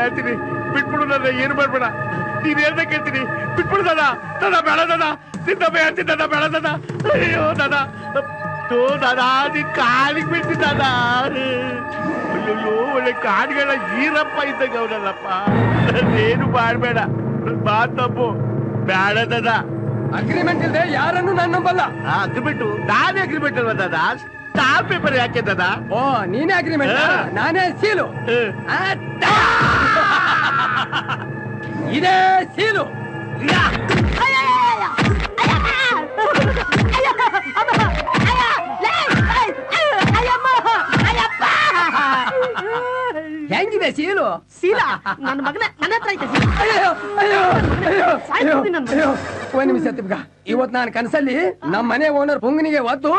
ಹೇಳ್ತೀನಿ, ಬಿಟ್ಬಿಡು ನನ್ನ, ಏನು ಮಾಡ್ಬೇಡ. ನೀನ್ ಹೇಳ್ದ ಕೇಳ್ತೀನಿ, ಬಿಟ್ಬಿಡು ದಾದ. ದಾದ ಬೇಡ ದಾದ, ನಿನ್ನ ಹೇಳ್ತೀನಿ ದಾದ, ಬೇಡ ದಾದ. ಅಯ್ಯೋ ದಾದ, ದಾದ ನೀನ್ ಕಾಲಿಗೆ ಬಿಡ್ತಿ ದಾದ. ಅಯ್ಯೋ ಒಳ್ಳೆ ಕಾಡುಗಳ ಈರಪ್ಪ ಇದ್ದಾಗ ಅವನಲ್ಲಪ್ಪ. ಏನು ಮಾಡ್ಬೇಡ, ಮಾತಪ್ಪು ಬೇಡ ದಾದ. ಅಗ್ರಿಮೆಂಟ್ ಇಲ್ಲದೆ ಯಾರನ್ನು ನಾನು ನಂಬಲ್ಲ. ಅಗ್ರಿಮೆಂಟ್? ನಾನೇ ಅಗ್ರಿಮೆಂಟ್ ಅಲ್ವಾ ದಾದ? ಸ್ಟಾಂಪ್ ಪೇಪರ್ ಯಾಕೆ ದಾದ? ಓ ನೀನೇ ಅಗ್ರಿಮೆಂಟ್, ನಾನೇ ಸೀಲು. ಇದೇ ಸೀಲು. ಹೆಂಗಿದೆ ಸೀಲು? ಸೀಲ ನನ್ನ ಮಗನ ನನ್ನ ಹತ್ರ ಐತೆ ಸೀಲ. ಒಂದ್ ನಿಮಿಷ ತಿಮ್ಗ. ಇವತ್ ನಾನು ಕನಸಲ್ಲಿ ನಮ್ಮ ಮನೆ ಓನರ್ ಪುಂಗನಿಗೆ ಒದ್ದು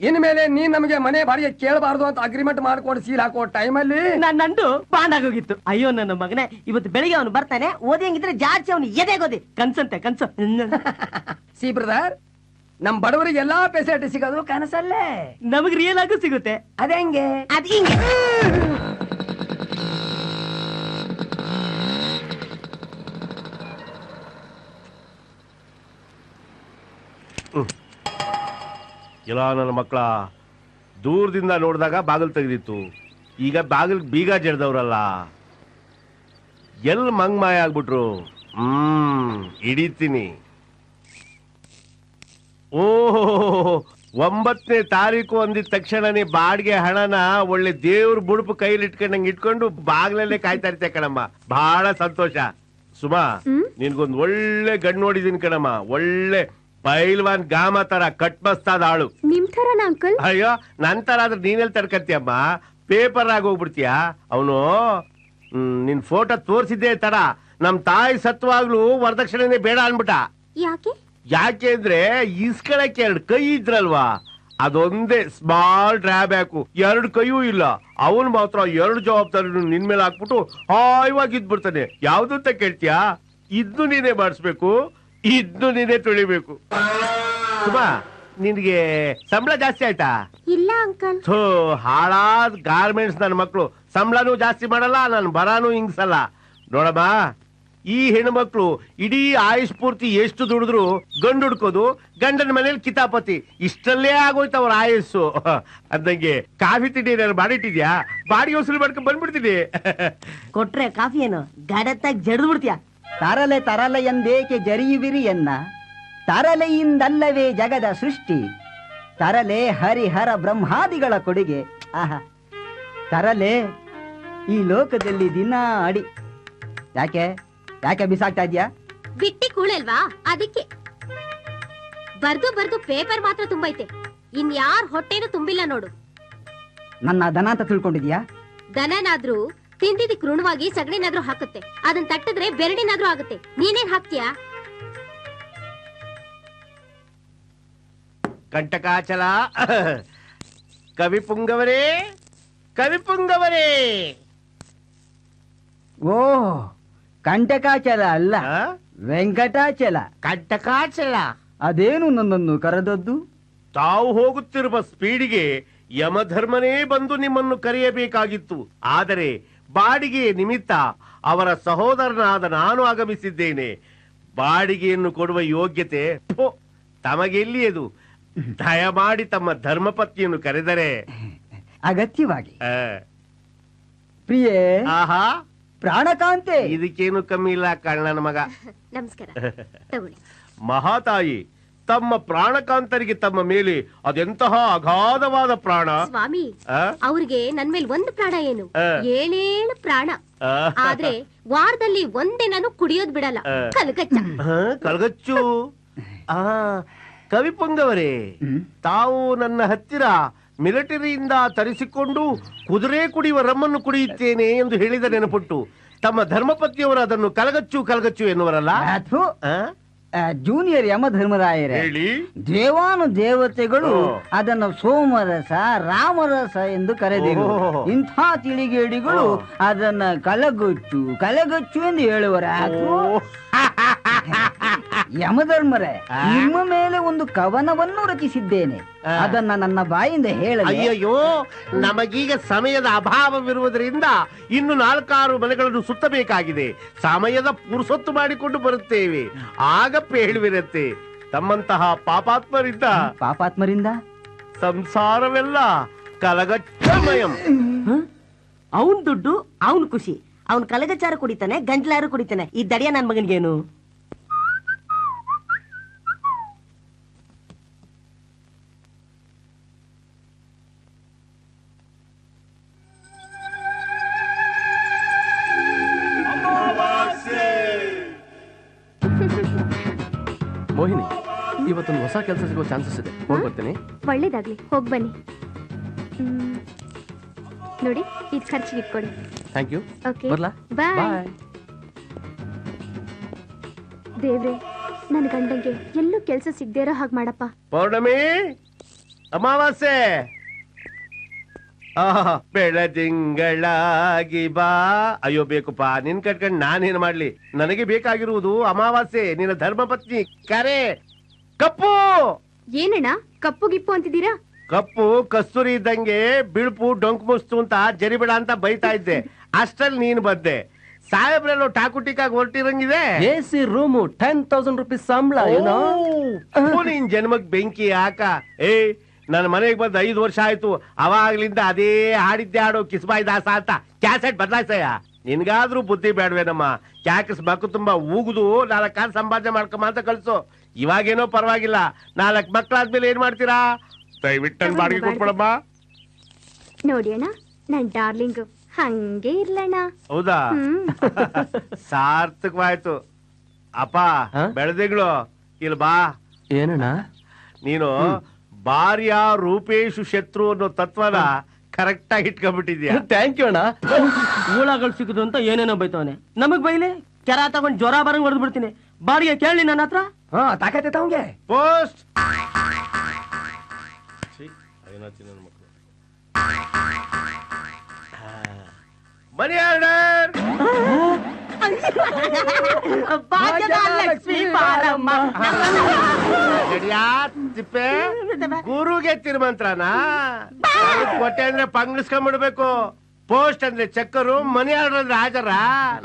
ಇನ್ಮೇಲೆ ನೀನ್ ನಮಗೆ ಮನೆ ಬಾಡಿಗೆ ಕೇಳಬಾರ್ದು ಅಂತ ಅಗ್ರಿಮೆಂಟ್ ಮಾಡ್ಕೊಂಡು ಸೀಲ್ ಹಾಕೋ ಟೈಮಲ್ಲಿ ನಂದು ಬಾಂಡ್ ಆಗೋಗಿತ್ತು. ಅಯ್ಯೋ ನನ್ನ ಮಗನೇ, ಇವತ್ತು ಬೆಳಿಗ್ಗೆ ಅವನು ಬರ್ತಾನೆ, ಓದಿ ಹಂಗಿದ್ರೆ ಜಾಸ್ತಿ ಅವನು ಎದೆಗೋದಿ ಕನ್ಸಂತೆ ಕನ್ಸು. ಸಿ ಬ್ರದರ್, ನಮ್ ಬಡವರಿಗೆ ಎಲ್ಲಾ ಫೆಸಿಲಿಟಿ ಸಿಗೋದು ಕನಸಲ್ಲೇ. ನಮಗ್ ರಿಯಲ್ ಆಗು ಸಿಗುತ್ತೆ. ಅದ ಹೆಂಗೆ? ಅದ್ ಹಿಂಗೆ. ಇಲ್ಲ ನನ್ನ ಮಕ್ಕಳ, ದೂರದಿಂದ ನೋಡಿದಾಗ ಬಾಗಿಲು ತೆಗೆದಿತ್ತು, ಈಗ ಬಾಗಿಲ್ ಬೀಗ ಜಡ್ದವ್ರಲ್ಲ, ಎಲ್ ಮಂಗ್ಮಾಯ ಆಗ್ಬಿಟ್ರು. ಹಿಡಿತೀನಿ. ಓಹೋ, 9ನೇ ತಾರೀಕು ಅಂದಿದ ತಕ್ಷಣನೇ ಬಾಡಿಗೆ ಹಣನ ಒಳ್ಳೆ ದೇವ್ರ ಬುಡುಪು ಕೈಲಿ ಇಟ್ಕೊಂಡಂಗೆ ಇಟ್ಕೊಂಡು ಬಾಗ್ಲಲ್ಲೇ ಕಾಯ್ತಾ ಇರ್ತೆ ಕಣಮ್ಮ. ಬಹಳ ಸಂತೋಷ. ಸುಮಾ, ನಿನ್ಗೊಂದ್ ಒಳ್ಳೆ ಗಂಡು ನೋಡಿದೀನಿ ಕಣಮ್ಮ. ಒಳ್ಳೆ ಪೈಲ್ವಾನ್ ಗಾಮ ತರ ಕಟ್ಮಸ್ತಾದ ಆಳು. ನಿಮ್ ಥರನ ಅಂಕಲ್? ಅಯ್ಯೋ, ನನ್ ತರ ಆದ್ರೆ ನೀನೆಲ್ ತಡ್ಕತ್ತೀಯಮ್ಮ, ಪೇಪರ್ ಆಗಿ ಹೋಗ್ಬಿಡ್ತೀಯ. ಅವನು ನಿನ್ ಫೋಟೋ ತೋರ್ಸಿದ್ದೆ ತರ ನಮ್ ತಾಯಿ ಸತ್ವಾಗ್ಲೂ ವರದಕ್ಷಿಣೆನೆ ಬೇಡ ಅನ್ಬಿಟ್ಟ. ಯಾಕೆ? ಯಾಕೆ ಅಂದ್ರೆ ಇಸ್ಕಳಕ್ಕೆ 2 ಕೈ ಇದ್ರಲ್ವಾ, ಅದೊಂದೇ ಸ್ಮಾಲ್ ಡ್ರಾಬ್ಯಾಕು. 2 ಕೈಯೂ ಇಲ್ಲ. ಅವನು ಮಾತ್ರ 2 ಜವಾಬ್ದಾರಿ ನಿನ್ ಮೇಲೆ ಹಾಕ್ಬಿಟ್ಟು ಹಾಯವಾಗಿ ಇದ್ಬಿಡ್ತಾನೆ. ಯಾವ್ದು ಅಂತ ಕೇಳ್ತೀಯಾ? ಇದ್ನು ನೀನೇ ಮಾಡಿಸ್ಬೇಕು, ಇದ್ನು ನೀನೇ ತುಳಿಬೇಕು. ಸುಮಾ, ನಿನ್ಗೆ ಸಂಬಳ ಜಾಸ್ತಿ ಆಯ್ತಾ? ಇಲ್ಲ ಅಂಕಲ್. ಥೋ, ಹಾಳಾದ್ ಗಾರ್ಮೆಂಟ್ಸ್ ನನ್ನ ಮಕ್ಳು. ಸಂಬಳನೂ ಜಾಸ್ತಿ ಮಾಡಲ್ಲ, ನನ್ ಬರಾನು ಹಿಂಗ್ಸಲ್ಲ. ನೋಡಮ್ಮ, ಈ ಹೆಣ್ಮಕ್ಳು ಇಡೀ ಆಯುಷ್ ಪೂರ್ತಿ ಎಷ್ಟು ದುಡಿದ್ರು ಗಂಡು ಹುಡ್ಕೋದು, ಗಂಡನ ಮನೇಲಿ ಕಿತಾಪತಿ, ಇಷ್ಟಲ್ಲೇ ಆಗೋಯ್ತು ಅವ್ರ ಆಯಸ್ಸು. ಅಂದಂಗೆ ಕಾಫಿ ತಿಂಡಿ ನಾನು ಮಾಡಿಟ್ಟಿದ್ಯಾ? ಬಾಡಿಗೆ ವಸೂಲಿ ಮಾಡ್ಕೊಂಡ್ ಬಂದ್ಬಿಡ್ತೀನಿ. ಕೊಟ್ರೆ ಕಾಫಿ ಏನು ಗಡತ್ತಾಗಿ ಜಡ್ದು ಬಿಡ್ತೀಯ? ತರಲೆ ತರಲೆ ಎಂದೇಕೆ ಜರಿಯುವಿರಿ ಎನ್ನ, ತರಲೆಯಿಂದಲ್ಲವೇ ಜಗದ ಸೃಷ್ಟಿ, ತರಲೆ ಹರಿಹರ ಬ್ರಹ್ಮಾದಿಗಳ ಕೊಡುಗೆ. ಆಹಾ, ತರಲೆ ಈ ಲೋಕದಲ್ಲಿ ದಿನ ಅಡಿ. ಯಾಕೆ ಯಾಕೆ ಬಿಸಾಕ್ತಾ ಇದ್ಯಾ? ಬಿಟ್ಟಿ ಕೂಳಲ್ವಾ ಅದಕ್ಕೆ. ಬರ್ದು ಪೇಪರ್ ಮಾತ್ರ ತುಂಬೈತೆ, ಇನ್ಯಾರ ಹೊಟ್ಟೆನೂ ತುಂಬಿಲ್ಲ ನೋಡು. ನನ್ನ ದನ ಅಂತ ತಿಳ್ಕೊಂಡಿದ್ಯಾ? ದನನಾದ್ರೂ ತಿಂದಿದ್ದಕ್ಕೆ ಋಣವಾಗಿ ಸಗಣಿನಾದ್ರೂ ಹಾಕುತ್ತೆ, ಅದನ್ನ ತಟ್ಟಿದ್ರೆ ಬೆರಡಿನಾದ್ರೂ ಆಗುತ್ತೆ. ನೀನೇನ್ ಹಾಕ್ತೀಯಾ? ಕಂಟಕಾಚಲ. ಕವಿ ಪುಂಗವರೇ, ಕವಿ ಪುಂಗವರೇ. ಓ, ಕಂಟಕಾಚಲ ಅಲ್ಲ, ವೆಂಕಟಾಚಲ. ಕಂಟಕಾಚಲ ಅದೇನು ನನ್ನನ್ನು ಕರೆದದ್ದು? ತಾವು ಹೋಗುತ್ತಿರುವ ಸ್ಪೀಡಿಗೆ ಯಮಧರ್ಮನೇ ಬಂದು ನಿಮ್ಮನ್ನು ಕರೆಯಬೇಕಾಗಿತ್ತು. ಆದರೆ ಬಾಡಿಗೆ ನಿಮಿತ್ತ ಅವರ ಸಹೋದರನಾದ ನಾನು ಆಗಮಿಸಿದ್ದೇನೆ. ಬಾಡಿಗೆಯನ್ನು ಕೊಡುವ ಯೋಗ್ಯತೆ ತಮಗೆಲ್ಲಿಯದು? ದಯಮಾಡಿ ತಮ್ಮ ಧರ್ಮಪತ್ನಿಯನ್ನು ಕರೆದರೆ. ಅಗತ್ಯವಾಗಿ. ಪ್ರಿಯೇ, ಆಹಾ, ಪ್ರಾಣಕಾಂತೆ. ಇದಕ್ಕೇನು ಕಮ್ಮಿ ಇಲ್ಲ ಕಳ್ಳನ ಮಗ. ನಮಸ್ಕಾರ. ಮಹಾತಾಯಿ, ತಮ್ಮ ಪ್ರಾಣಕಾಂತರಿಗೆ ತಮ್ಮ ಮೇಲೆ ಅದೆಂತಹ ಅಗಾಧವಾದ ಪ್ರಾಣ. ಸ್ವಾಮಿ, ಅವ್ರಿಗೆ ನನ್ ಮೇಲೆ 1 ಪ್ರಾಣ ಏನು, 7 ಪ್ರಾಣ. ಆದ್ರೆ ವಾರದಲ್ಲಿ ಒಂದೇ ನಾನು ಕುಡಿಯೋದ್ ಬಿಡಲ್ಲ. ಕಲ್ಗಚ್ಚು. ಕವಿ ಪುಂಗವರೇ, ತಾವು ನನ್ನ ಹತ್ತಿರ ಮಿಲಿಟರಿಯಿಂದ ತರಿಸಿಕೊಂಡು ಕುದುರೆ ಕುಡಿಯುವ ರಮ್ಮನ್ನು ಕುಡಿಯುತ್ತೇನೆ ಎಂದು ಹೇಳಿದ ನೆನಪುಟ್ಟು ತಮ್ಮ ಧರ್ಮಪತ್ನಿಯವರು ಅದನ್ನು ಕಲಗಚ್ಚು ಕಲಗಚ್ಚು ಎನ್ನುವರಲ್ಲ? ಜೂನಿಯರ್ ಯಮಧರ್ಮರಾಯರೇ, ದೇವಾನು ದೇವತೆಗಳು ಅದನ್ನು ಸೋಮರಸ, ರಾಮರಸ ಎಂದು ಕರೆದಿರು. ಇಂಥ ತಿಳಿಗೇಡಿಗಳು ಅದನ್ನ ಕಲಗಚ್ಚು ಕಲಗಚ್ಚು ಎಂದು ಹೇಳುವರ. ಯಮಧರ್ಮರೇ, ನಿಮ್ಮ ಮೇಲೆ ಒಂದು ಕವನವನ್ನು ರಚಿಸಿದ್ದೇನೆ. ಅದನ್ನ ನನ್ನ ಬಾಯಿಂದ ಹೇಳಲಿ? ಅಯ್ಯಯ್ಯೋ, ನಮಗೀಗ ಸಮಯದ ಅಭಾವವಿರುವುದರಿಂದ ಇನ್ನು 4-6 ಮನೆಗಳನ್ನು ಸುತ್ತಬೇಕಾಗಿದೆ. ಸಮಯದ ಪುರುಸೊತ್ತು ಮಾಡಿಕೊಂಡು ಬರುತ್ತೇವೆ, ಆಗಪ್ಪ ಹೇಳುವಿರತ್ತೆ. ತಮ್ಮಂತಹ ಪಾಪಾತ್ಮರಿಂದ ಸಂಸಾರವೆಲ್ಲ ಕಲಗಚ್ಚಮಯಂ. ಅವನ್ ದುಡ್ಡು ಅವನ್ ಖುಷಿ. ಅವನ್ ಕಲಗಚಾರ ಕುಡಿತಾನೆ, ಗಂಟ್ಲಾರು ಕುಡಿತಾನೆ. ಈ ದಡಿಯ ನನ್ ಮಗನಿಗೇನು? ಮೋಹಿನಿ, ಇವತ್ತೊಂದು ಹೊಸ ಕೆಲಸ ಸಿಗೋ ಚಾನ್ಸಸ್ ಇದೆ. ಹೋಗಿ ಬರ್ತೀನಿ. ಒಳ್ಳೇದಾಗ್ಲಿ, ಹೋಗ್ ಬನ್ನಿ. ನೋಡಿ, ಇದು ಖರ್ಚಿಗೆ ಇಟ್ಕೊಳ್ಳಿ. Thank you. ಓಕೆ, ಬರ್ಲಾ? ಬಾಯ್. ದೇವ್ರೆ, ನನ್ನ ಗಂಡಂಗೆ ಎಲ್ಲೂ ಕೆಲಸ ಸಿಗದೇ ಇರೋ ಹಾಗೆ ಮಾಡಪ್ಪ. ಪೌರ್ಣಮಿ, ಅಮಾವಾಸ್ಯೆ, ಬೆಳದಿಂಗಳಾಗಿ ಬಾ. ಅಯ್ಯೋ ಬೇಕುಪ್ಪ, ನಿನ್ ಕಟ್ಕೊಂಡು ನಾನೇನ್ ಮಾಡ್ಲಿ? ನನಗೆ ಬೇಕಾಗಿರುವುದು ಅಮಾವಾಸ್ಯೆ, ನಿನ್ನ ಧರ್ಮಪತ್ನಿ ಕರೆ. ಕಪ್ಪು ಏನಣ್ಣ ಕಪ್ಪು ಗಿಪ್ಪು ಅಂತಿದ್ದೀರಾ? ಕಪ್ಪು ಕಸ್ತೂರಿ ಇದ್ದಂಗೆ ಬಿಳುಪು ಡೊಂಕ್ ಮುಸ್ತು ಅಂತ ಜರಿಬೇಡ ಅಂತ ಬೈತಾ ಇದ್ದೆ. ಅಷ್ಟ್ರಲ್ಲಿ ನೀನ್ ಬಂದೆ. ಸಾಹೇಬ್ರೆಲ್ಲೋ ಟಾಕುಟಿಕಾಗಿ ಹೊರಟಿರಂಗಿದೆ. AC ರೂಮು, 10,000 ರೂಪೀಸ್ ಸಂಬಳ. ನಿನ್ ಜನ್ಮಕ್ ಬೆಂಕಿ ಯಾಕ? ನನ್ನ ಮನೆಗೆ ಬಂದ್ 5 ವರ್ಷ ಆಯ್ತು. ಅವಾಗ್ಲಿಂದ ಅದೇ ಹಾಡಿದ್ದೆ ಹಾಡು ಕಿಸ್ಬಾಯಿ ದಾಸ ಅಂತ. ಕ್ಯಾಸೆಟ್ ಬದಲಾಯ್ಸಯ್ಯ. ನಿನ್ಗಾದ್ರೂ ಬುದ್ಧಿ ಬೇಡವೇನಮ್ಮ? ಕ್ಯಾಕಸ್ ಮಕ್ಕು ತುಂಬಾ ಊಗುದು 4 ಕಾಸು ಸಂಪಾದನೆ ಮಾಡ್ಕೊಂಬ ಅಂತ ಕಳ್ಸು. ಇವಾಗೇನೋ ಪರವಾಗಿಲ್ಲ, 4 ಮಕ್ಳಾದ್ಮೇಲೆ ಏನ್ ಮಾಡ್ತೀರಾ? ದಯವಿಟ್ಟು ಬಾಡಿಗೆ ಕೊಟ್ಬಿಡಮ್ಮ. ನೋಡಿ ಅಣ್ಣ, ನನ್ ಡಾರ್ಲಿಂಗ್ ಹಂಗೆ ಇರ್ಲಣ್ಣ. ಹೌದಾ? ಸಾರ್ಥಕವಾಯ್ತು. ಅಪ್ಪ ಬೆಳೆದಿಗಳು ಇಲ್ಲಿ ಬಾ. ಏನಣ್ಣ? ನೀನು ಭಾರ್ಯ ರೂಪೇಶು ಶತ್ರು ಅನ್ನೋ ತತ್ವನ ಕರೆಕ್ಟ್ ಆಗಿ ಇಟ್ಕೊಂಡ್ಬಿಟ್ಟಿದ್ಯಾ. ಥ್ಯಾಂಕ್ ಯು ಅಣ್ಣ. ಊಳಗಳು ಸಿಗುದು ಅಂತ ಏನೇನೋ ಬೈತವನೆ. ನಮಗ್ ಬೈಲಿ, ಕೆರ ತಗೊಂಡ್ ಜ್ವರ ಬರಂಗ್ ಹೊಡೆದ್ ಬಿಡ್ತೀನಿ. ಬಾಡಿಗೆ ಕೇಳಿ ನನ್ನ ಹತ್ರ. ತಾಕತ್ತೆ ತವಂಗೆ. Post money order. ಲಕ್ಷ್ಮೀ ಬಾರಮ್ಮ. ತಿಪ್ಪೆ ಗುರುಗೆ ತಿರುಮಂತ್ರನ ಕೊಟ್ಟೆ ಅಂದ್ರೆ ಪಂಗ್ಲಿಸ್ಕೊಂಡ್ಬಿಡ್ಬೇಕು. ಪೋಸ್ಟ್ ಅಂದ್ರೆ ಚಕ್ಕರು, ಮನಿ ಆರ್ಡರ್ ಅಂದ್ರೆ ಹಾಜರ.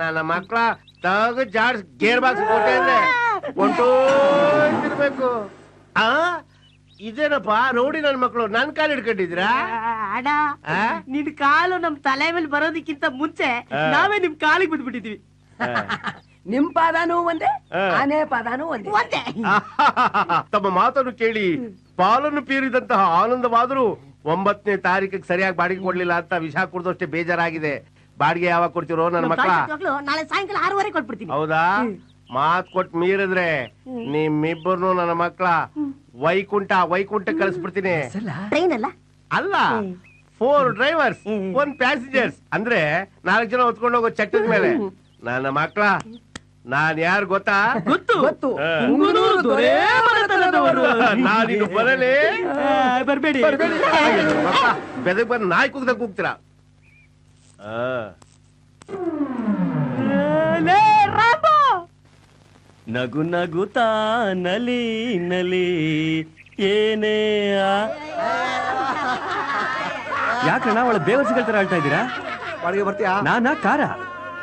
ನನ್ನ ಮಕ್ಳ ತಗ ಜಾಡ್ಸ್ ಗೇರ್ ಬಾಕ್ಸ್ ಕೊಟ್ಟೆ ಅಂದ್ರೆ ಹೊಂಟೋಗಿರ್ಬೇಕು. ಇದೇನಪ್ಪ ನೋಡಿ, ನನ್ ಮಕ್ಳು ನನ್ ಕಾಲು ಹಿಡ್ಕೊಂಡಿದ್ರಾ? ಅಡ, ನಿನ್ ಕಾಲು ನಮ್ ತಲೆ ಮೇಲೆ ಬರೋದಕ್ಕಿಂತ ಮುಂಚೆ ನಾವೇ ನಿಮ್ ಕಾಲಿಗೆ ಬಿದ್ಬಿಟ್ಟಿದ್ವಿ. ನಿಮ್ ಪಾದಾನು ಒಂದೇ, ಆನೆ ಪಾದಾನು ಒಂದೇ. ತಮ್ಮ ಮಾತನ್ನು ಕೇಳಿ ಪಾಲನ್ನು ಪೀರಿದಂತಹ ಆನಂದವಾದರೂ 9ನೇ ತಾರೀಕಿಗೆ ಸರಿಯಾಗಿ ಬಾಡಿಗೆ ಕೊಡ್ಲಿಲ್ಲ ಅಂತ ವಿಷ ಕುಡ್ದಷ್ಟೇ ಬೇಜಾರಾಗಿದೆ. ಬಾಡಿಗೆ ಯಾವಾಗ ಕೊಡ್ತಿರೋ ನನ್ನ ಮಕ್ಕಳ? ನಾಳೆ ಸಾಯಂಕಾಲ 6:15 ಕೊಟ್ಬಿಡ್ತೀನಿ. ಹೌದಾ? ಮಾತ್ ಕೊಟ್ಟು ಮೀರಿದ್ರೆ ನಿಮ್ಮಿಬ್ಬರು ನನ್ನ ಮಕ್ಕಳ ವೈಕುಂಠ ಕಳಿಸ್ಬಿಡ್ತೀನಿ. ಟ್ರೈನ್ ಅಲ್ಲ, ಅಲ್ಲ 4 ಡ್ರೈವರ್ಸ್ 1 ಪ್ಯಾಸೆಂಜರ್ಸ್ ಅಂದ್ರೆ 4 ಜನ ಹೊತ್ಕೊಂಡು ಹೋಗೋ ಚಟ್ಟದ ಮೇಲೆ. ನನ್ನ ಮಕ್ಕಳ ನಾನ್ ಯಾರು ಗೊತ್ತಾ? ಗೊತ್ತು. ನಾನಿನ್ನು ಬರಲೇ ಬರ್ಬೇಡಿ. ಬೆದಕ್ ಬಂದು ನಾಯಿ ಕುಗ್ದಾಗ ಕೂಗ್ತೀರಾ? ನಗು ನಗುತ್ತಾ ನಲಿ ನಲಿ ಏನೇ. ಯಾಕಣ್ಣ ಅವಳ ಬೇವರ್ಸಿಗಳ ತರ ಆಳ್ತಾ ಇದ್ದೀರಾ? ಬಾಡಿಗೆ ಬರ್ತೀಯಾ? ನಾನಾ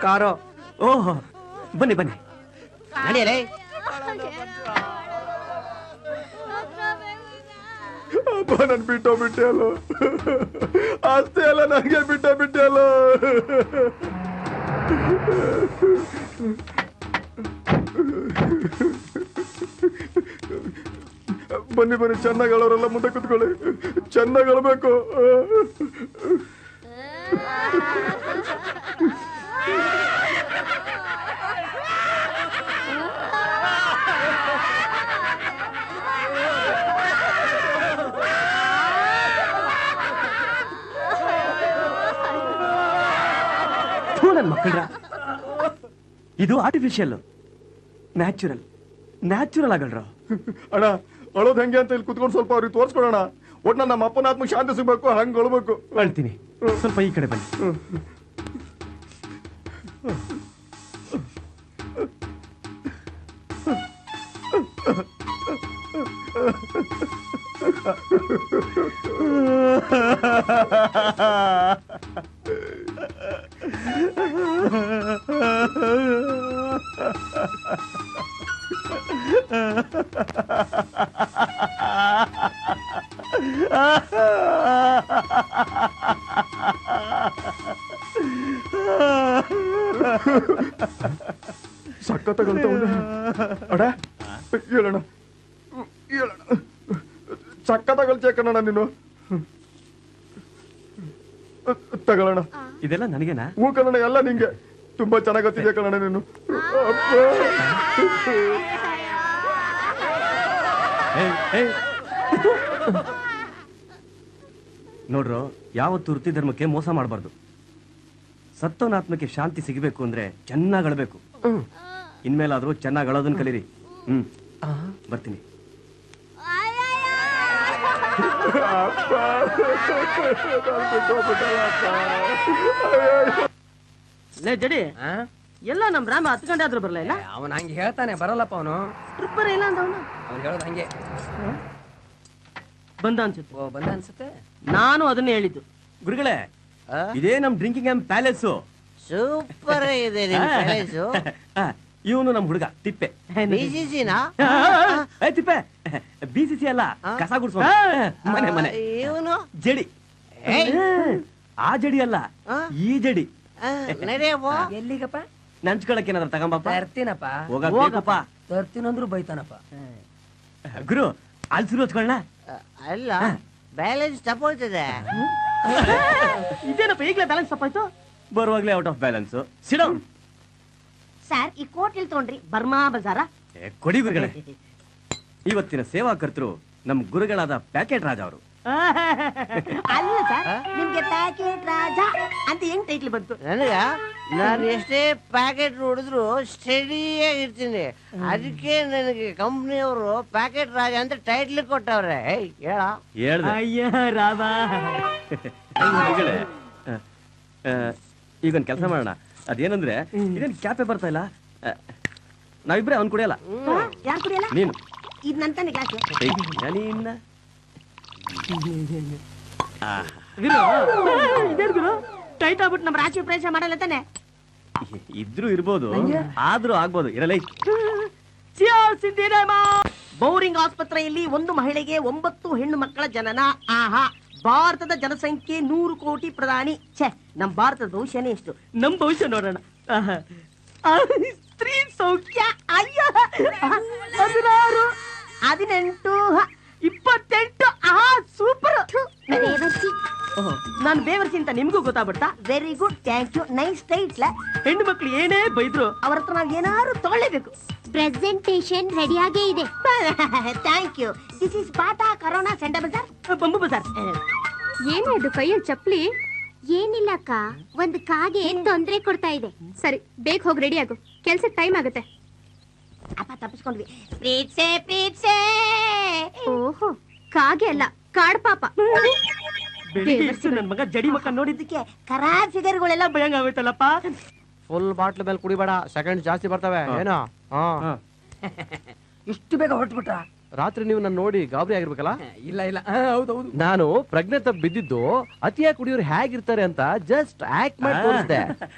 ಕಾರೋ. ಓಹೋ, ಬನ್ನಿ ಬನ್ನಿ. ನಡೆಯಲೇ. ಅಪ್ಪ ನನ್ ಬಿಟ್ಟೆ ಅಲ್ಲ, ಆಸ್ತಿ ಎಲ್ಲ ನನಗೆ ಬಿಟ್ಟೆ ಅಲ್ಲ. ಬನ್ನಿ ಚೆನ್ನಾಗಿ ಹೇಳೋರೆಲ್ಲ ಮುಂದೆ ಕುತ್ಕೊಳ್ಳಿ. ಚೆನ್ನಾಗಿ ಹೇಳ್ಬೇಕು. ನನ್ ಮಕ್ಕಳ್ರ, ಇದು ಆರ್ಟಿಫಿಷಿಯಲ್, ನ್ಯಾಚುರಲ್ ಆಗಲ್ರ. ಅಣ್ಣ ಅಳೋದ್ ಹೆಂಗೆ ಅಂತ ಇಲ್ಲಿ ಕುತ್ಕೊಂಡು ಸ್ವಲ್ಪ ಅವ್ರಿಗೆ ತೋರ್ಸ್ಕೊಡೋಣ. ಒಟ್ನ ನಮ್ಮ ಅಪ್ಪನ ಆತ್ಮಕ್ಕೆ ಶಾಂತಿ ಸಿಗ್ಬೇಕು, ಹಂಗ ಅಳ್ಬೇಕು. ಅಳ್ತೀನಿ, ಸ್ವಲ್ಪ ಈ ಕಡೆ ಬನ್ನಿ. ಸಖತ್ತಾಗಂತ ಅಡ ಹೇಳೋಣ ಹೇಳೋಣ ಸಖತ್ತಾಗಲ್ಚೆ ಕನ್ನಡ ನೀನು ತಗೊಳ್ಳೋಣ. ಇದೆಲ್ಲ ನನಗೇನಾ? ಹೂ ಕನ್ನಡ ಎಲ್ಲ ನಿಂಗೆ ತುಂಬಾ ಚೆನ್ನಾಗತ್ತಿದೆ ಕನ್ನಡ ನೀನು. ನೋಡ್ರು, ಯಾವತ್ತು ವೃತ್ತಿ ಧರ್ಮಕ್ಕೆ ಮೋಸ ಮಾಡಬಾರ್ದು. ಸತ್ತವನ ಆತ್ಮಕ್ಕೆ ಶಾಂತಿ ಸಿಗಬೇಕು ಅಂದ್ರೆ ಚೆನ್ನಾಗ್ ಅಳಬೇಕು. ಇನ್ಮೇಲಾದ್ರೂ ಚೆನ್ನಾಗ್ ಅಳೋದನ್ನ ಕಲೀರಿ. ಬರ್ತೀನಿ. ಲೇ ಜಡಿ, ಎಲ್ಲ ನಮ್ ರಾಮ 10 ಗಂಟೆ ಆದ್ರೂ ಬರಲ್ಲ ಇಲ್ಲ. ಅವನ್ ಹಂಗೆ ಹೇಳ್ತಾನೆ, ಬರಲ್ಲಪ್ಪ ಅವನು. ಟ್ರಿಪ್ ಬರ ಇಲ್ಲ ಅಂತ ಅವನು ಹೇಳೋದು ಹಂಗೆ. ಬಂದ ಅನ್ಸುತ್ತೆ. ಓ, ಬಂದ ಅನ್ಸುತ್ತೆ. ನಾನು ಅದನ್ನೇ ಹೇಳಿದ್ದು. ಗುರುಗಳೇ, ಇದೇ ನಮ್ ಡ್ರಿಂಕಿಂಗ್ ಆಮ್ ಪ್ಯಾಲೇಸ್. ಸೂಪರ್ ಇದೆ ನಿಮ್ ಪ್ಯಾಲೇಸು. ಇವನು ನಮ್ ಹುಡುಗ ತಿಪ್ಪೆ. BCCನಾ? ತಿಪ್ಪೆ BCC ಅಲ್ಲ, ಕಸ ಗುಡ್ಸೋ ಮನೆ ಮನೆ. ಇವನು ಜಡಿ. ಆ ಜಡಿ ಅಲ್ಲ, ಈ ಜಡಿ. ನಡೆಯಪ್ಪ. ಎಲ್ಲಿಗಪ್ಪ? ನಂಚ್ಕೊಳಕ್ ಏನಾದ್ರು ತಗೊಂಬಪ್ಪ. ತರ್ತೀನಪ್ಪ. ಹೋಗಪ್ಪ. ತರ್ತೀನಂದ್ರು ಬೈತಾನಪ್ಪ. ಗುರು, ಅಲ್ಸಿರು ಹಚ್ಕೊಳ್ಳ. ಅಲ್ಲ, ಬ್ಯಾಲೆನ್ಸ್ ತಪ್ಪೋಯ್ತದೆ. ಇದೇನಪ್ಪ ಈಗಲೇ ಬ್ಯಾಲೆನ್ಸ್ ತಪ್ಪಾಯ್ತು? ಬರುವಾಗ್ಲೇ out of balance. Sit down. Sir, ಈ ಕೋಟ್ ಎಲ್ಲಿ ತಗೊಂಡ್ರಿ? ಬರ್ಮಾ ಬಜಾರ? ಕೊಡಿ ಗುರುಗಳೇ. ಇವತ್ತಿನ ಸೇವಾ ಕರ್ತರು ನಮ್ ಗುರುಗಳಾದ ಪ್ಯಾಕೆಟ್ ರಾಜ ಅವರು. ಅಲ್ಲ ಸರ್, ನಿಮ್ಗೆ ಪ್ಯಾಕೆಟ್ ರಾಜ ಅಂತ ಹೆಂಗ್ ಟೈಟ್ಲ್ ಬಂತು? ನನಗ ನಾನು ಎಷ್ಟೇ ಪ್ಯಾಕೆಟ್ ನೋಡಿದ್ರು ಸ್ಟಡಿಯಾಗಿರ್ತೀನಿ. ಅದಕ್ಕೆ ನನಗೆ ಕಂಪ್ನಿಯವರು ಪ್ಯಾಕೆಟ್ ರಾಜ ಅಂತ ಟೈಟ್ಲ್ ಕೊಟ್ಟವ್ರೆ. ಹೇಳ್ದೆ. ಅಯ್ಯ ರಾಮ. ಗುರುಗಳೇ, ಈಗೊಂದ್ ಕೆಲಸ ಮಾಡೋಣ. ಅದೇನಂದ್ರೆ, ಇದೇನ್ ಕ್ಯಾಪೆ ಬರ್ತಾ ಇಲ್ಲ. ನಾವಿಬ್ರೆ ಅವ್ನ್ ಕುಡಿಯಲ್ಲ. ಯಾರು ಕುಡಿಯಲ್ಲ? ನೀನು. ಇದು ನಂತಾನೆ ಗ್ಲಾಸ್. ಗುರು ಟೈಟ್ ಆಗ್ಬಿಟ್ಟು ನಮ್ಮ ರಾಶಿ ಪ್ರವೇಶ ಮಾಡಲ್ಲ ತಾನೆ? ಇದ್ರು ಇರ್ಬೋದು, ಆದ್ರೂ ಆಗ್ಬೋದು. ಇರಲೇ. ಬೌರಿಂಗ್ ಆಸ್ಪತ್ರೆಯಲ್ಲಿ ಒಂದು ಮಹಿಳೆಗೆ 9 ಹೆಣ್ಣು ಮಕ್ಕಳ ಜನನ. ಆಹಾ, ಭಾರತದ ಜನಸಂಖ್ಯೆ 100 ಕೋಟಿ. ಪ್ರಧಾನಿ ಛೇ, ನಮ್ ಭಾರತದ ಭವಿಷ್ಯನೇ ಎಷ್ಟು. ನಮ್ ಭವಿಷ್ಯ ನೋಡೋಣ. ಸ್ತ್ರೀ ಸೌಖ್ಯ. ಅಯ್ಯೋ, 16, 18, 28. ಆಹಾ, ಸೂಪರ್. ನಾನು ಬೇವರ್ಸಿ ಅಂತ ನಿಮ್ಗೂ ಗೊತ್ತಾಗ್ಬಿಡ್ತಾ? Very good, thank you, nice ಟೈಟ್ಲ. ಹೆಣ್ಣು ಮಕ್ಳು ಏನೇ ಬೈದ್ರು ಅವ್ರ ಹತ್ರ ನಾವ್ ಏನಾದ್ರು ತಗೊಳ್ಳೇಬೇಕು. ಪ್ರೆಸೆಂಟೇಶನ್ ರೆಡಿಯಾಗೇ ಇದೆ. Thank you. This is Bata Corona centre ಬಜಾರ್, ಬಂಬು ಬಜಾರ್. ಏನದು ಕೈಯಲ್ಲಿ ಚಪ್ಪಲಿ? ಏನಿಲ್ಲ ಅಕ್ಕ, ಒಂದು ಕಾಗೆ ತೊಂದ್ರೆ ಕೊಡ್ತಾ ಇದೆ. ಸರಿ, ಬೇಗ ಹೋಗಿ ರೆಡಿ ಆಗು, ಕೆಲ್ಸಕ್ಕೆ ಟೈಮ್ ಆಗುತ್ತೆ. ಅಪ್ಪ ತಪ್ಪಿಸ್ಕೊಂಡ್ವಿ. ಪ್ರೀತ್ಸೆ ಪ್ರೀತ್ಸೆ. ಓಹೋ, ಕಾಗೆ ಅಲ್ಲ, ಕಾಡ್ ಪಾಪ. ನನ್ ಮಗ ಜಡಿ ಮಕ್ಕ ನೋಡಿದ್ದಕ್ಕೆ ಕರಾ ಫಿಗರ್ಗಳೆಲ್ಲ ಭಯಂಗ ಆಗೋಯ್ತಲ್ಲಪ್ಪ. ಫುಲ್ ಬಾಟ್ಲ್ ಮೇಲೆ ಕುಡಿಬೇಡ, ಸೆಕೆಂಡ್ ಜಾಸ್ತಿ ಬರ್ತವೆ. ಏನೋ ಇಷ್ಟು ಬೇಗ ಹೊರಟ್ಬಿಟ್ರ? ರಾತ್ರಿ ನೀವು ನನ್ನ ನೋಡಿ ಗಾಬರಿ ಆಗಿರ್ಬೇಕಲ್ಲ? ಇಲ್ಲ ಇಲ್ಲ, ಹೌದೌದು. ನಾನು ಪ್ರಜ್ಞೆ ತಪ್ಪು ಬಿದ್ದಿದ್ದು ಅತಿಯಾಗಿ ಕುಡಿಯೋರು ಹೇಗಿರ್ತಾರೆ ಅಂತ ಜಸ್ಟ್ ಆಕ್ಟ್ ಮಾಡಿ ತೋರಿಸಿದೆ.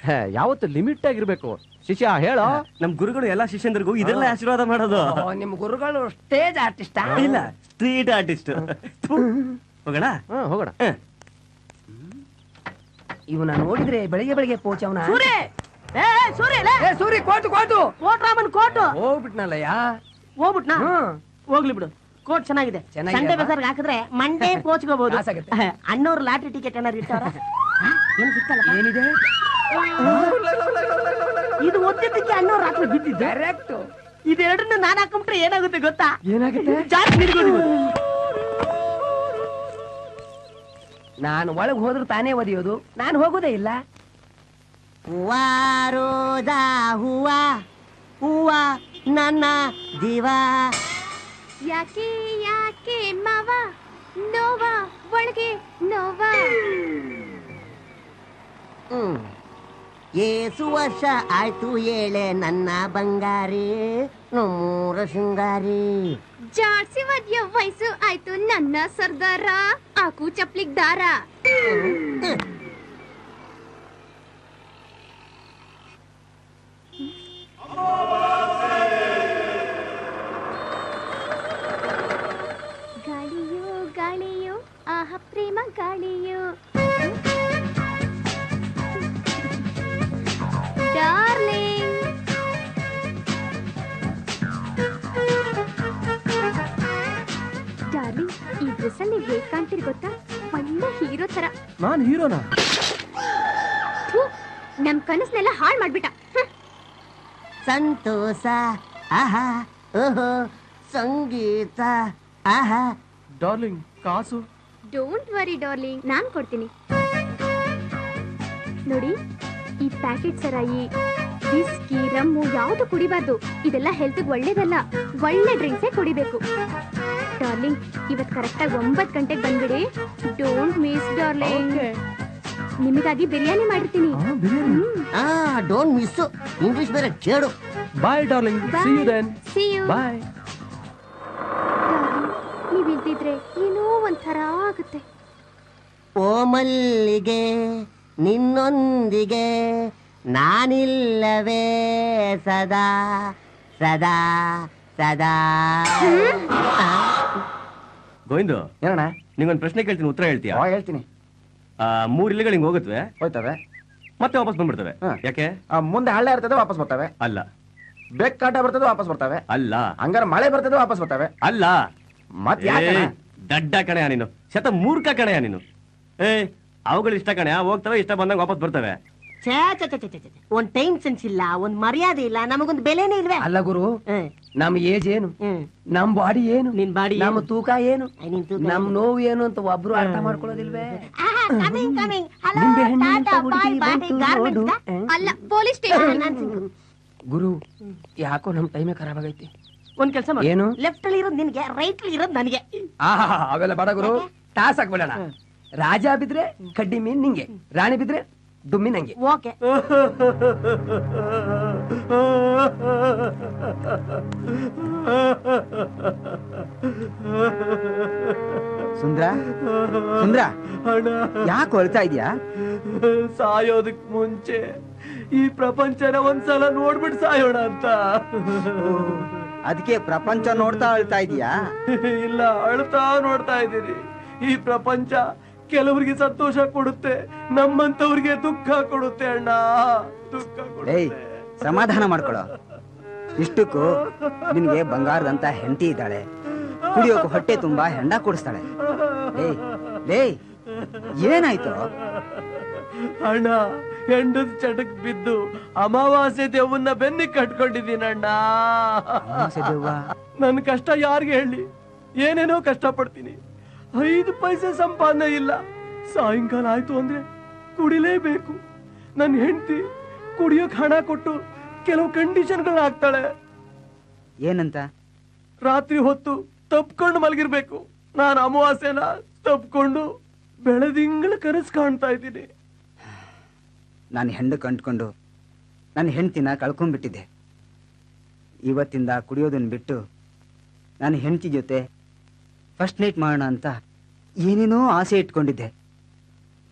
ಯಾವತ್ತು ಲಿಮಿಟ್ ಆಗಿರ್ಬೇಕು. ಶಿಷ್ಯ ಹೇಳೋ. ನಮ್ ಗುರುಗಳು ಎಲ್ಲಾ ಶಿಷ್ಯಂದ್ರಿಗೂ ಇದೆಲ್ಲ ಆಶೀರ್ವಾದ ಮಾಡೋದು. ನಿಮ್ ಗುರುಗಳು ಸ್ಟೇಜ್ ಆರ್ಟಿಸ್ಟ್? ಇಲ್ಲ, ಸ್ಟ್ರೀಟ್ ಆರ್ಟಿಸ್ಟ್. ಹೋಗೋಣ. ಹೋಗೋಣ. ಇವನ ನೋಡಿದ್ರೆ ಬೆಳಿಗ್ಗೆ ಬೆಳಿಗ್ಗೆ ಪೋಚವನ. ಸೂರಿ ಕೋಟು ಕೋಟು ಕೋಟ್ರಾಮನ್ ಕೋಟು ಹೋಗ್ಬಿಟ್ನಲ್ಲಯ್ಯ. ಹೋಗ್ಬಿಟ್ನಾ? ಹೋಗ್ಲಿ ಬಿಡು, ಕೋಟ್ ಚೆನ್ನಾಗಿದೆ. ಸಂಡೆ ಬಜಾರ್ಗೆ ಹಾಕಿದ್ರೆ ಮಂಡೇ ಕೋಚ್ಕೋಬಹುದು. ಅಣ್ಣವ್ರು ಲಾಟ್ರಿ ಟಿಕೆಟ್ ಏನಾರು ಇರ್ತಾರ? ಏನು ಸಿಕ್ಕಲ್ಲ. ಏನಿದೆ ಇದು ಓದಿದ್ದಕ್ಕೆ ಅಣ್ಣವ್ರು ರಾತ್ರಿ ಬಿದ್ದಿದ್ದು. ಕರೆಕ್ಟ್. ಇದೆರಡನ್ನ ನಾನು ಹಾಕೊಂಡ್ರೆ ಏನಾಗುತ್ತೆ ಗೊತ್ತಾ? ಏನಾಗುತ್ತೆ? ಜಾಸ್ತಿ ನಿಲ್ಕೊಂಡು. ನಾನು ಒಳಗ್ ಹೋದ್ರು ತಾನೇ ಒದಿಯೋದು, ನಾನು ಹೋಗೋದೇ ಇಲ್ಲ. ಹೂವಾ ರೋಜಾ ಹೂವಾ ಹೂವಾ ನನ್ನ ಜೀವ. ಯಾಕೆ ಯಾಕೆ ಮಾವ ನೋವ ಒಳಗೆ ನೋವ. ಏಸು ವರ್ಷ ಆಯ್ತು ಏಳೆ ನನ್ನ ಬಂಗಾರಿ ನಮ್ಮೂರ ಶೃಂಗಾರಿ. ಜಾಡ್ಸಿ ಮದ್ಯ ವಯಸ್ಸು ಆಯ್ತು ನನ್ನ ಸರ್ದಾರ, ಆಕು ಚಪ್ಲಿಗ್ ದಾರ. ಗಾಳಿಯೋ ಗಾಳಿಯೋ ಆಹ ಪ್ರೇಮ ಗಾಳಿಯೋ, ಡಾರ್ಲಿಂಗ್. ಡಾರ್ಲಿಂಗ್, ಈ ಡ್ರೆಸ್ ಅಲ್ಲಿ ಹೇಗ್ ಕಾಣ್ತೀರಿ ಗೊತ್ತಾ? ಒಳ್ಳೆ ಹೀರೋ ತರ. ನಾನ್ ಹೀರೋನಾ? ನಮ್ ಕನಸ್ನೆಲ್ಲ ಹಾಳ್ ಮಾಡ್ಬಿಟ್ಟ. ಸಂತೋಷ ಆಹಾ ಓಹೋ ಸಂಗೀತ ಆಹಾ. ಡಾರ್ಲಿಂಗ್, ಕಾಸು? ಡೋಂಟ್ ವರಿ ಡಾರ್ಲಿಂಗ್, ನಾನ್ ಕೊಡ್ತೀನಿ. ನೋಡಿ, ಈ ಪ್ಯಾಕೆಟ್ ಸರಾಯಿ, ವಿಸ್ಕಿ, ರಮ್ಮು ಯಾವುದು ಕುಡಿಬಾರ್ದು. ಇದೆಲ್ಲ ಹೆಲ್ತ್ಗೆ ಒಳ್ಳೇದಲ್ಲ. ಒಳ್ಳೆ ಡ್ರಿಂಕ್ಸೇ ಕುಡಿಬೇಕು. ಡಾರ್ಲಿಂಗ್, ಇವತ್ ಕರೆಕ್ಟಾಗಿ 9 ಗಂಟೆಗೆ ಬಂದ್ಬಿಡಿ. Don't miss darling. ನಿಮಗಾಗಿ ಬಿರಿಯಾನಿ ಮಾಡಿರ್ತೀನಿ. Don't miss. ಇಂಗ್ಲಿಷ್ ಬೇರೆ ಕೇಳು. Bye darling, see you then. See you. Bye. ನೀವ್ ಇಲ್ದಿದ್ರೆ ಏನೋ ಒಂಥರ ಆಗುತ್ತೆ. ಓ ಮಲ್ಲಿಗೆ ನಿನ್ನೊಂದಿಗೆ ನಾನಿಲ್ಲವೇ ಸದಾ ಸದಾ ಸದಾ. ಗೋವಿಂದು, ಏನಣ್ಣ? ನಿಂಗೊಂದು ಪ್ರಶ್ನೆ ಕೇಳ್ತೀನಿ, ಉತ್ತರ ಹೇಳ್ತೀಯಾ? ಹೇಳ್ತೀನಿ. 3 ಇಲಿಗಳು ಹಿಂಗ್ ಹೋಗುತ್ತವೆ, ಹೋಯ್ತವೆ, ಮತ್ತೆ ವಾಪಸ್ ಬಂದ್ಬಿಡ್ತವೆ. ಯಾಕೆ? ಮುಂದೆ ಹಳ್ಳ ಇರ್ತದೆ, ವಾಪಸ್ ಬರ್ತವೆ. ಅಲ್ಲ. ಬೆಕ್ಕಾಟ ಬರ್ತದೆ, ವಾಪಸ್ ಬರ್ತವೆ. ಅಲ್ಲ. ಹಂಗಾರ ಮಳೆ ಬರ್ತದೆ, ವಾಪಸ್ ಬರ್ತವೆ. ಅಲ್ಲ. ಮತ್ ಯಾಕೆ? ದಡ್ಡ ಕಣೆಯ ನೀನು, ಶತ ಮೂರ್ಖ ಕಣೆಯ ನೀನು. ಅವುಗಳು ಇಷ್ಟ ಕಣೆಯ, ಹೋಗ್ತವೆ, ಇಷ್ಟ ಬಂದಂಗ ವಾಪಸ್ ಬರ್ತವೆ. ಒಂದ್ ಟೈಮ್ ಸೆನ್ಸ್ ಇಲ್ಲ, ಒಂದ್ ಮರ್ಯಾದೆ ಇಲ್ಲ, ನಮಗೊಂದು ಬೆಲೆನೇ ಇಲ್ವೇ? ಅಲ್ಲ ಗುರು, ನಮ್ ಏಜ್ ಏನು, ನಮ್ ಬಾಡಿ ಏನು, ನಿನ್ ಬಾಡಿ ನಮ್ ತೂಕ ಏನು, ನಿನ್ ತೂಕ ನಮ್ ನೋವು ಏನು ಅಂತ ಒಬ್ರು ಅರ್ಥ ಮಾಡ್ಕೊಳ್ಳೋದಿಲ್ವೇ? ಅಲ್ಲ, ಪೊಲೀಸ್ ಸ್ಟೇಷನ್. ಗುರು, ಯಾಕೋ ನಮ್ ಟೈಮೇ ಖರಾಬ್ ಆಗೈತಿ. ಒಂದ್ ಕೆಲಸ ಏನು? ಲೆಫ್ಟ್ ಅಲ್ಲಿ ಇರೋದು ನಿನ್ಗೆ, ರೈಟ್ ಅಲ್ಲಿ ಇರೋದು ನನಗೆ. ಅವೆಲ್ಲ ಬೇಡ ಗುರು, ಟಾಸ್ ಹಾಕ್ಬಿಡೋಣ. ರಾಜ ಬಿದ್ರೆ ಕಡ್ಡಿ ಮೀನ್ ನಿಂಗೆ, ರಾಣಿ ಬಿದ್ರೆ ಡುಮ್ಮಿ ನಂಗೆ. ಓಕೆ. ಸುಂದ್ರ, ಸುಂದ್ರ, ಯಾಕೆ ಹೊಳ್ತಾ ಇದೀಯಾ? ಸಾಯೋದಕ್ ಮುಂಚೆ ಈ ಪ್ರಪಂಚನ ಒಂದ್ಸಲ ನೋಡ್ಬಿಟ್ಟು ಸಾಯೋಣ ಅಂತ. ಅದಕ್ಕೆ ಪ್ರಪಂಚ ನೋಡ್ತಾ ಅಳ್ತಾ ಇದೀಯಾ? ಇಲ್ಲ, ಅಳ್ತಾ ನೋಡ್ತಾ ಇದ್ದೀರಿ. ಈ ಪ್ರಪಂಚ ಕೆಲವರಿಗೆ ಸಂತೋಷ ಕೊಡುತ್ತೆ, ನಮ್ಮಂತವ್ರಿಗೆ ದುಃಖ ಕೊಡುತ್ತೆ ಅಣ್ಣ, ದುಃಖ ಏಯ್, ಕೊಡುತ್ತೆ. ಸಮಾಧಾನ ಮಾಡ್ಕೊಳ್ಳೋ. ಇಷ್ಟಕ್ಕೂ ನಿನ್ಗೆ ಬಂಗಾರದಂತ ಹೆಂಡತಿ ಇದ್ದಾಳೆ, ಕುಡಿಯೋಕೆ ಹೊಟ್ಟೆ ತುಂಬಾ ಹೆಂಡ ಕುಡಿಸ್ತಾಳೆ. ಏಯ್ ಏಯ್, ಏನಾಯ್ತು ಅಣ್ಣ? ಹೆಂಡದ ಚಟಕ್ ಬಿದ್ದು ಅಮಾವಾಸ್ಯೆ ದೆವ್ವನ್ನ ಬೆನ್ನಿ ಕಟ್ಕೊಂಡಿದ್ದೀನಣ್ಣ. ನನ್ ಕಷ್ಟ ಯಾರಿಗೆ ಹೇಳಿ? ಏನೇನೋ ಕಷ್ಟ ಪಡ್ತೀನಿ, 5 ಪೈಸೆ ಸಂಪಾದನೆ ಇಲ್ಲ. ಸಾಯಂಕಾಲ ಆಯ್ತು ಅಂದ್ರೆ ಕುಡಿಲೇಬೇಕು. ನನ್ ಹೆಂಡತಿ ಕುಡಿಯೋಕ್ ಹಣ ಕೊಟ್ಟು ಕೆಲವು ಕಂಡೀಷನ್ಗಳನ್ನ ಹಾಕ್ತಾಳೆ. ಏನಂತ? ರಾತ್ರಿ ಹೊತ್ತು ತಪ್ಕೊಂಡು ಮಲಗಿರ್ಬೇಕು. ನಾನು ಅಮಾವಾಸ್ಯೆನ ತಪ್ಕೊಂಡು ಬೆಳದಿಂಗಳ ಕನಸು ಕಾಣ್ತಾ ಇದ್ದೀನಿ. ನಾನು ಹೆಂಡ ಕಂಡ್ಕೊಂಡು ನನ್ನ ಹೆಂಡತಿನ ಕಳ್ಕೊಂಡ್ಬಿಟ್ಟಿದ್ದೆ. ಇವತ್ತಿಂದ ಕುಡಿಯೋದನ್ನ ಬಿಟ್ಟು ನಾನು ಹೆಂಡತಿ ಜೊತೆ ಫಸ್ಟ್ ನೈಟ್ ಮಾಡೋಣ ಅಂತ ಏನೇನೋ ಆಸೆ ಇಟ್ಕೊಂಡಿದ್ದೆ.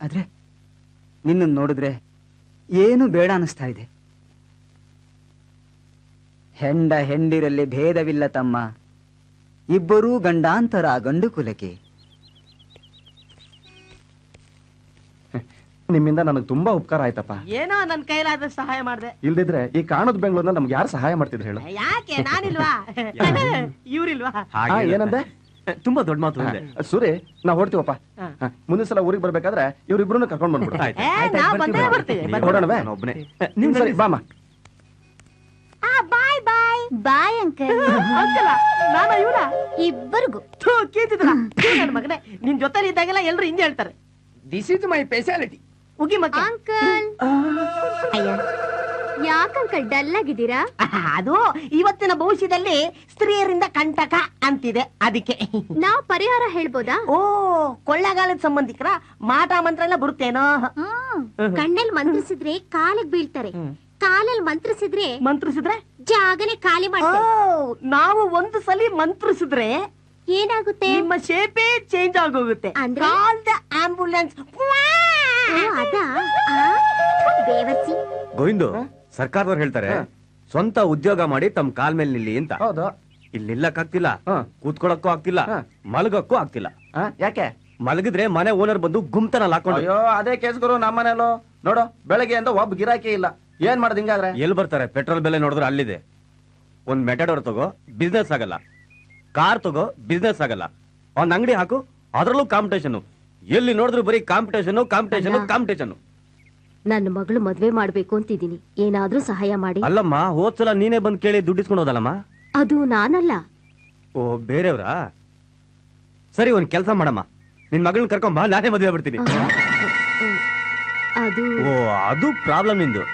ಆದ್ರೆ ನಿನ್ನನ್ನು ನೋಡಿದ್ರೆ ಏನು ಬೇಡ ಅನಿಸ್ತಾ ಇದೆ. ಹೆಂಡ ಹೆಂಡಿರಲ್ಲಿ ಭೇದವಿಲ್ಲ ತಮ್ಮ, ಇಬ್ಬರೂ ಗಂಡಾಂತರ ಗಂಡು ಕುಲಕ್ಕೆ. ನಿಮ್ಮಿಂದ ನನಗೆ ತುಂಬಾ ಉಪಕಾರ ಆಯ್ತಪ್ಪ. ಏನೋ ನನ್ ಕೈಲಾದ ಸಹಾಯ ಮಾಡ್ದೆ. ಇಲ್ದಿದ್ರೆ ಈ ಕಾಣದ ಬೆಂಗಳೂರ್ನ ನಮ್ಗೆ ಯಾರು ಸಹಾಯ ಮಾಡ್ತಿದ್ರು ಹೇಳು? ಯಾಕೆ ನಾನಿಲ್ವಾ? ಇವ್ರಿಲ್ವಾ? ಏನಂದೆ? ತುಂಬಾ ದೊಡ್ಡ ಮಾತು ಅಂದೆ. ಸೂರಿ, ನಾವ್ ಹೊಡ್ತೀವಪ್ಪ. ಮುಂದಿನ ಸಲ ಊರಿಗೆ ಬರ್ಬೇಕಾದ್ರೆ ಇವ್ರಿಬ್ರು ಕರ್ಕೊಂಡ್ ಬಂದ್ಬಿಡು. ನಾವ್ ಬಂದೇ ಬರ್ತೀವಿ. ಹೊಡೋಣವೇ? ಒಬ್ಬನೇ. ನಿಮ್ ಸರಿ ಬಾಮ. ಬಾಯ್ ಬಾಯ್ ಬಾಯ್ ಅಂಕಲ್. ನಾನು ಇವ್ರ ಇಬ್ಬರಿಗೂ ಕೀತಿದ್ರ ನನ್ ಮಗನೇ. ನಿನ್ ಜೊತೆ ಇದ್ದಾಗೆಲ್ಲ ಎಲ್ರು ಹಿಂಗೆ ಹೇಳ್ತಾರೆ. This is my speciality. ಉಗಿ ಮಕ್ಕ ಅಂಕಲ್. ಅಯ್ಯ ಯಾಕಂಕಲ್ ಡಲ್ ಆಗಿದ್ದೀರಾ? ಅದು ಇವತ್ತಿನ ಭವಿಷ್ಯದಲ್ಲಿ ಸ್ತ್ರೀಯರಿಂದ ಕಂಟಕ ಅಂತಿದೆ, ಅದಕ್ಕೆ. ನಾವ್ ಪರಿಹಾರ ಹೇಳ್ಬೋದಾ? ಓ, ಕೊಳ್ಳಗಾಲದ ಸಂಬಂಧಿಕರ ಮಾಟ ಮಂತ್ರ ಎಲ್ಲ ಬರುತ್ತೇನೋ? ಕಣ್ಣಲ್ಲಿ ಮಂತ್ರಿಸಿದ್ರೆ ಕಾಲಿಗೆ ಬೀಳ್ತಾರೆ, ಕಾಲಲ್ಲಿ ಮಂತ್ರಿಸಿದ್ರೆ ಜಾಗನೇ ಖಾಲಿ ಮಾಡ್ತಾರೆ. ನಾವು ಒಂದು ಸಲ ಮಂತ್ರಿಸಿದ್ರೆ ಏನಾಗುತ್ತೆ? ನಿಮ್ಮ ಶೇಪೇ ಚೇಂಜ್ ಆಗೋಗುತ್ತೆ. ಅಂದ್ರೆ? ಆಂಬುಲೆನ್ಸ್. ಅದಾ? ಬೇವರ್ಸಿ. ಗೋವಿಂದು, ಸರ್ಕಾರದವ್ರು ಹೇಳ್ತಾರೆ ಸ್ವಂತ ಉದ್ಯೋಗ ಮಾಡಿ ತಮ್ಮ ಕಾಲ್ ಮೇಲೆ ನಿಲ್ಲಿ ಅಂತ. ಹೌದು. ಇಲ್ಲಿ ನಿಲ್ಲಕ್ಕಾಗ್ತಿಲ್ಲ, ಕೂತ್ಕೊಳಕ್ಕೂ ಆಗ್ತಿಲ್ಲ, ಮಲಗಕ್ಕೂ ಆಗ್ತಿಲ್ಲ. ಯಾಕೆ? ಮಲಗಿದ್ರೆ ಮನೆ ಓನರ್ ಬಂದು ಗುಮ್ತನಲ್ಲಿ ಹಾಕೊಂಡು. ಅಯ್ಯೋ, ಅದೇ ಕೇಸ್ ಗುರು. ನಮ್ಮನೇಲೋ ನೋಡು, ಬೆಳಗ್ಗೆಯಿಂದ ಒಬ್ಬ ಗಿರಾಕಿ ಇಲ್ಲ. ಏನ್ ಮಾಡೋದು ಹಿಂಗಾದ್ರೆ? ಎಲ್ಲಿ ಬರ್ತಾರೆ? ಪೆಟ್ರೋಲ್ ಬೆಲೆ ನೋಡಿದ್ರೆ ಅಲ್ಲಿದೆ. ಒಂದ್ ಮೆಟಾಡೋರ್ ತಗೋ, ಬಿಸ್ನೆಸ್ ಆಗಲ್ಲ. ಕಾರ್ ತಗೋ, ಬಿಸ್ನೆಸ್ ಆಗಲ್ಲ. ಒಂದ್ ಅಂಗಡಿ ಹಾಕು, ಅದ್ರಲ್ಲೂ ಕಾಂಪಿಟೇಷನ್. ಎಲ್ಲಿ ನೋಡಿದ್ರು ಬರೀ ಕಾಂಪಿಟೇಷನ್. ನನ್ನ ಮಗಳು ಮದ್ವೆ ಮಾಡ್ಬೇಕು ಅಂತಿದ್ದೀನಿ, ಏನಾದ್ರೂ ಸಹಾಯ ಮಾಡಿ. ಅಲ್ಲಮ್ಮ, ಹೋದ್ಸಲ ನೀನೇ ಬಂದ್ ಕೇಳಿ ದುಡ್ಡಿಸ್ಕೊಂಡು ಹೋದಲ್ಲಮ್ಮ. ಅದು ನಾನಲ್ಲ. ಓ, ಬೇರೆಯವ್ರಾ? ಸರಿ, ಒಂದ್ ಕೆಲ್ಸ ಮಾಡಮ್ಮ, ನಿನ್ ಮಗಳನ್ನ ಕರ್ಕೊಂಬ, ನಾನೇ ಮದುವೆ ಆಗ್ಬಿಡ್ತೀನಿ. ಅದು ಓ, ಅದು ಪ್ರಾಬ್ಲಮ್ ನಿಂದು.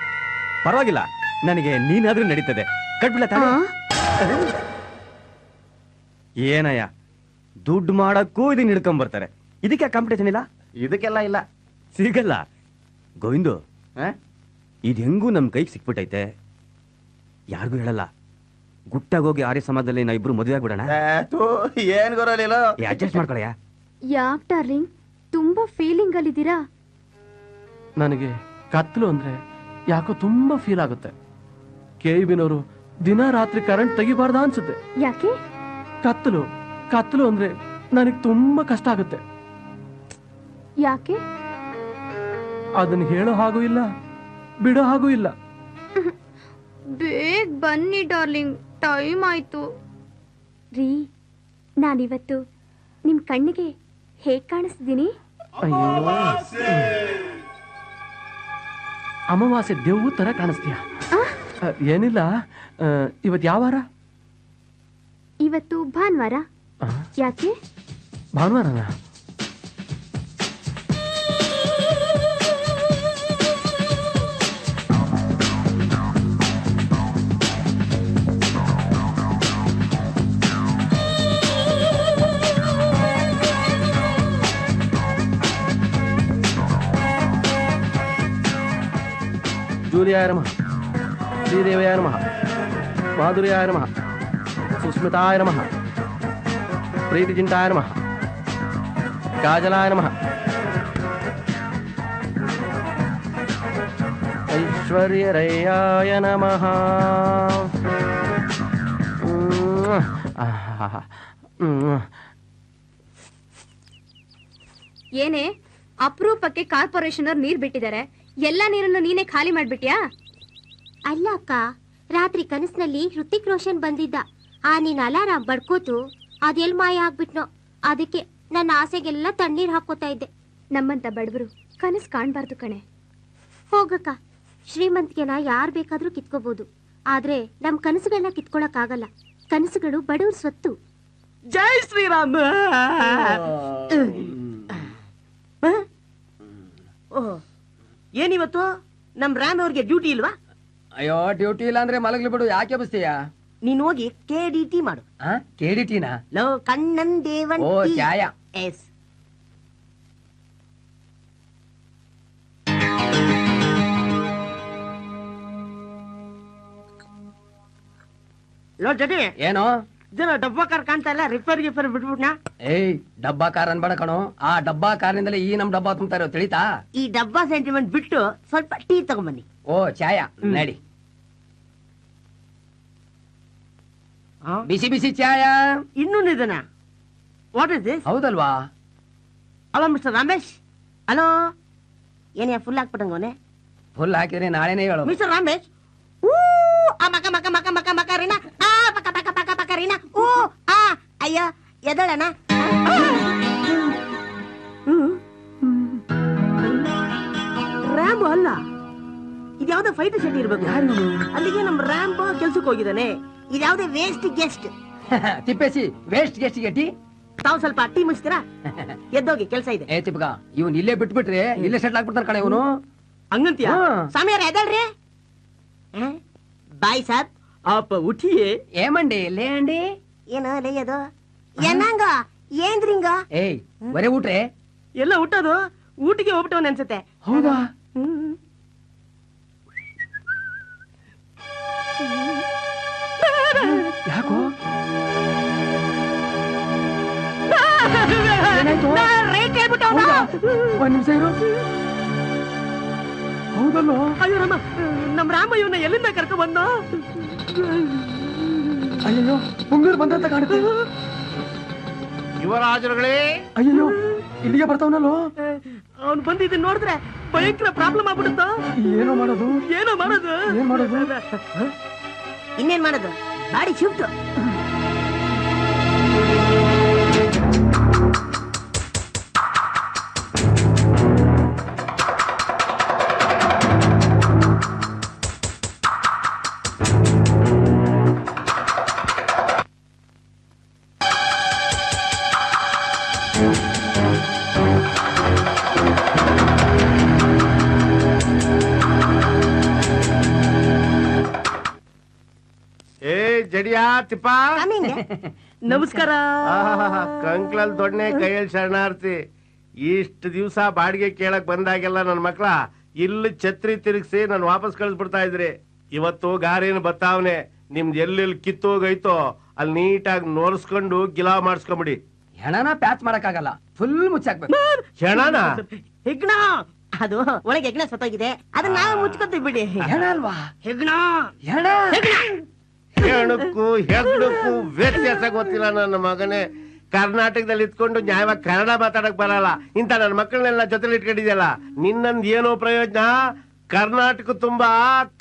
ಪರವಾಗಿಲ್ಲ, ನನಗೆ ನೀನಾದ್ರೂ ನಡೀತದೆ. ಕಟ್ಬಿಡ ತಾನೇ. ಏನಯ್ಯ, ದುಡ್ಡು ಮಾಡಕ್ಕೂ ಇದನ್ನ ಹಿಡ್ಕೊಂಡ್ ಬರ್ತಾರೆ. ಇದಕ್ಕೆ ಕಾಂಪಿಟೇಷನ್ ಇಲ್ಲ? ಇದಕ್ಕೆಲ್ಲ ಇಲ್ಲ, ಸಿಗಲ್ಲ. ಗೋವಿಂದು, ಇದು ಹೆಂಗೂ ನಮ್ ಕೈಗೆ ಸಿಕ್ಬಿಟ್ಟೈತೆ. ಯಾರಿಗೂ ಹೇಳಲ್ಲ. ಗುಟ್ಟಾಗೋಗಿ ಆರ್ಯ ಸಮಾಜದಲ್ಲಿ ನಾ ಇಬ್ರು ಮದುವೆ ಆಗ್ಬಿಡೋಣ. ಏನ್ ಗೊರಲಿಲ್ಲ, ಅಡ್ಜಸ್ಟ್ ಮಾಡ್ಕೊಳಯ್ಯ. ಯಾಕ್ ಡಾರ್ಲಿಂಗ್, ತುಂಬಾ ಫೀಲಿಂಗ್ ಅಲ್ಲಿದ್ದೀರಾ? ನನಗೆ ಕತ್ಲು ಅಂದ್ರೆ ಯಾಕೋ ತುಂಬಾ ಫೀಲ್ ಆಗುತ್ತೆ. KEB-ನವರು ದಿನ ರಾತ್ರಿ ಕರೆಂಟ್ ತೆಗಿಬಾರ್ದ ಅನ್ಸುತ್ತೆ. ಯಾಕೆ? ಕತ್ತಲು ಅಂದ್ರೆ ನನಗೆ ತುಂಬಾ ಕಷ್ಟ ಆಗುತ್ತೆ. ಯಾಕೆ? ಅದನ್ನ ಹೇಳೋ ಹಾಗೂ ಇಲ್ಲ, ಬಿಡೋ ಹಾಗೂ ಇಲ್ಲ. ಬೇಗ ಬನ್ನಿ ಡಾರ್ಲಿಂಗ್, ಟೈಮ್ ಆಯ್ತು. ರೀ, ನಾನಿವತ್ತು ನಿಮ್ ಕಣ್ಣಿಗೆ ಹೇಗ್ ಕಾಣಿಸ್ತೀನಿ? ಅಯ್ಯೋ, ಅಮಾವಾಸ್ಯೆ ದೇವು ತರ ಕಾಣಿಸ್ತೀಯ. ಏನಿಲ್ಲ, ಇವತ್ ಯಾವ ವಾರ? ಇವತ್ತು ಭಾನುವಾರ. ಯಾಕೆ? ಭಾನುವಾರನ? ಜೂಲಿಯಾಯ ನಮಃ, ಶ್ರೀದೇವಯಾಯ ನಮಃ, ಮಾಧುರ್ಯಾಯ ನಮಃ, ಸುಸ್ಮಿತಾಯ ನಮಃ, ಪ್ರೀತಿಚಿಂತಾಯ ನಮಃ, ಕಾಜಲಾಯ ನಮಃ, ಐಶ್ವರ್ಯರಯ್ಯಾಯ ನಮಃ. ಏನೇ ಅಪರೂಪಕ್ಕೆ ಕಾರ್ಪೊರೇಷನ್ ಅವ್ರು ನೀರ್ ಬಿಟ್ಟಿದ್ದಾರೆ, ಎಲ್ಲ ನೀರನ್ನು ನೀನೇ ಖಾಲಿ ಮಾಡ್ಬಿಟ್ಯಾ? ಅಲ್ಲ ಅಕ್ಕ, ರಾತ್ರಿ ಕನಸಿನಲ್ಲಿ ಹೃತಿಕ್ ರೋಷನ್ ಬಂದಿದ್ದ. ಆ ನೀನ್ ಅಲಾರಾಮ್ ಬಡ್ಕೋತು ಅದೆಲ್ ಮಾಯ ಆಗ್ಬಿಟ್ನೋ. ಅದಕ್ಕೆ ನನ್ನ ಆಸೆಗೆಲ್ಲ ತಣ್ಣೀರ್ ಹಾಕೋತಾ ಇದ್ದೆ. ನಮ್ಮಂತ ಬಡವರು ಕನಸು ಕಾಣ್ಬಾರ್ದು ಕಣೆ. ಹೋಗಕ್ಕ, ಶ್ರೀಮಂತಿಕೆನ ಯಾರ್ ಬೇಕಾದ್ರೂ ಕಿತ್ಕೋಬಹುದು, ಆದ್ರೆ ನಮ್ ಕನಸುಗಳನ್ನ ಕಿತ್ಕೊಳಕ್ ಆಗಲ್ಲ. ಕನಸುಗಳು ಬಡವ್ರ ಸ್ವತ್ತು. ಜೈ ಶ್ರೀರಾಮ್. ಏನಿವತ್ತು ನಮ್ ರಾಮ್ ಅವ್ರಿಗೆ ಡ್ಯೂಟಿ ಇಲ್ವಾ? ಅಯ್ಯೋ, ಡ್ಯೂಟಿ ಇಲ್ಲ ಅಂದ್ರೆ ಮಲಗ್ಲಿ ಬಿಡು, ಯಾಕೆ ಬಸ್ತೀಯ? ನೀನ್ ಹೋಗಿ KDT ಮಾಡು. KDT-ನಾ? ಲೋ ಕಣ್ಣನ್ ದೇವನ್. ಓ, ಛಾಯ. ಎಸ್. ಲೋ ಜಡಿ, ಏನೋ ಜನ ಡಬ್ಬಾ ಕಾರ್ ಕಾಣ್ತಾ ಇಲ್ಲ, ರಿಪೇರ್ ಬಿಟ್ಬಿಟ್ನಾ? ಏಯ್, ಡಬ್ಬಾ ಕಾರ್ ಅನ್ಬೇಡ ಕಣೋ. ಆ ಡಬ್ಬಾ ಕಾರಿನಿಂದಲೇ ಈ ನಮ್ ಡಬ್ಬಾ ತುಂಬ್ತಾ ಇರೋ, ತಿಳಿತಾ? ಈ ಡಬ್ಬಾ ಸೆಂಟಿಮೆಂಟ್ ಬಿಟ್ಟು ಸ್ವಲ್ಪ ಟೀ ತಗೊಂಬನ್ನಿ. ಓ, ಛಾಯ, ನಡಿ. ಬಿಸಿ ಬಿಸಿ ಛಾಯ. ಇನ್ನೂ ನಿಧನ. What is this? ಹೌದಲ್ವಾ? Hello mister Ramesh. ಹಲೋ, ಏನೇ ಫುಲ್ ಹಾಕ್ಬಿಟ್ಟಂಗೋನೆ? ಫುಲ್ ಹಾಕಿದ್ರೆ ನಾಳೆನೇ ಹೇಳು. ಮಿಸ್ಟರ್ ರಮೇಶ್, ಮಕ ಮಕ ಮಕ ಮಕ ಮಕ ರೀನಾ, ಪಕ ಪಕ ಪಕ ಪಕ ರೀನಾ, ಅಯ್ಯ ಎದಳಣ. ರ್ಯಾಂಬೋ ಅಲ್ಲ, ಇದ್ಯಾವ್ದೋ ಫೈಟರ್ ಶೆಟ್ಟಿ ಇರ್ಬೇಕು. ಅಲ್ಲಿಗೆ ನಮ್ ರ್ಯಾಂಬೋ ಕೆಲ್ಸಕ್ಕೆ ಹೋಗಿದ್ದಾನೆ. ಇದ್ಯಾವ್ದೇ waste guest. Tippesi, waste guest ಗೆಟ್ಟಿ. ತಾವು ಸ್ವಲ್ಪ ಟೀ ಮುಗಿಸ್ತೀರಾ? ಎದ್ದೋಗಿ, ಕೆಲ್ಸ ಇದೆ. ಏ ತಿಪ್ಪಗ, ಇವನ್ ಇಲ್ಲೇ ಬಿಟ್ಬಿಟ್ರೆ ಇಲ್ಲೇ ಸೆಟ್ಲ್ ಆಗ್ಬಿಡ್ತಾರ ಕಣೆ ಇವನು. ಹಂಗಂತೀಯ? ಸ್ವಾಮಿಯವ್ರ ಎದಳ್ರಿ. ಬಾಯ್ ಸಾಬ್ आप उठिए ఏమండి లేండి ಏನೋ ಲೇಯದು ಏನಂಗ ಏನ್ರಿಂಗ ಏಯ್ ಬರೇ ಊಟ್ರೆ ಎಲ್ಲ ಊಟದು ಊಟಿಗೆ ಹೋಗ್ಬಿಟ್ಟವನ್ ಅನ್ಸುತ್ತೆ. ಹೌದಾ ಯಾಕೋ ಹೌದಾ? ಒಂದ್ ನಿಮಿಷ ಇರು. ಹೌದಲ್ಲೋ? ಅಯ್ಯೋ ರಾಮ, ನಮ್ ರಾಮ ಇವನ್ನ ಎಲ್ಲಿಂದ ಕರ್ಕೊ ಬಂದ? ಅಯ್ಯೋ ಮುಂಗೂರು ಬಂದಂತ ಕಾಣುತ್ತೆ. ಯುವರಾಜರುಗಳೇ, ಅಯ್ಯೋ ಇಲ್ಲಿಗೆ ಬರ್ತಾವನಲ್ಲೋ. ಅವ್ನು ಬಂದಿದ್ದು ನೋಡಿದ್ರೆ ಭಯಂಕರ ಪ್ರಾಬ್ಲಮ್ ಆಗ್ಬಿಡುತ್ತ. ಏನೋ ಮಾಡೋದು ಏನೋ ಮಾಡೋದು ಏನ್ ಮಾಡೋದು? ಇನ್ನೇನ್ ಮಾಡೋದು? ಗಾಡಿ ಶಿಫ್ಟ್. ಜಡಿಯಾ ತಿಪ್ಪ, ನಮಸ್ಕಾರ. ಕಂಕ್ಲಲ್ ದೊಡ್ಡನೆ ಕೈಯಲ್ಲಿ ಶರಣಾರ್ಥಿ. ಇಷ್ಟು ದಿವಸ ಬಾಡಿಗೆ ಕೇಳಕ್ ಬಂದಾಗೆಲ್ಲ ನನ್ನ ಮಕ್ಳ ಇಲ್ಲಿ ಛತ್ರಿ ತಿರುಗಿಸಿ ನಾನು ವಾಪಸ್ ಕಳಿಸ್ಬಿಡ್ತಾ ಇದ್ರಿ. ಇವತ್ತು ಗಾರಿನ ಬತ್ತಾವನೆ. ನಿಮ್ದು ಎಲ್ಲೆಲ್ಲಿ ಕಿತ್ತೋಗೈತೋ ಅಲ್ಲಿ ನೀಟಾಗಿ ನೋರ್ಸ್ಕೊಂಡು ಗಿಲಾ ಮಾಡಿಸ್ಕೊಂಬಿಡಿ. ಹೆಣನ ಪ್ಯಾಚ್ ಮಾಡಕ್ಕಾಗಲ್ಲ, ಫುಲ್ ಮುಚ್ಚಾಕ್ಬೇಕು. ಹೆಣನ ಹೆಗ್ಣ, ಅದು ಒಳಗೆ ಹೆಗ್ಣ ಸತ್ತೋಗಿದೆ, ಅದನ್ನ ನಾವೇ ಮುಚ್ಕೊತೀವಿ ಬಿಡಿ. ಹೆಣ ಅಲ್ವಾ? ಹೆಗ್ಣ ಹೆಣ ಹೆಣಕ್ಕೂ ಹೆಗ್ಣಕ್ಕೂ ವ್ಯತ್ಯಾಸ ಗೊತ್ತಿಲ್ಲ ನನ್ನ ಮಗನೇ. ಕರ್ನಾಟಕದಲ್ಲಿ ಇದ್ಕೊಂಡು ನ್ಯಾಯವಾಗಿ ಕನ್ನಡ ಮಾತಾಡಕ್ ಬರಲ್ಲ. ಇಂತ ನನ್ನ ಮಕ್ಕಳನ್ನೆಲ್ಲ ಜೊತೆಲಿ ಇಟ್ಕೊಂಡಿದ್ಯಲ್ಲ, ನಿನ್ನಂದ್ ಏನೋ ಪ್ರಯೋಜನ? ಕರ್ನಾಟಕ ತುಂಬಾ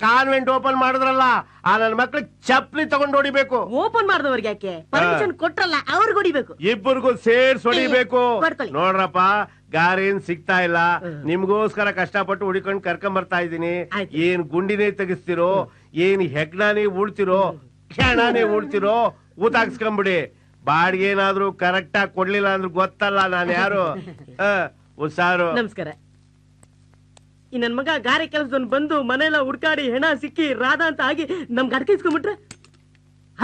ಕಾನ್ವೆಂಟ್ ಓಪನ್ ಮಾಡಿದ್ರಲ್ಲ, ಆ ನನ್ನ ಮಕ್ಳಿಗೆ ಚಪ್ಲಿ ತಗೊಂಡು ಹೊಡಿಬೇಕು. ಓಪನ್ ಮಾಡಿದವ್ರಿಗೆ ಯಾಕೆ ಪರ್ಮಿಷನ್ ಕೊಟ್ರಲ್ಲ, ಅವ್ರಿಗೆ ಹೊಡಿಬೇಕು. ಇಬ್ಬರಿಗೂ ಸೇರ್ಸ್ ಹೊಡಿಬೇಕು. ಕೊಡ್ಕೊಳ್ಳಿ. ನೋಡ್ರಪ್ಪ, ಗಾರೇನ್ ಸಿಗ್ತಾ ಇಲ್ಲ, ನಿಮ್ಗೋಸ್ಕರ ಕಷ್ಟಪಟ್ಟು ಹುಡಿಕೊಂಡು ಕರ್ಕೊಂಡ್ ಬರ್ತಾ ಇದೀನಿ. ಏನ್ ಗುಂಡಿನೇ ತೆಗಿಸ್ತಿರೋ, ಏನ್ ಹೆಗ್ಣಾನೇ ಉಳ್ತಿರೋ, ಹೆಣಾನೇ ಉಳ್ತಿರೋ ಊತಾಕ್ಸ್ಕೊಂಬಿಡಿ. ಬಾಡಿಗೆ ಏನಾದ್ರು ಕರೆಕ್ಟ್ ಆಗಿ ಕೊಡ್ಲಿಲ್ಲ ಅಂದ್ರೆ ಗೊತ್ತಲ್ಲ ನಾನು ಯಾರು. ಹುಷಾರು. ನಮಸ್ಕಾರ. ಈ ನನ್ ಮಗ ಗಾರೆ ಕೆಲಸದವ್ನು ಬಂದು ಮನೆಯೆಲ್ಲ ಹುಡ್ಕಾಡಿ ಹೆಣ ಸಿಕ್ಕಿ ರಾಧಾ ಅಂತ ಆಗಿ ನಮ್ಗೆ ಅಡ್ಕಿಸ್ಕೊಂಡ್ಬಿಟ್ರೆ,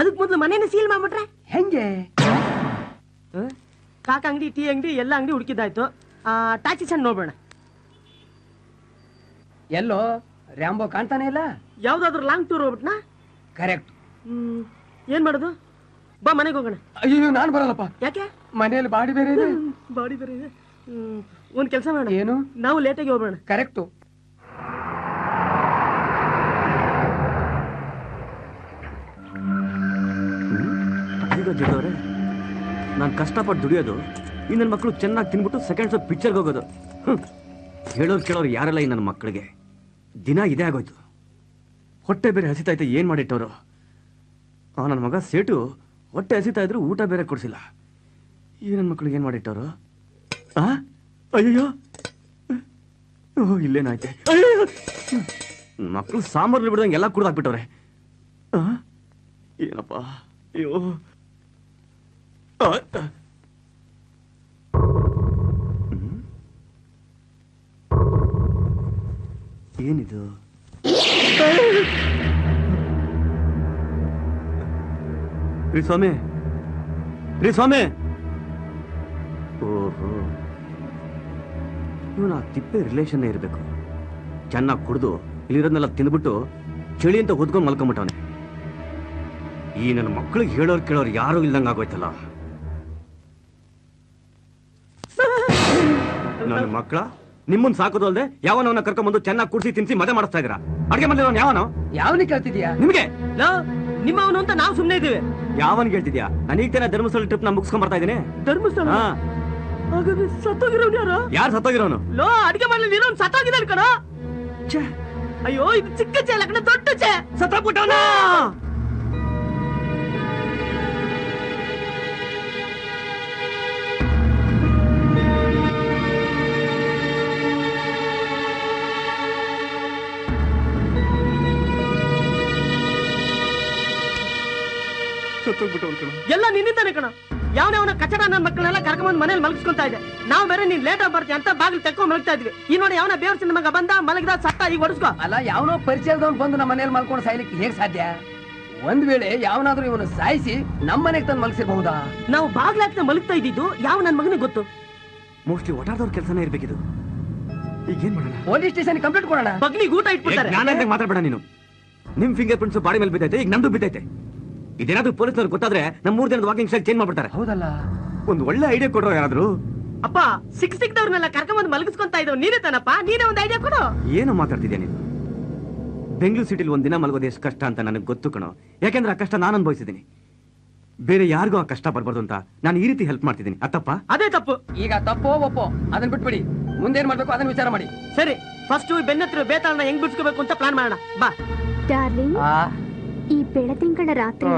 ಅದಕ್ ಮೊದ್ಲು ಮನೇನ ಸೀಲ್ ಮಾಡ್ಬಿಟ್ರೆ ಹೆಂಗೆ? ಕಾಕ ಅಂಗಡಿ, ಟೀ ಅಂಗಡಿ, ಎಲ್ಲ ಅಂಗಡಿ ಹುಡುಕಿದಾಯ್ತು. ಟಾಕ್ಸಿ ಸಣ್ಣ ನೋಡೋಣ. ಎಲ್ಲೋ ರ್ಯಾಂಬೋ ಕಾಣ್ತಾನೆ ಇಲ್ಲ. ಯಾವ್ದಾದ್ರು ಲಾಂಗ್ ಟೂರ್ ಹೋಗ್ಬಿಟ್ನಾ? ಕರೆಕ್ಟ್. ಏನ್ ಮಾಡೋದು? ಬಾ ಮನೆಗೆ ಹೋಗೋಣ. ಅಯ್ಯೋ ನಾನ್ ಬರಲ್ಲಪ್ಪ. ಯಾಕೆ? ಮನೆಯಲ್ಲಿ ಬಾಡಿ ಬೇರೆ ಇದೆ. ಬಾಡಿ ಬೇರೆ ಇದೆ. ಒಂದ್ ಕೆಲಸ ಮಾಡೋಣ, ಏನು? ನಾವು ಲೇಟಾಗಿ ಹೋಗೋಣ. ಕರೆಕ್ಟು. ನಾನು ಕಷ್ಟಪಟ್ಟು ದುಡಿಯೋದು, ಈ ನನ್ನ ಮಕ್ಕಳು ಚೆನ್ನಾಗಿ ತಿನ್ಬಿಟ್ಟು ಸೆಕೆಂಡ್ ಶೋ ಪಿಕ್ಚರ್ಗೆ ಹೋಗೋದು. ಹೇಳೋರು ಕೇಳೋರು ಯಾರೆಲ್ಲ ಈ ನನ್ನ ಮಕ್ಕಳಿಗೆ ದಿನ ಇದೇ ಆಗೋಯ್ತು. ಹೊಟ್ಟೆ ಬೇರೆ ಹಸಿತಾಯ್ತು, ಏನ್ ಮಾಡಿಟ್ಟವರು. ನನ್ನ ಮಗ ಸೇಟು ಹೊಟ್ಟೆ ಹಸಿತಾ ಇದ್ರು ಊಟ ಬೇರೆ ಕೊಡ್ಸಿಲ್ಲ. ಈ ನನ್ನ ಮಕ್ಕಳಿಗೆ ಏನ್ ಮಾಡಿಟ್ಟವರು? ಅಯ್ಯೋ ಇಲ್ಲೇನಾಯ್ತೆ? ಮಕ್ಕಳು ಸಾಂಬಾರ್ಲಿ ಬಿಡ್ದಂಗೆ ಎಲ್ಲ ಕುಡ್ದಾಕ್ಬಿಟ್ಟವ್ರೆ. ಏನಪ್ಪ, ಅಯ್ಯೋ. ಏನಿದು? ರೀ ಸ್ವಾಮಿ, ರೀ ಸ್ವಾಮಿ. ಓಹೋ, ಇವನು ಆ ತಿಪ್ಪೆ ರಿಲೇಷನ್ನೇ ಇರಬೇಕು. ಚೆನ್ನಾಗಿ ಕುಡಿದು ಇಲ್ಲಿರೋದನ್ನೆಲ್ಲ ತಿಂದ್ಬಿಟ್ಟು ಚಳಿ ಅಂತ ಹೊದ್ಕೊಂಡು ಮಲ್ಕೊಂಬಿಟ್ಟವನೆ. ಈ ನನ್ನ ಮಕ್ಕಳಿಗೆ ಹೇಳೋರು ಕೇಳೋರು ಯಾರು ಇಲ್ದಂಗೆ ಆಗೋಯ್ತಲ್ಲ. ನನ್ನ ಮಕ್ಕಳ ನಿಮ್ಮನ್ ಸಾಕೋದು ಅಲ್ದೆ ಯಾವನವನ್ನ ಕರ್ಕೊಂಡ್ಬಂದು ಚೆನ್ನಾಗಿ ಕುಡಿಸಿ ತಿನ್ಸಿ ಮದುವೆ ಮಾಡಿಸ್ತಾ ಇದ್ದೀರಾ. ಅಡ್ಗೆ ಮನೇಲಿ ಯಾವನೋ? ಯಾವನಿಗೆ ಕೇಳ್ತಿದ್ಯಾ? ನಿಮ್ಗೆ ನಿಮ್ಮವನು ಅಂತ ನಾವು ಸುಮ್ಮನೆ ಇದ್ದೀವಿ. ಯಾವನ್ ಹೇಳ್ತಿದ್ಯಾ? ನಾನೀಗ ತಾನೇ ಧರ್ಮಸ್ಥಳ ಟ್ರಿಪ್ ನ ಮುಗಿಸ್ಕೊಂಡ್ ಬರ್ತಾ ಇದ್ದೀನಿ. ಧರ್ಮಸ್ಥಳ? ಸತ್ತೋಗಿರೋನು ಯಾರು? ಯಾರು ಸತ್ತೋಗಿರೋನು? ಲೋ, ಅಡಿಗೆ ಮಾಡಲಿ ಇರೋನು ಸತ್ತೋಗಿದ್ದಾನೆ ಕಣ. ಅಯ್ಯೋ, ಇದು ಚಿಕ್ಕ ಚೇ ಅಲ್ಲ ಕಣ, ದೊಡ್ಡ ಚೇ. ಸತ್ತೋಗ್ಬಿಟ್ಟವನ. ಎಲ್ಲ ನಿನ್ನಿಂದಾನೆ ಕಣ. ಯಾವನ ಕಚಡ ನನ್ನ ಮಕ್ಕಳನ್ನೆಲ್ಲ ಕರ್ಕೊಂಡ್ ಮನೇಲಿ ಮಲಗಿಸ್ಕೊಂತಾ ಇದೆ. ನಾವು ಬೇರೆ ನೀನ್ ಲೇಟ್ ಆಗಿ ಬರ್ತೀವಿ ಅಂತ ಬಾಗಿಲು ತೆಕ್ಕೊಂಡ್ ಮಲಗ್ತಾ ಇದ್ವಿ. ಈ ನೋಡಿ ಯಾವನ ಬೇವರ್ಸಿನ ಮಗ ಬಂದ ಮಲಗಿದ ಸತ್ತ, ಈಗ ಹೊಡಿಸ್ಕೋ. ಅಲ್ಲ, ಯಾವನೋ ಪರಿಚಯದವ್ನು ಬಂದು ನಮ್ಮ ಮನೇಲಿ ಮಲ್ಕೊಂಡು ಸಾಯ್ಲಿಕ್ಕೆ ಹೇಗ್ ಸಾಧ್ಯ? ಒಂದ್ ವೇಳೆ ಯಾವನಾದ್ರೂ ಇವನು ಸಾಯಿಸಿ ನಮ್ಮ ಮನೆಗೆ ತಂದು ಮಲಗಿಸಿರ್ಬಹುದಾ? ನಾವು ಬಾಗ್ಲಾಕ್ತ ಮಲಗ್ತಾ ಇದ್ದಿದ್ದು ಯಾವ ನನ್ ಮಗನಿಗೆ ಗೊತ್ತು? ಮೋಸ್ಟ್ಲಿ ಒಟಾರ್ದವ್ರ ಕೆಲಸನೇ ಇರ್ಬೇಕಿದು. ಈಗ ಏನ್ ಮಾಡೋಣ? ಪೊಲೀಸ್ ಸ್ಟೇಷನ್ ಕಂಪ್ಲೇಂಟ್ ಕೊಡೋಣ. ಬಗ್ಲಿಗೆ ಊಟ ಇಟ್ಬಿಡ್ತಾರೆ. ಮಾತಾಡ್ಬೇಡ ನೀನು. ನಿಮ್ ಫಿಂಗರ್ ಪ್ರಿಂಟ್ಸ್ ಬಾಡಿ ಮೇಲೆ ಬಿದ್ದೈತೆ, ಈಗ ನಮ್ದು ಬಿದ್ದೈತೆ. ಇದೇನಾದ್ರೂ ಪೊಲೀಸ್ನವ್ರು ಗೊತ್ತಾದ್ರೆ ನಮ್ಮ 3 ದಿನದ ವಾಕಿಂಗ್ ಸ್ಟೈಲ್ ಚೇಂಜ್ ಮಾಡ್ಬಿಡ್ತಾರೆ. ಹೌದಲ್ಲ, ಒಂದು ಒಳ್ಳೆ ಐಡಿಯಾ ಕೊಡ್ರೋ ಯಾರಾದ್ರೂ. ಅಪ್ಪ, ಸಿಕ್ದವ್ರನ್ನೆಲ್ಲ ಕರ್ಕೊಂಡ್ ಮಲಗಿಸ್ಕೊಂತ ಇದ್ದವ್ ನೀನೇ ತಾನಪ್ಪ. ನೀನೇ ಒಂದು ಐಡಿಯಾ ಕೊಡು. ಏನೋ ಮಾತಾಡ್ತಿದ್ಯಾ ನೀನು? ಬೆಂಗಳೂರು ಸಿಟಿಲಿ ಒಂದ್ ದಿನ ಮಲಗೋದು ಎಷ್ಟು ಕಷ್ಟ ಅಂತ ನನಗೆ ಗೊತ್ತು ಕಣೋ. ಯಾಕೆಂದ್ರೆ ಆ ಕಷ್ಟ ನಾನು ಅನುಭವಿಸಿದ್ದೀನಿ. ಬೇರೆ ಯಾರಿಗೂ ಆ ಕಷ್ಟ ಬರ್ಬಾರ್ದು ಅಂತ ನಾನು ಈ ರೀತಿ ಹೆಲ್ಪ್ ಮಾಡ್ತಿದ್ದೀನಿ. ತಪ್ಪ? ಅದೇ ತಪ್ಪು. ಈಗ ತಪ್ಪೋ ಒಪ್ಪೋ ಅದನ್ನ ಬಿಟ್ಬಿಡಿ. ಮುಂದೇನ್ ಮಾಡ್ಬೇಕು ಅದನ್ನ ವಿಚಾರ ಮಾಡಿ. ಸರಿ, ಫಸ್ಟ್ ಬೆನ್ನತ್ರ ಬೇತಾಳನ್ನ ಹೆಂಗ್ ಬಿಡ್ಸ್ಕೋಬೇಕು ಅಂತ ಪ್ಲಾನ್ ಮಾಡೋಣ. ಬಾ ಡಾರ್ಲಿಂಗ್, ಈ ಬೆಳದಿಂಗಳ ರಾತ್ರಿ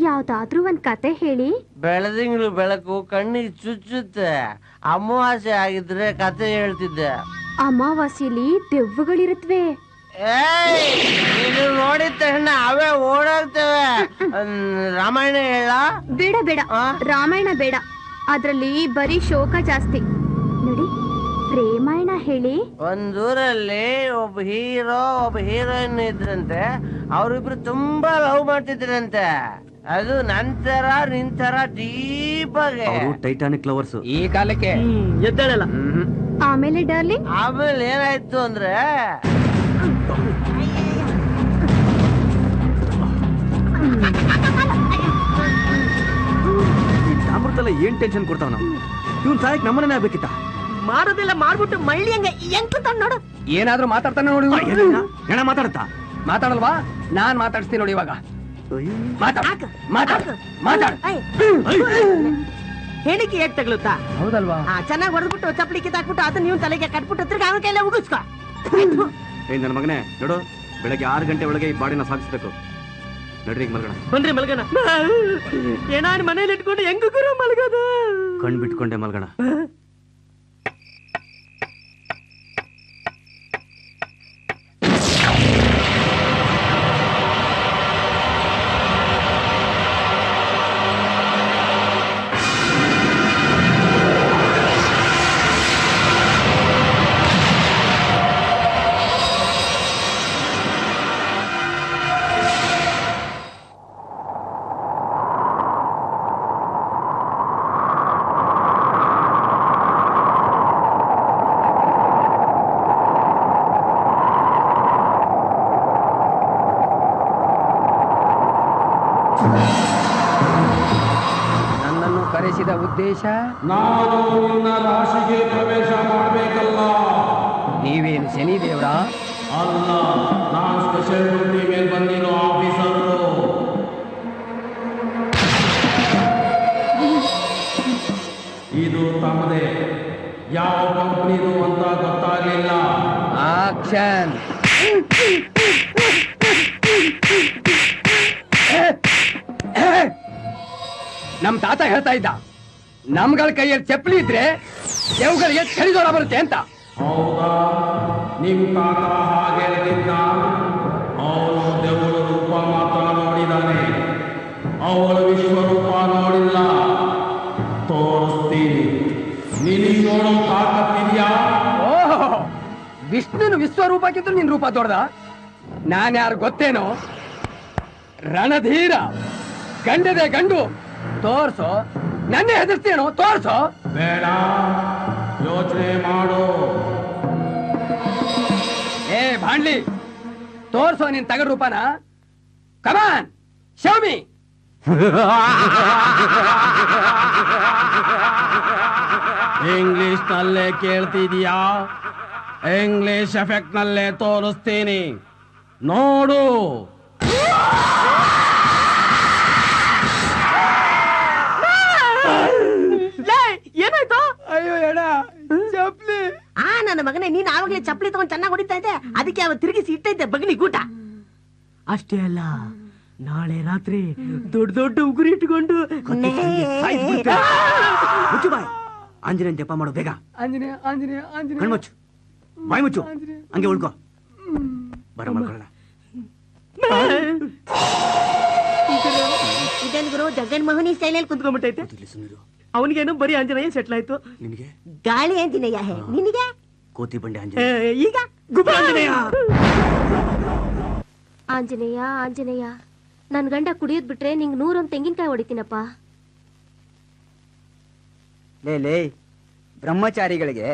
ಯಾವ್ದಾದ್ರೂ ಒಂದ್ ಕತೆ ಹೇಳಿ. ಬೆಳದಿಂಗಳು ಬೆಳಕು ಕಣ್ಣಿಗೆ ಚುಚ್ಚುತ್ತೆ. ಅಮಾವಾಸ್ಯೆ ಆಗಿದ್ರೆ ಕತೆ ಹೇಳ್ತಿದ್ದೆ. ಅಮಾವಾಸ್ಯೆಲಿ ದೆವ್ವಗಳಿರುತ್ತವೆ. ಇದು ನೋಡಿದ ತಕ್ಷಣ ಅವೇ ಓಡೋಗ್ತವೆ. ರಾಮಾಯಣ ಹೇಳ? ಬೇಡ ಬೇಡ, ರಾಮಾಯಣ ಬೇಡ. ಅದ್ರಲ್ಲಿ ಬರೀ ಶೋಕ ಜಾಸ್ತಿ. ನೋಡಿ, ಪ್ರೇಮಾಯಣ ಹೇಳಿ. ಒಂದೂರಲ್ಲಿ ಒಬ್ಬ ಹೀರೋ ಒಬ್ಬ ಹೀರೋಯಿನ್ ಇದ್ರಂತೆ. ಅವ್ರಿಬ್ರು ತುಂಬಾ ಲವ್ ಮಾಡ್ತಿದ್ರಂತೆ. ಅದು ನಂತರ ನಿಂತರ ಡೀಪ್ ಆಗಿ. ಟೈಟಾನಿಕ್ ಲವರ್ಸ್ ಈ ಕಾಲಕ್ಕೆ ಎದ್ದೇಳಲ್ಲ. ಆಮೇಲೆ ಡಾರ್ಲಿಂಗ್, ಆಮೇಲೆ ಏನಾಯ್ತು ಅಂದ್ರೆ ಅಮೃತಲ್ಲ ಏನ್ ಟೆನ್ಷನ್ ಕೊಡ್ತಾವ ನಾವು. ಇವನ್ ಸಾಯಕ್ ನಮ್ಮನೇ ಆಗ್ಬೇಕಿತ್ತ. ಮಾಡೋದೆಲ್ಲ ಮಾಡ್ಬಿಟ್ಟು ಮಳ್ಳಿ ಹಂಗ ಎಂತ ನೋಡು. ಏನಾದ್ರೂ ಮಾತಾಡ್ತಾನೆ ನೋಡಿ. ಹೆಣ ಮಾತಾಡತ್ತಾ? ಮಾತಾಡಲ್ವಾ? ನಾನ್ ಮಾತಾಡ್ಸ್ತೀನಿ ನೋಡಿ. ಇವಾಗ ಮಾತಾಡ. ಹೇಳಿಕೆ ಹೇಗ್ ತಗಲುತ್ತಾ? ಹೌದಲ್ವಾ? ಚೆನ್ನಾಗಿ ಹೊಡೆದ್ಬಿಟ್ಟು ಚಪ್ಪಲಿ ಕಿತ್ತಾಕ್ಬಿಟ್ಟು ಅದನ್ನ ನೀವು ತಲೆಗೆ ಕಟ್ಬಿಟ್ಟು ಹತ್ರ ಅವನ ಕೈಲೇ ಉಗಿಸ್ಕೊ. ನನ್ನ ಮಗನೇ ನೋಡು, ಬೆಳಗ್ಗೆ 6 ಗಂಟೆ ಒಳಗೆ ಈ ಬಾಡಿನ ಸಾಗಿಸ್ಬೇಕು. ನಡ್ರಿ ಮಲ್ಗಣ. ಬಂದ್ರಿ ಮಲ್ಗಣ. ಏನಾದ್ರು ಮನೇಲಿ ಇಟ್ಕೊಂಡು ಹೆಂಗ ಗುರು ಮಲ್ಗದ? ಕಣ್ ಬಿಟ್ಕೊಂಡೆ ಮಲ್ಗಣ. ನನ್ನನ್ನು ಕರೆಸಿದ ಉದ್ದೇಶ ನಾನು ನಿನ್ನ ರಾಶಿಗೆ ಪ್ರವೇಶ ಮಾಡಬೇಕಲ್ಲ. ನೀವೇನು ಶನಿ ದೇವ್ರಾ? ಅಲ್ಲ, ನಾನು ಸ್ಪೆಷಲ್ ಡ್ಯೂಟಿ ಮೇಲೆ ಬಂದಿರೋ ಆಫೀಸರು. ಇದು ತಮ್ಮದೇ. ಯಾವ ಕಂಪ್ನಿದು ಅಂತ ಗೊತ್ತಾಗಲಿಲ್ಲ. ಆಕ್ಷನ್. ನಮ್ ತಾತ ಹೇಳ್ತಾ ಇದ್ದ, ನಮ್ಗಳ ಕೈಯಲ್ಲಿ ಚಪ್ಪಲಿ ಇದ್ರೆ ದೇವುಗಳಿಗೆ ಚಳಿದೋರ ಬರುತ್ತೆ ಅಂತ. ಹೌದಾ? ನಿಮ್ ತಾತ ಹಾಗೆ ಹೇಳ್ತಿದ್ದ. ಅವನು ದೇವರ ರೂಪ ಮಾತ್ರ ನೋಡಿದಾನೆ, ಅವಳ ವಿಶ್ವರೂಪ ನೋಡಿಲ್ಲ. ತೋರಿಸ್ತೀನಿ. ನಿನಗೆ ನೋಡೋ ತಾಕತ್ತಿದ್ಯಾ? ಓಹೋ, ವಿಷ್ಣುನ ವಿಶ್ವರೂಪಕ್ಕಿಂತ ನಿನ್ ರೂಪ ದೊಡ್ಡದ? ನಾನ್ಯಾರು ಗೊತ್ತೇನೋ? ರಣಧೀರ, ಗಂಡದೆ ಗಂಡು. ತೋರ್ಸೋ. ನನ್ನೇ ಹೆದರ್ಸ್ತೇನೋ? ತೋರ್ಸೋ. ಬೇಡ, ಯೋಚನೆ ಮಾಡು. ಏ ಭಾಂಡ್ಲಿ, ತೋರ್ಸೋ ನಿನ್ ತಗಡ್ ರೂಪನ. ಕಮಾನ್, ಶೋ ಮೀ. ಇಂಗ್ಲಿಷ್ ನಲ್ಲೇ ಕೇಳ್ತಿದ್ಯಾ? ಇಂಗ್ಲಿಷ್ ಎಫೆಕ್ಟ್ ನಲ್ಲೇ ತೋರಿಸ್ತೀನಿ, ನೋಡು. ಏನಾಯ್ತು? ಅಯ್ಯೋ ಎಡ ಚಪ್ಲಿ. ನನ್ನ ಮಗನೇ, ನೀನ್ ಆವಾಗಲೇ ಚಪ್ಪಲಿ ತಗೊಂಡ್ ಚೆನ್ನಾಗಿ ಹೊಡಿತಾ ಇದ್ದೆ. ಅದಕ್ಕೆ ಅವ ತಿರುಗಿಸಿ ಇಟ್ಟೈತೆ ಬಗ್ನಿ ಗೂಟ. ಅಷ್ಟೇ ಅಲ್ಲ, ನಾಳೆ ರಾತ್ರಿ ದೊಡ್ಡ ದೊಡ್ಡ ಉಗುರು ಇಟ್ಕೊಂಡು ಮುಚ್ಚು ಬಾಯ್. ಆಂಜನೇಯನ್ ಜಪ ಮಾಡು ಬೇಗ. ಆಂಜನೇಯ ಆಂಜನೇಯ ಆಂಜನೇಯ. ಕಣ್ಮುಚ್ಚು, ಬಾಯ್ ಮುಚ್ಚು, ಹಂಗೆ ಉಳ್ಕೋ. ಬರ ಮಾಡ್ಕೊಳ್ಳೋಣ. ಇದೇನು ಗುರು ಜಗನ್ ಮೋಹನಿ ಸ್ಟೈಲಲ್ಲಿ ಕುಂತ್ಕೊಂಡ್ಬಿಟ್ಟೈತೆ. ಅವನಿಗೇನು ಬರೀ ಆಂಜನೇಯ ಸೆಟ್ಲ್ ಆಯ್ತು. ನಿನಗೆ ಗಾಳಿ ಆಂಜನೇಯ ನಿನಗೆ ಕೋತಿ ಬಂಡೆ ಆಂಜನೇಯ. ಈಗ ಗುಬ್ಬ ಆಂಜನೇಯ. ಆಂಜನೇಯ ಆಂಜನೇಯ ನನ್ ಗಂಡ ಕುಡಿಯೋದ್ ಬಿಟ್ರೆ ನಿಂಗ್ 101 ತೆಂಗಿನಕಾಯಿ ಹೊಡಿತೀನಪ್ಪ. ಲೇ ಬ್ರಹ್ಮಚಾರಿಗಳಿಗೆ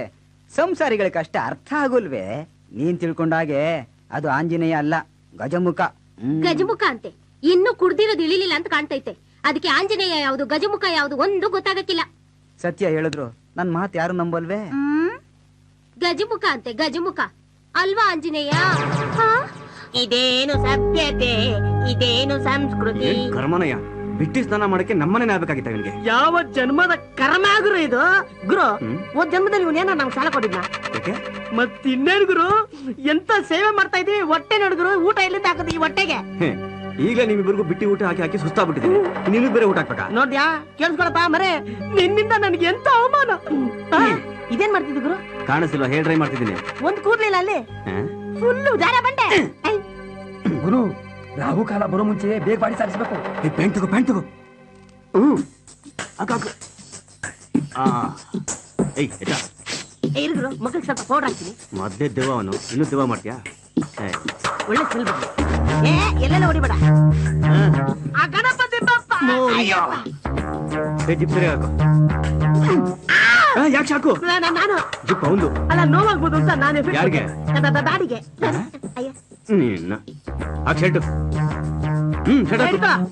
ಸಂಸಾರಿಗಳ ಕಷ್ಟ ಅರ್ಥ ಆಗೋಲ್ವೇ? ನೀನ್ ತಿಳ್ಕೊಂಡಾಗೆ ಅದು ಆಂಜನೇಯ ಅಲ್ಲ, ಗಜಮುಖ. ಗಜಮುಖ ಅಂತೆ ಇನ್ನು ಕುಡ್ದಿರೋದು ಇಳಿಲಿಲ್ಲ ಅಂತ ಕಾಣ್ತೈತೆ. ಅದಕ್ಕೆ ಆಂಜನೇಯ ಯಾವುದು ಗಜಮುಖ ಯಾವುದು ಒಂದು ಗೊತ್ತಾಗಕ್ಕಿಲ್ಲ. ಸತ್ಯ ಹೇಳಿದ್ರು ನನ್ ಮಾತು ಯಾರು ನಂಬಲ್ವೇ? ಗಜಮುಖ ಅಂತೆ ಗಜಮುಖ ಅಲ್ವಾ ಆಂಜನೇಯ? ಇದೇನು ಸಭ್ಯತೆ, ಇದೇನು ಸಂಸ್ಕೃತಿ. ಕರ್ಮನಯ್ಯ ಬಿಟ್ಟಿ ಸ್ನಾನ ಮಾಡಕ್ಕೆ ನಮ್ಮನೆ ಆಗ್ಬೇಕಾಗಿತ್ತ ಇವನಿಗೆ. ಯಾವ ಜನ್ಮದ ಕರ್ಮ ಗುರು ಇದು? ಗುರು ಒಂದ್ ಜನ್ಮದಲ್ಲಿ ಇವನೇನ ನಮ್ಗೆ ಸಾಲ ಕೊಟ್ಟಿದ್ನ? ಮತ್ ಇನ್ನೇನು ಗುರು, ಎಂತ ಸೇವೆ ಮಾಡ್ತಾ ಇದೀವಿ. ಹೊಟ್ಟೆ ನೋಡಿದ್ರು ಊಟ ಎಲ್ಲಿಂದ ಹಾಕದು ಈ ಹೊಟ್ಟೆಗೆ? ಈಗಲೇ ನಿಮ್ಮಿಬ್ಬರಿಗೂ ಬಿಟ್ಟಿ ಊಟ ಹಾಕಿ ಹಾಕಿ ಸುಸ್ತಾಗ್ಬಿಟ್ಟಿದ್ದೀನಿ. ನಿಮಗೆ ಬೇರೆ ಊಟ ಹಾಕ್ಬೇಕಾ? ನೋಡ್ಯಾ ಕೇಳಿಸ್ಕೊಳಪ್ಪ ಮರೆ, ನಿನ್ನಿಂದ ನನಗೆ ಎಂತ ಅವಮಾನ. ಇದೇನ್ ಮಾಡ್ತಿದ್ದಿ ಗುರು? ಕಾಣಿಸಿಲ್ವಾ? ಹೇರ್ ಡ್ರೈ ಮಾಡ್ತಿದ್ದೀನಿ. ಒಂದ್ ಕೂದ್ಲಿಲ್ಲ ಅಲ್ಲಿ ಫುಲ್ ದಾರ ಬಂಡೆ. ಗುರು ರಾಹು ಕಾಲ ಬರೋ ಮುಂಚೆ ಬೇಗ ಬಾಡಿ ಸಾರಿಸ್ಬೇಕು. ಪ್ಯಾಂಟ್ ತಗೋ. ಇರು ಗುರು, ಮಕ್ಕಳಿಗೆ ಸ್ವಲ್ಪ ಪೌಡರ್ ಹಾಕ್ತೀನಿ. ಮೊದ್ಲೇ ದೆವ್ವ ಅವನು, ಇನ್ನೂ ದೆವ್ವ ಮಾಡ್ತೀಯಾ? ಒಳ್ಳೆ ಸ್ಮೆಲ್ ಬರ್ತದೆ. ಎಲ್ಲೆಲ್ಲ ಹೊಡಿಬೇಡ. ಆ ಗಣಪತಿ ಬಪ್ಪ. ಜಿಪ್ ಸರಿ ಹಾಕು. ಯಾಕೆ ಸಾಕು? ನಾನು ಜಿಪ್ ಅವನು ಅಲ್ಲ, ನೋವಾಗ್ಬೋದು ಅಂತ ನಾನೇ. ಯಾರಿಗೆ? ದಾಡಿಗೆ. ನೀನು ಆ ಶರ್ಟ್ ಶರ್ಟ್ ಹಾಕು.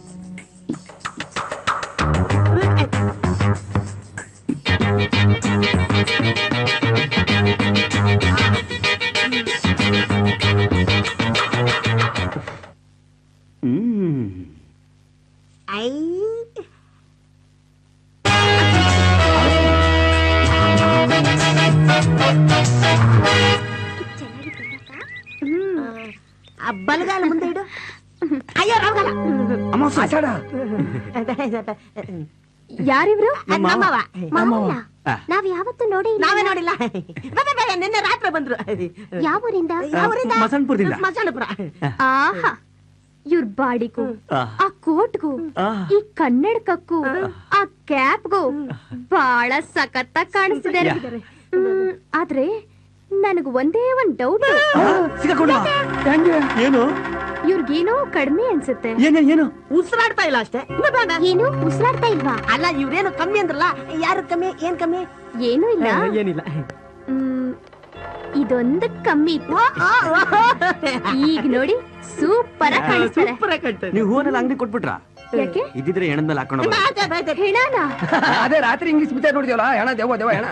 ಬಲಗಾಲ ಮುಂದೆ ಇಡು. ಅಯ್ಯೋ ರಾಮಗಾಲ. ಯಾರಿವ್ರು? ನಮ್ಮವ. ನಾವ್ ಯಾವತ್ತೂ ನೋಡಿ ನಾವೇ ನೋಡಿಲ್ಲ. ನಿನ್ನೆ ರಾತ್ರಿ ಬಂದ್ರು. ಯಾವ ಊರಿಂದ? ಮಸಣಪುರದಿಂದ. ಮಸಣಪುರ. ಆಹಾ ಇವ್ರ ಬಾಡಿಗೂ ಆ ಕೋಟ್ಗೂ ಈ ಕನ್ನಡಕಕ್ಕೂ ಆ ಕ್ಯಾಪ್ಗೂ ಬಹಳ ಸಖತ್ತಾಗಿ ಕಾಣಿಸ್ತಿದ್ದಾರೆ. ಆದ್ರೆ ನನಗ್ ಒಂದೇ ಒಂದ್ ಡೌಟ್. ಏನು? ಇವ್ರಿಗೇನೋ ಕಡಿಮೆ ಅನ್ಸುತ್ತೆ. ಏನು ಉಸಿರಾಡ್ತಾ ಇಲ್ಲ ಅಷ್ಟೇ. ಏನು ಉಸಿರಾಡ್ತಾ ಇಲ್ವಾ? ಅಲ್ಲ ಇವ್ರೇನು ಕಮ್ಮಿ ಅಂದ್ರಲ್ಲ. ಯಾರು ಕಮ್ಮಿ? ಏನ್ ಕಮ್ಮಿ? ಏನೂ ಇಲ್ಲ. ಏನಿಲ್ಲ. ಇದೊಂದು ಕಮ್ಮಿ ಇತ್ತು. ಈಗ ನೋಡಿ ಸೂಪರ್ ಆಗಿ ಕಾಣಿಸ್ತಾರೆ. ನೀವು ಹೂವನ್ನೆಲ್ಲ ಅಂಗಡಿ ಕೊಟ್ಬಿಟ್ರಾ? ಯಾಕೆ? ಇದ್ದಿದ್ರೆ ಹೆಣದ ಮೇಲೆ ಹಾಕೊಂಡು ಹೆಣನಾ? ಅದೇ ರಾತ್ರಿ ಇಂಗ್ಲಿಷ್ ಬಿಚ್ಚ ನೋಡಿದ್ಯವಲ್ಲ, ಹೆಣ ದೇವ ದೇವ ಹೆಣ.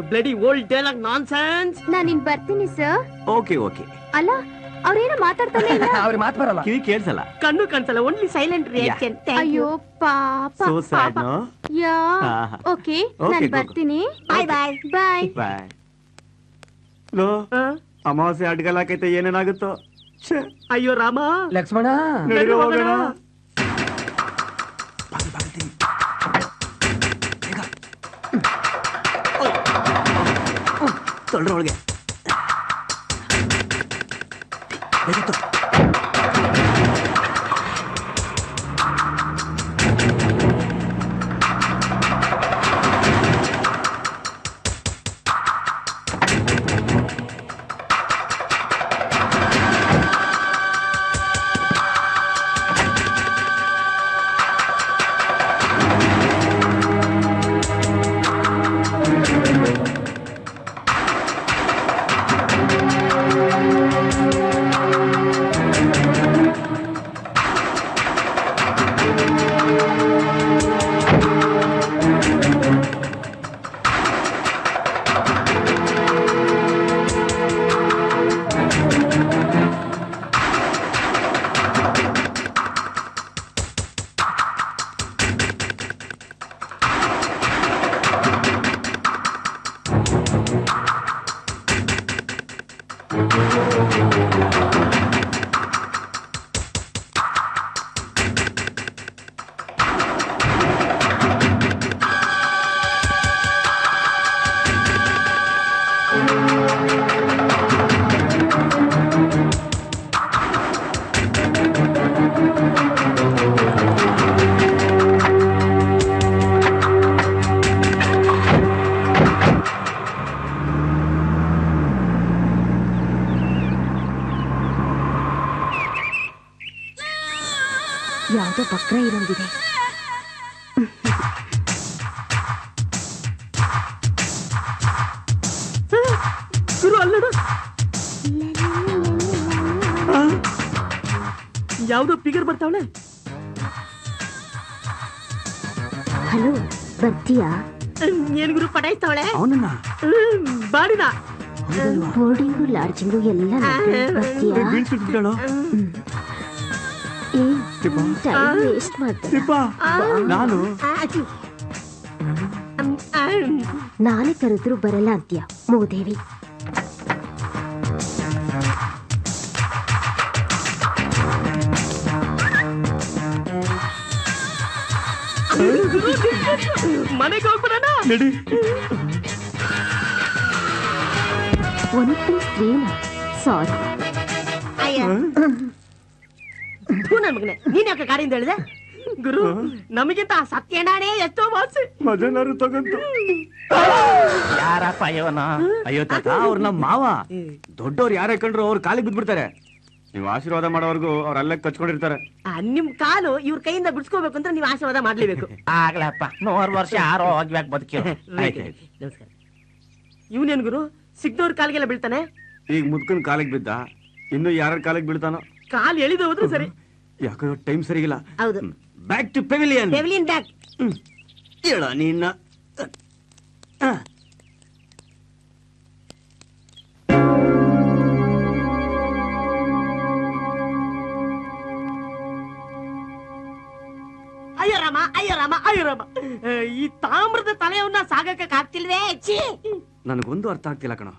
Bloody old dialogue nonsense. ನಾನ್ ಇನ್ ಬರ್ತೀನಿ ಸರ್. ಓಕೆ. ಅಲ್ಲ ಅವ್ರೇನೋ ಮಾತಾಡ್ತಾನೆ ಇಲ್ಲ. ಅವ್ರಿಗೆ ಮಾತು ಬರಲ್ಲ, ಕಿವಿ ಕೇಳಿಸಲ್ಲ, ಕಣ್ಣು ಕಾಣಿಸಲ್ಲ, ಓನ್ಲಿ ಸೈಲೆಂಟ್ ರಿಯಾಕ್ಷನ್. ಅಯ್ಯೋ ಪಾಪ. So sad, no? Yeah okay ನಾನ್ ಬರ್ತೀನಿ. ಬಾಯ್ ಬಾಯ್ ಬಾಯ್ ಬಾಯ್. ಲೋ ಅಮಾವಾಸ್ಯೆ ಅಡ್ಗಲಾಕೈತೆ, ಏನೇನಾಗುತ್ತೋ. ಅಯ್ಯೋ ರಾಮ ಲಕ್ಷ್ಮಣ ಹೋಗೋಣ. ತೊಳ್ರೊಳಗೆ ಯಾವ್ದೋ ಬಕ್ರ ಇರೋಂಗಿದೆ. ಗುರು ಅಲ್ಲೋಡು, ಯಾವ್ದೋ ಫಿಗರ್ ಬರ್ತಾವಳೆ. ಹಲೋ, ಬರ್ತೀಯಾ? ಏನ್ ಗುರು ಪಟಾಯಿಸ್ತಾವಳೆ? ಅವನನ್ನ ಬಾಡಿನ ಬೋರ್ಡಿಂಗು ಲಾಡ್ಜಿಂಗು ಎಲ್ಲ ಬರ್ತೀಯಾ? ಬೀಳ್ಸಿಟ್ಬಿಟ್ಟಳು. ಟೈಮ್ ವೇಸ್ಟ್ ಮಾಡ್ತಾರೆ. ನಾನು ನಾಳೆ ಕರೆದ್ರು ಬರಲ್ಲ ಅಂತ್ಯ ಮೂದೇವಿ. ಮನೆಗೆ ಹೋಗ್ಬಿಡೋಣ. ಒಂದು ಸ್ತ್ರೀನ ಸಾರಿ. ನನ್ ಮಗನೆ, ನೀನ್ ಯಾಕೆ ಗಾಡಿಯಿಂದ ಹೇಳಿದೆ? ಗುರು, ನಮಗಿಂತ ಸತ್ಯನಾಣೆ ಎಷ್ಟೋ ವಾಸಿ. ಮಜನಾರು ತಗೊಂಡು ಯಾರಪ್ಪ ಇವನ? ಅಯ್ಯೋ ತಾತ, ಅವ್ರ ನಮ್ಮ ಮಾವ. ದೊಡ್ಡವ್ರು ಯಾರೇ ಕಂಡ್ರು ಅವ್ರ ಕಾಲಿಗೆ ಬಿದ್ಬಿಡ್ತಾರೆ. ನೀವು ಆಶೀರ್ವಾದ ಮಾಡೋವರೆಗೂ ಅವ್ರ ಅಲ್ಲೇ ಕಚ್ಕೊಂಡಿರ್ತಾರೆ. ನಿಮ್ ಕಾಲು ಇವ್ರ ಕೈಯಿಂದ ಬಿಡ್ಸ್ಕೋಬೇಕು ಅಂದ್ರೆ ನೀವು ಆಶೀರ್ವಾದ ಮಾಡ್ಲೇಬೇಕು. ಆಗ್ಲಪ್ಪ, 100 ವರ್ಷ ಆರೋಗ್ಯವಾಗಿ ಬದುಕಿ. ನಮಸ್ಕಾರ. ಇವನೇನ್ ಗುರು, ಸಿಗ್ದವ್ರ ಕಾಲಿಗೆಲ್ಲ ಬೀಳ್ತಾನೆ? ಈಗ ಮುದ್ಕನ್ ಕಾಲಿಗೆ ಬಿದ್ದ, ಇನ್ನು ಯಾರ ಕಾಲಿಗೆ ಬೀಳ್ತಾನೋ. ಕಾಲ್ ಎಳಿದು ಹೋದ್ರು ಸರಿ. ಯಾಕೋ ಟೈಮ್ ಸರಿಗಿಲ್ಲ. ಹೌದು. Back to pavilion. Pavilion back. ಹೇಳ ನೀನ್ನ. ಅಯ್ಯೋ ರಾಮ, ಅಯ್ಯೋ ರಾಮ, ಅಯ್ಯೋ ರಾಮ. ಈ ತಾಮ್ರದ ತಲೆಯವನ್ನ ಸಾಗಕ್ಕೆ ಆಗ್ತಿಲ್ವೇ? ನನಗೊಂದು ಅರ್ಥ ಆಗ್ತಿಲ್ಲ ಕಣ.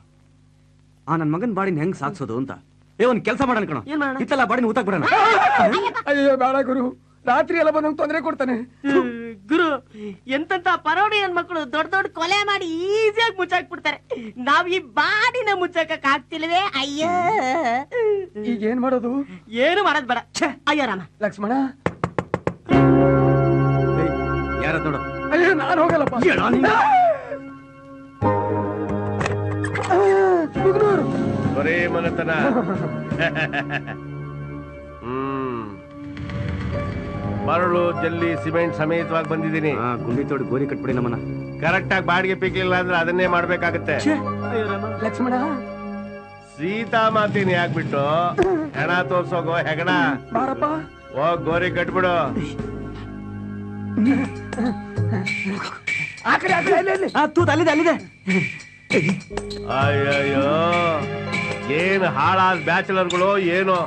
ನನ್ ಮಗನ್ ಬಾಡಿನ ಹೆಂಗ್ ಸಾಕ್ಸೋದು ಅಂತ. ಒಂದ್ ಕೆಲಸ ಮಾಡೋಣ ಕಣ, ಏನ್ ಮಾಡೋಣ? ಇತ್ತಲ್ಲ ಬಾಡಿನ ಊತಕ್ ಬಿಡೋಣ. ಅಯ್ಯೋ ಬೇಡ ಗುರು, ರಾತ್ರಿ ಎಲ್ಲ ಬಂದಂಗ್ ತೊಂದರೆ ಕೊಡ್ತಾನೆ. ಗುರು, ಎಂತ ಪರೋಡಿ ನನ್ ಮಕ್ಕಳು ದೊಡ್ಡ ದೊಡ್ಡ ಕೊಲೆ ಮಾಡಿ ಈಸಿಯಾಗಿ ಮುಚ್ಚಾಕ್ಬಿಡ್ತಾರೆ. ನಾವ್ ಈ ಬಾಡಿನ ಮುಚ್ಚಾಕಕ್ ಆಗ್ತಿಲ್ವೇ? ಅಯ್ಯೋ, ಈಗ ಏನ್ ಮಾಡೋದು? ಏನು ಮಾಡೋದ್ ಬೇಡ. ಅಯ್ಯೋ ರಾಮ. ಲಕ್ಷ್ಮಣ, ಯಾರ ನೋಡು. ಅಯ್ಯೋ ನಾನ್ ಹೋಗಲ್ಲಪ್ಪ. ಬರೇ ಮನತನ. ಮರಳು, ಜಲ್ಲಿ, ಸಿಮೆಂಟ್ ಸಮೇತವಾಗಿ ಬಂದಿದ್ದೀನಿ. ಗುಂಡಿ ತೋಡಿ ಗೋರಿ ಕಟ್ಬಿಡಿ ನಮ್ಮನ್ನ. ಕರೆಕ್ಟ್ ಆಗಿ ಬಾಡಿಗೆ ಪಿಕ್ಲಿಲ್ಲ ಅಂದ್ರೆ ಅದನ್ನೇ ಮಾಡ್ಬೇಕಾಗತ್ತೆ. ಲಕ್ಷ್ಮಣ, ಸೀತಾ ಮಾತೀನಿ ಹಾಕ್ಬಿಟ್ಟು ಹೆಣ ತೋರ್ಸೋಗೋ ಹೆಗಣ. ಬಾರಪ್ಪ. ಹೋಗ್ ಗೋರಿ ಕಟ್ಬಿಡು. ಅಲ್ಲಿದೆ. ಅಯ್ಯಯ್ಯೋ, ಏನ್ ಹಾಳಾದ ಬ್ಯಾಚುಲರ್ಗಳು ಏನೋ.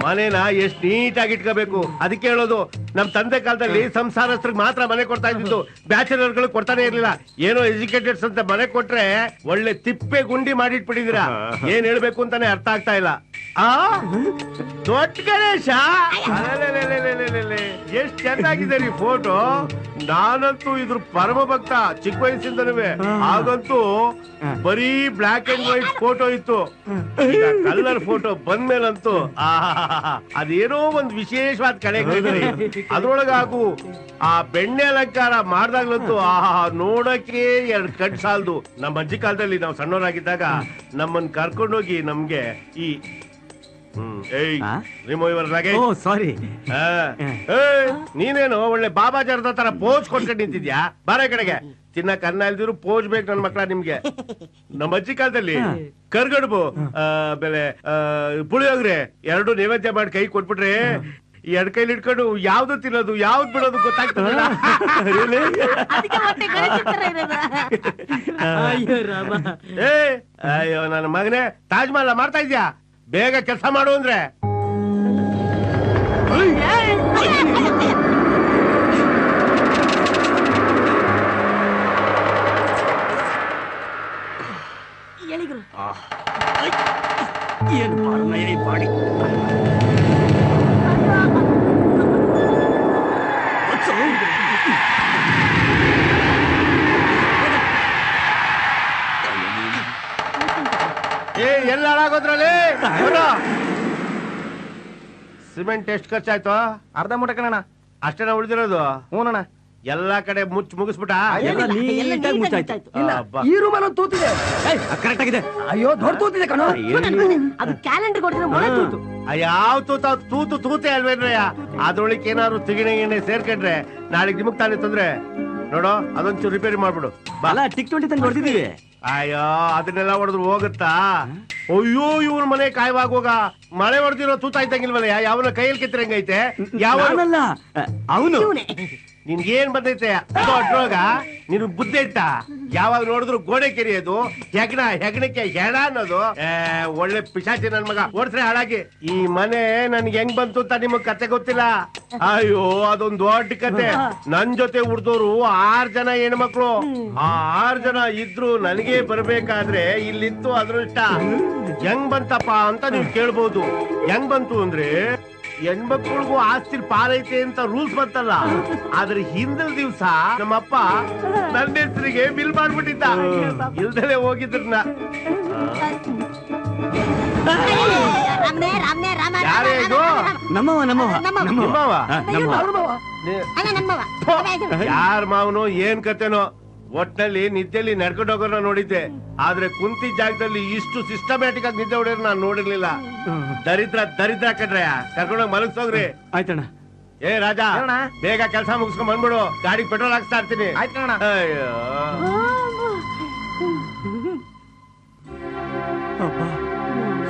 ಮನೇನ ಎಷ್ಟ್ ನೀಟಾಗಿ ಇಟ್ಕೋಬೇಕು. ಅದಕ್ಕೆ ಹೇಳೋದು, ನಮ್ ತಂದೆ ಕಾಲದಲ್ಲಿ ಸಂಸಾರಸ್ಥರಿಗೆ ಮಾತ್ರ ಮನೆ ಕೊಡ್ತಾ ಇದ್ದಿದ್ದು, ಬ್ಯಾಚುಲರ್ಗಳು ಕೊಡ್ತಾನೆ ಇರ್ಲಿಲ್ಲ. ಏನೋ ಎಜುಕೇಟೆಡ್ಸ್ ಅಂತ ಮನೆ ಕೊಟ್ರೆ ಒಳ್ಳೆ ತಿಪ್ಪೆ ಗುಂಡಿ ಮಾಡಿಟ್ಬಿಟ್ಟಿದೀರಾ. ಏನ್ ಹೇಳ್ಬೇಕು ಅಂತಾನೆ ಅರ್ಥ ಆಗ್ತಾ ಇಲ್ಲ. ದೊಡ್ಡ ಗಣೇಶ, ಎಷ್ಟ್ ಚೆನ್ನಾಗಿದೆ ರೀ ಫೋಟೋ. ನಾನಂತೂ ಇದ್ರ ಪರಮ ಭಕ್ತ ಚಿಕ್ಕ ವಯಸ್ಸಿಂದನೂ. ಆಗಂತೂ ಬರೀ ಬ್ಲಾಕ್ ಅಂಡ್ ವೈಟ್ ಫೋಟೋ ಇತ್ತು. ಕಲರ್ ಫೋಟೋ ಬಂದ್ಮೇಲಂತೂ ಅದೇನೋ ಒಂದ್ ವಿಶೇಷವಾದ ಕಡೆ. ಅದ್ರೊಳಗಾಗು ಆ ಬೆಣ್ಣೆ ಅಲಂಕಾರ ಮಾಡ್ದಾಗ್ಲಂತೂ ನೋಡಕ್ಕೆ 2 ಕಣ್ ಸಾಲದು. ನಮ್ಮ ಅಜ್ಜಿ ಕಾಲದಲ್ಲಿ ನಾವು ಸಣ್ಣವರಾಗಿದ್ದಾಗ ನಮ್ಮನ್ ಕರ್ಕೊಂಡೋಗಿ ನಮ್ಗೆ ಈ ಸಾರಿ, ನೀನೇನು ಒಳ್ಳೆ ಬಾಬಾ ಜರದ ತರ ಪೋಸ್ ಕೊಟ್ಕೊಂಡು ನಿಂತಿದ್ಯಾ? ಬಾರ ಕಡೆಗೆ. ತಿನ್ನಕ್ ಅನ್ನ ಇಲ್ದಿರು ಪೋಸ್ ಬೇಕು ನನ್ ಮಕ್ಳ ನಿಮ್ಗೆ. ನಮ್ಮ ಅಜ್ಜಿ ಕಾಲದಲ್ಲಿ ಕರ್ಗಡುಬು, ಬೆಲೆ ಪುಳಿಯೋಗ್ರೆ 2 ನೈವೇದ್ಯ ಮಾಡಿ ಕೈ ಕೊಟ್ಬಿಟ್ರೆ 2 ಕೈಲಿ ಇಟ್ಕೊಂಡು ಯಾವ್ದು ತಿನ್ನೋದು ಯಾವ್ದು ಬಿಡೋದು ಗೊತ್ತಾಗ್ತದಲ್ಲ. ಅಯ್ಯೋ ನನ್ನ ಮಗನೇ, ತಾಜ್ ಮಹಲ್ ಮಾಡ್ತಾ ಇದ್ಯಾ? ಬೇಗ ಕೆಲಸ ಮಾಡು ಅಂದ್ರೆ. ಏನ್ ಬಾಡಿ ಎಲ್ಲ ಹಾಳಾಗೋದ್ರಲ್ಲಿ. ಸಿಮೆಂಟ್ ಎಷ್ಟು ಖರ್ಚಾಯ್ತು? ಅರ್ಧ ಮೂಟೆ ಕಣಣ್ಣ. ಅಷ್ಟೇನ ಉಳಿದಿರೋದು? ಹೂನಣ್ಣ. ಎಲ್ಲಾ ಕಡೆ ಮುಗಿಸ್ಬಿಟ್ಟ. ಎಲ್ಲ ನೀಟಾಗಿ ಮುಚ್ಚಾಯ್ತು. ಇಲ್ಲ ಈ ರೂಮಲ್ಲಿ ಒಂದು ತೂತಿದೆ. ಕರೆಕ್ಟ್ ಆಗಿದೆ. ಅಯ್ಯೋ ದೊಡ್ಡ ತೂತಿದೆ ಕಣೋ. ಅದು ಕ್ಯಾಲೆಂಡರ್ ಕೊಡ್ತಿರೋ ಮೊಳೆ ತೂತು. ಯಾವ ತೂತೆ ಅಲ್ವೇನ್ರಯ್ಯ. ಅದ್ರೊಳಗೆ ಏನಾದ್ರು ತಿಗಿಣೆ ಸೇರ್ಕೊಂಡ್ರೆ ನಾಳೆಗೆ ನಿಮಗ್ ತಾನೇ ತೊಂದ್ರೆ. ನೋಡು ಅದೊಂಚೂರು ರಿಪೇರಿ ಮಾಡ್ಬಿಡು. ಬಾಲ ಟಿಕ್ 20 ತಂದು ಹೊಡೆದಿದ್ದೀವಿ. ಅಯ್ಯೋ ಅದನ್ನೆಲ್ಲ ಹೊಡೆದ್ರು ಹೋಗುತ್ತಾ? ಅಯ್ಯೋ ಇವ್ರ ಮನೆ ಕಾಯುವಾಗ ಮಳೆ ಹೊಡೆದಿರೋ ತೂತ ಇದ್ದಂಗಿಲ್ವಲ್ಲ. ಯಾವನ ಕೈಯಲ್ಲಿ ಕೆತ್ತಿರಂಗೈತೆ. ಯಾವ ಅವನು ನಿನ್ಗೇನ್ ಬಂದೈತೆ ದೊಡ್ಡೋಗ? ನೀನು ಬುದ್ಧಿ ಇಟ್ಟ? ಯಾವಾಗ ನೋಡಿದ್ರು ಗೋಡೆ ಕೆರಿಯೋದು, ಹೆಗಣಕ್ಕೆ ಹೆಣ ಅನ್ನೋದು. ಒಳ್ಳೆ ಪಿಶಾಚಿ ನನ್ ಮಗ. ಓಡಿಸ್ರೆ ಹಾಳಾಗಿ. ಈ ಮನೆ ನನ್ಗೆ ಹೆಂಗ್ ಬಂತು ಅಂತ ನಿಮಗ್ ಕತೆ ಗೊತ್ತಿಲ್ಲ. ಅಯ್ಯೋ ಅದೊಂದ್ ದೊಡ್ಡ ಕತೆ. ನನ್ ಜೊತೆ ಉಡ್ದೋರು 6 ಜನ ಹೆಣ್ಮಕ್ಳು. ಆ 6 ಜನ ಇದ್ರು ನನಗೆ ಬರ್ಬೇಕಾದ್ರೆ ಇಲ್ಲಿತ್ತು ಅದೃಷ್ಟ. ಹೆಂಗ್ ಬಂತಪ್ಪ ಅಂತ ನೀವ್ ಕೇಳ್ಬೋದು. ಹೆಂಗ್ ಬಂತು ಅಂದ್ರೆ ಹೆಣ್ಮಕ್ಳಿಗೂ ಆಸ್ತಿ ಪಾಲೈತೆ ಅಂತ ರೂಲ್ಸ್ ಬಂತಲ್ಲ. ಆದ್ರೆ ಹಿಂದಿನ ದಿವ್ಸ ನಮ್ಮಪ್ಪ ನನ್ನ ಹೆಸರಿಗೆ ಬಿಲ್ ಮಾಡ್ಬಿಟ್ಟಿದ್ದ. ಇಲ್ದಲೆ ಹೋಗಿದ್ರನ್ನ. ಯಾರೇ ಇದು? ನಿಮ್ಮವ? ಯಾರ ಮಾವನು ಏನ್ ಕತೆನೋ. ಒಟ್ನಲ್ಲಿ ನಿದ್ದೆಯಲ್ಲಿ ನಡ್ಕೊಂಡು ಹೋಗೋಣ ನೋಡಿದ್ದೆ. ಆದ್ರೆ ಕುಂತಿ ಜಾಗದಲ್ಲಿ ಇಷ್ಟು ಸಿಸ್ಟಮ್ಯಾಟಿಕ್ ಆಗಿ ನಿದ್ದೆ ಹೊಡೆಯೋರು ನಾನು ನೋಡಿರ್ಲಿಲ್ಲ. ದರಿದ್ರ ಕಡ್ರೆ ಕರ್ಕೊಂಡೋಗಿ ಮಲಗಿಸೋಗ್ರಿ. ಆಯ್ತಣ್ಣ. ಏ ರಾಜಾ ಬೇಗ ಕೆಲಸ ಮುಗಿಸ್ಕೊಂಡ್ ಬಂದ್ಬಿಡು. ಗಾಡಿಗೆ ಪೆಟ್ರೋಲ್ ಹಾಕ್ಸ್ತಾ ಇರ್ತೀನಿ. ಅಯ್ಯೋ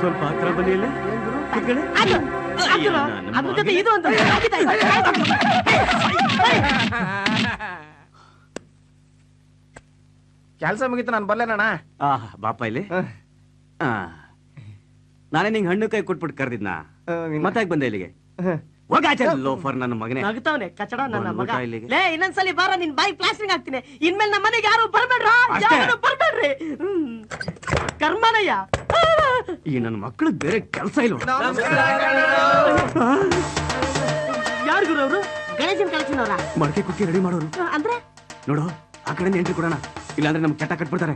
ಸ್ವಲ್ಪ ಹತ್ರ ಬನ್ನಿ. ಇಲ್ಲ ಅದ್ರ ಜೊತೆ ಇದು ಅಂತ ಕೆಲಸ ಮುಗಿತು ನಾನು ಬರ್ಲೇನಣ್ಣ. ಬಾಪ ಇಲ್ಲಿ. ನಾನೇ ನಿಂಗೆ ಹಣ್ಣು ಕೈ ಕೊಟ್ಬಿಟ್ಟು ಕರ್ದಿದ್ನಾ? ಮತ್ತೆ ಬಂದೆ ಇಲ್ಲಿಗೆ? ಲೋಫರ್ ನನ್ನ ಮಗನೇ. ನಗ್ತಾವನೆ ಕಚಡ ನನ್ನ ಮಗ. ಇಲ್ಲಿಗೆ ಲೇ ಇನ್ನೊಂದ್ಸಲಿ ಬಾರ ನಿನ್ ಬಾಯಿ ಪ್ಲಾಸ್ಟಿಂಗ್ ಹಾಕ್ತೀನಿ. ಇನ್ಮೇಲೆ ನಮ್ಮ ಮನೆಗೆ ಯಾರು ಬರ್ಬೇಡ್ರ. ಬರ್ಬೇಡ್ರಿ. ಕರ್ಮನಯ್ಯ. ಈ ನನ್ನ ಮಕ್ಕಳು ಬೇರೆ ಕೆಲಸ ಇಲ್ವ? ಯಾರು ಗುರು ಅವರು? ಗಣೇಶನ್ ಕಲೆಕ್ಷನ್ ಅವರ ಮಡಕೆ ಕುಕ್ಕಿ ರೆಡಿ ಮಾಡೋರು. ಅಂದ್ರೆ ನೋಡು ಆ ಕಡೆ ಎಂಟ್ರಿ ಕೊಡೋಣ. ಇಲ್ಲಾಂದ್ರೆ ನಮ್ಗೆ ಚಟ ಕಟ್ಬಿಡ್ತಾರೆ.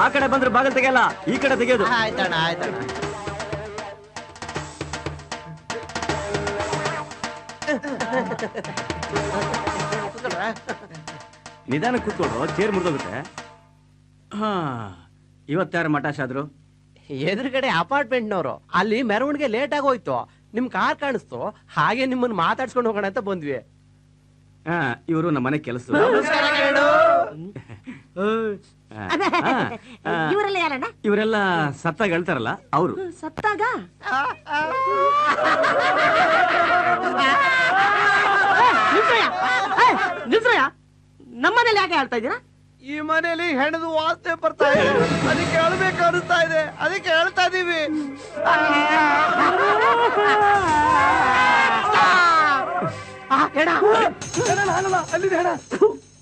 ಆ ಕಡೆ ಬಂದ್ರೆ ಬಾಗಿಲು ತೆಗೆಯಲ್ಲ, ಈ ಕಡೆ ತೆಗೆಯೋದು. ಆಯ್ತಣ್ಣ ಆಯ್ತಣ್ಣ. ನಿಧಾನ ಕೂತ್ಕೊಳ್ರು, ಚೇರ್ ಮುರಿದೋಗುತ್ತೆ. ಹಾ ಇವತ್ತಾರು ಮಟಾಶ್ ಆದ್ರು? ಎದುರುಗಡೆ ಅಪಾರ್ಟ್ಮೆಂಟ್ನವರು. ಅಲ್ಲಿ ಮೆರವಣಿಗೆ ಲೇಟ್ ಆಗಿ ಹೋಯ್ತು. ನಿಮ್ ಕಾರ್ ಕಾಣಿಸ್ತು, ಹಾಗೆ ನಿಮ್ಮನ್ನ ಮಾತಾಡ್ಸ್ಕೊಂಡು ಹೋಗೋಣ ಅಂತ ಬಂದ್ವಿ. ಇವರು ನಮ್ಮ ಮನೆ ಕೆಲಸ. ಇವರೆಲ್ಲ ಯಾರಣ್ಣ? ಇವರೆಲ್ಲ ಸತ್ತಾಗ ಹೇಳ್ತಾರಲ್ಲ ಅವರು. ಸತ್ತಾಗ ನಿಲ್ಸಯ್ಯ. ನಮ್ಮನೇಲಿ ಯಾಕೆ ಹೇಳ್ತಾ ಇದ್ದೀರಾ? ಈ ಮನೇಲಿ ಹೆಣದು ವಾಸನೆ ಬರ್ತಾ ಇದೆ, ಅದಕ್ಕೆ ಹೇಳ್ಬೇಕು ಅನಿಸ್ತಾ ಇದೆ, ಅದಕ್ಕೆ ಹೇಳ್ತಾ ಇದೀವಿ.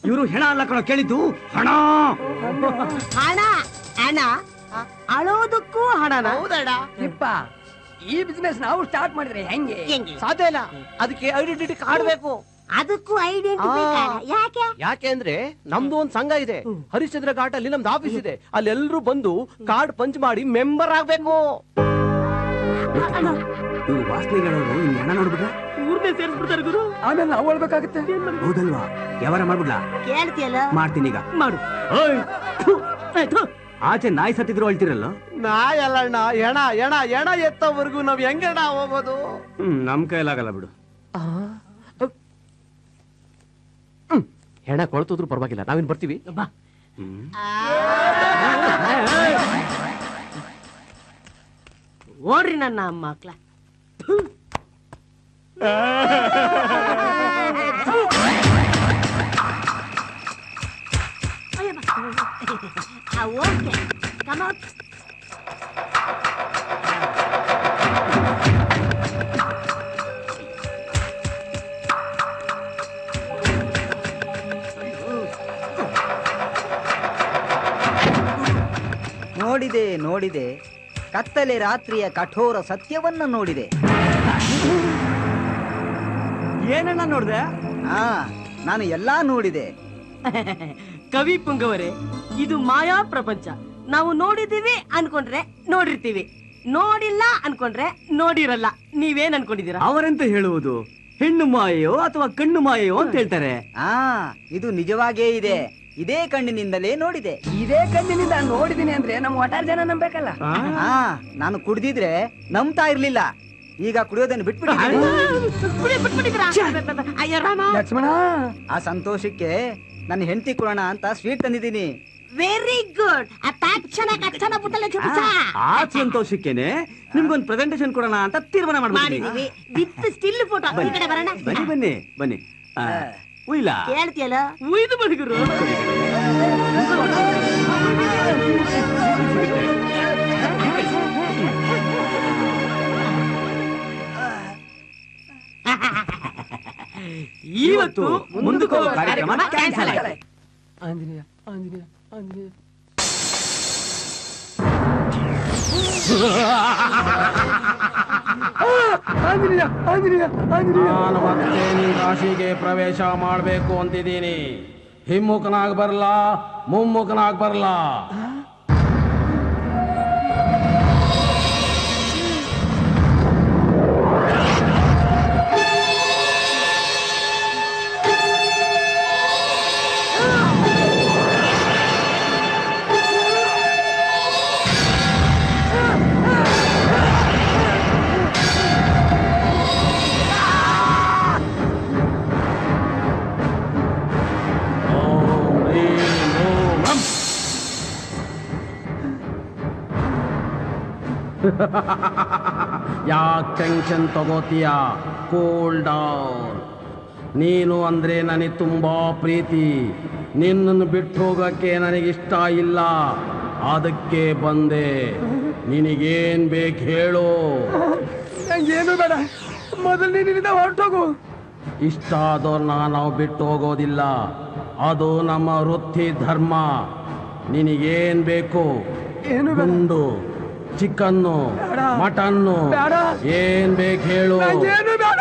ಇವರು ಹೆಣ ಅಲ್ಲ ಕಣ ಕೇಳಿದ್ದು, ಹಣ. ಹಣ ಹಣ ಅಳೋದಕ್ಕೂ ಹಣನ? ಹೌದಣ್ಣ. ಇಪ್ಪ ಈ ಬಿಸ್ನೆಸ್ ನಾವು ಸ್ಟಾರ್ಟ್ ಮಾಡಿದ್ರೆ ಹೆಂಗೆ? ಸಾಧ್ಯ ಇಲ್ಲ. ಅದಕ್ಕೆ ಐಡೆಂಟಿಟಿ ಕಾರ್ಡ್ ಬೇಕು. ಅದಕ್ಕೂ ಐಡೆಂಟಿಟಿ ಕಾರ್ಡ್ ಯಾಕೆ? ಯಾಕೆ ಅಂದ್ರೆ ನಮ್ದು ಒಂದ್ ಸಂಘ ಇದೆ, ಹರಿಶ್ಚಂದ್ರ ಘಾಟ್ ಅಲ್ಲಿ ನಮ್ದು ಆಫೀಸ್ ಇದೆ. ಅಲ್ಲಿ ಎಲ್ರು ಬಂದು ಕಾರ್ಡ್ ಪಂಚ್ ಮಾಡಿ ಮೆಂಬರ್ ಆಗ್ಬೇಕು. ಇವ್ರು ವಾಸನೆಗಳವರು ಹೆಣ ನೋಡ್ಬಿಟ್ರೆ ಊರ್ನೇ ಸೇರಿಸ್ಬಿಡ್ತಾರೆ ಗುರು. ಆಮೇಲೆ ನಾವು ಹೇಳ್ಬೇಕಾಗುತ್ತೆ. ಹೌದಲ್ವಾ? ವ್ಯವಹಾರ ಮಾಡ್ಬಿಡ್ಲಾ? ಕೇಳ್ತಿಯಲ್ಲ, ಮಾಡ್ತೀನಿ ಈಗ. ಮಾಡು. ಆಚೆ ನಾಯಿ ಸತ್ತಿದ್ರು ಅಳ್ತಿರಲ್ಲ? ನಾಯಿ ಅಲ್ಲಣ್ಣ, ಹೆಣ ಹೆಣ ಹೆಣ ಎತ್ತವರೆಗೂ ನಾವ್ ಹೆಂಗಣ್ಣ ಹೋಗೋದು? ನಮ್ ಕೈಲಾಗಲ್ಲ ಬಿಡು. ಹೆಣ ಕೊಳ್ತಿದ್ರು ಪರವಾಗಿಲ್ಲ, ನಾವಿನ್ ಬರ್ತೀವಿ. ಓಡ್ರಿ ನನ್ನ ಮಕ್ಳ. Okay come out. ನೋಡಿದೆ ಕತ್ತಲೆ ರಾತ್ರಿಯ ಕಠೋರ ಸತ್ಯವನ್ನ ನೋಡಿದೆ. ಏನನ್ನ ನೋಡ್ದೆ? ನಾನು ಎಲ್ಲಾ ನೋಡಿದೆ. ಕವಿ ಪುಂಗವರೇ, ಇದು ಮಾಯಾ ಪ್ರಪಂಚ. ನಾವು ನೋಡಿದೀವಿ ಅನ್ಕೊಂಡ್ರೆ ನೋಡಿರ್ತೀವಿ, ನೋಡಿಲ್ಲ ಅನ್ಕೊಂಡ್ರೆ ನೋಡಿರಲ್ಲ. ನೀವೇನ್ ಅನ್ಕೊಂಡಿದ್ದೀರಾ? ಅವರೆಂತ ಹೇಳುವುದು, ಹೆಣ್ಣು ಮಾಯೆಯೋ ಅಥವಾ ಕಣ್ಣು ಮಾಯೆಯೋ ಅಂತ ಹೇಳ್ತಾರೆ. ಇದು ನಿಜವಾಗೇ ಇದೆ. ಇದೇ ಕಣ್ಣಿನಿಂದಲೇ ನೋಡಿದೆ. ಇದೇ ಕಣ್ಣಿನಿಂದ ನೋಡಿದೀನಿ ಅಂದ್ರೆ ನಮ್ಮ ಒಟ್ಟಾರೆ ಜನ ನಂಬೇಕಲ್ಲ. ನಾನು ಕುಡ್ದಿದ್ರೆ ನಂಬ್ತಾ ಇರ್ಲಿಲ್ಲ. ಈಗ ಕುಡಿಯೋದನ್ನು ಬಿಟ್ಬಿಟ್ಟಿದ್ದೀನಿ. ಲಕ್ಷ್ಮಣ, ಆ ಸಂತೋಷಕ್ಕೆ ನನ್ನ ಹೆಂಡತಿ ಕೊಡೋಣ ಅಂತ ಸ್ವೀಟ್ ತಂದಿದ್ದೀನಿ. Very good. ಆ ಸಂತೋಷಕ್ಕೇನೆ ನಿಮ್ಗೊಂದು ಪ್ರೆಸೆಂಟೇಶನ್ ಕೊಡೋಣ ಅಂತ ತೀರ್ಮಾನ ಮಾಡಿದೀವಿ. With still photo. ಬನ್ನಿ ಬನ್ನಿ ಬನ್ನಿ. ಉಯ್ಲ ಹೇಳ್ತೀಯಲ್ಲ, ಉಯ್ದು ಬಡಿಗರು. ಇವತ್ತು ಮುಂದಕ್ಕೆ ಹೋಗೋ ಕಾರ್ಯಕ್ರಮ ಕ್ಯಾನ್ಸಲ್ ಆಯ್ತು. ಆಂಜನೇಯ ಆಂಜನೇಯ ಆಂಜನೇಯ. ಆಂಜನೇಯ ಆಂಜನೇಯ ಆಂಜನೇಯ. ನಾನು ಮತ್ತೆ ನೀ ಕಾಶಿಗೆ ಪ್ರವೇಶ ಮಾಡಬೇಕು ಅಂತಿದ್ದೀನಿ. ಹಿಮ್ಮುಖನಾಗ್ ಬರ್ಲಾ ಮುಮ್ಮುಖನಾಗ್ ಬರ್ಲಾ? ಯಾಕೆ ಟೆನ್ಷನ್ ತಗೋತೀಯ? Cool down. ನೀನು ಅಂದ್ರೆ ನನಗೆ ತುಂಬಾ ಪ್ರೀತಿ. ನಿನ್ನನ್ನು ಬಿಟ್ಟು ಹೋಗಕ್ಕೆ ನನಗಿಷ್ಟ ಇಲ್ಲ. ಅದಕ್ಕೆ ಬಂದೆ. ನಿನಗೇನ್ ಬೇಕು ಹೇಳು. ನಂಗೇನು ಬೇಡ, ಮೊದಲು ನೀನಿಂದ ಹೊರಟೋಗು. ಇಷ್ಟ ಆದವ್ರನ್ನ ನಾವು ಬಿಟ್ಟು ಹೋಗೋದಿಲ್ಲ. ಅದು ನಮ್ಮ ವೃತ್ತಿ ಧರ್ಮ. ನಿನಗೇನ್ ಬೇಕು? ಏನು ಗುಂಡು, ಚಿಕನ್ನು, ಮಟನ್ನು, ಏನ್ ಬೇಕು ಹೇಳು. ಏನು ಬೇಡ.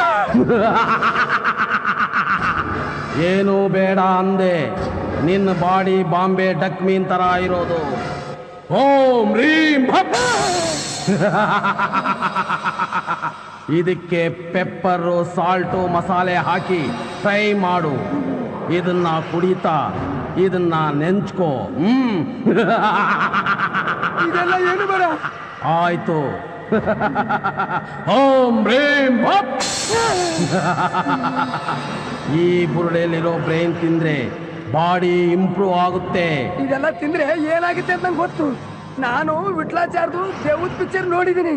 ಏನು ಬೇಡ ಅಂದೆ. ನಿನ್ನ ಬಾಡಿ ಬಾಂಬೆ ಡಕ್ ಮೀನ್ ತರ ಇರೋದು. ಓಂ ರೀಂ ಭಪ್. ಇದಕ್ಕೆ ಪೆಪ್ಪರು, ಸಾಲ್ಟು, ಮಸಾಲೆ ಹಾಕಿ ಫ್ರೈ ಮಾಡು. ಇದನ್ನ ಕುಡಿತಾ ಇದನ್ನ ನೆಂಚ್ಕೋ. ಇದೆಲ್ಲ ಏನು ಬೇಡ. ಆಯ್ತು. ಓಂ ರೀಂ ಭಪ್. ಈ ಬುರುಡೆಯಲ್ಲಿರೋ ಬ್ರೈನ್ ತಿಂದ್ರೆ ಬಾಡಿ ಇಂಪ್ರೂವ್ ಆಗುತ್ತೆ. ಇದೆಲ್ಲ ತಿಂದ್ರೆ ಏನಾಗುತ್ತೆ ಅಂತ ನಂಗೆ ಗೊತ್ತು. ನಾನು ವಿಟ್ಲಾಚಾರ್ದು ದೇವದ ಪಿಕ್ಚರ್ ನೋಡಿದೀನಿ.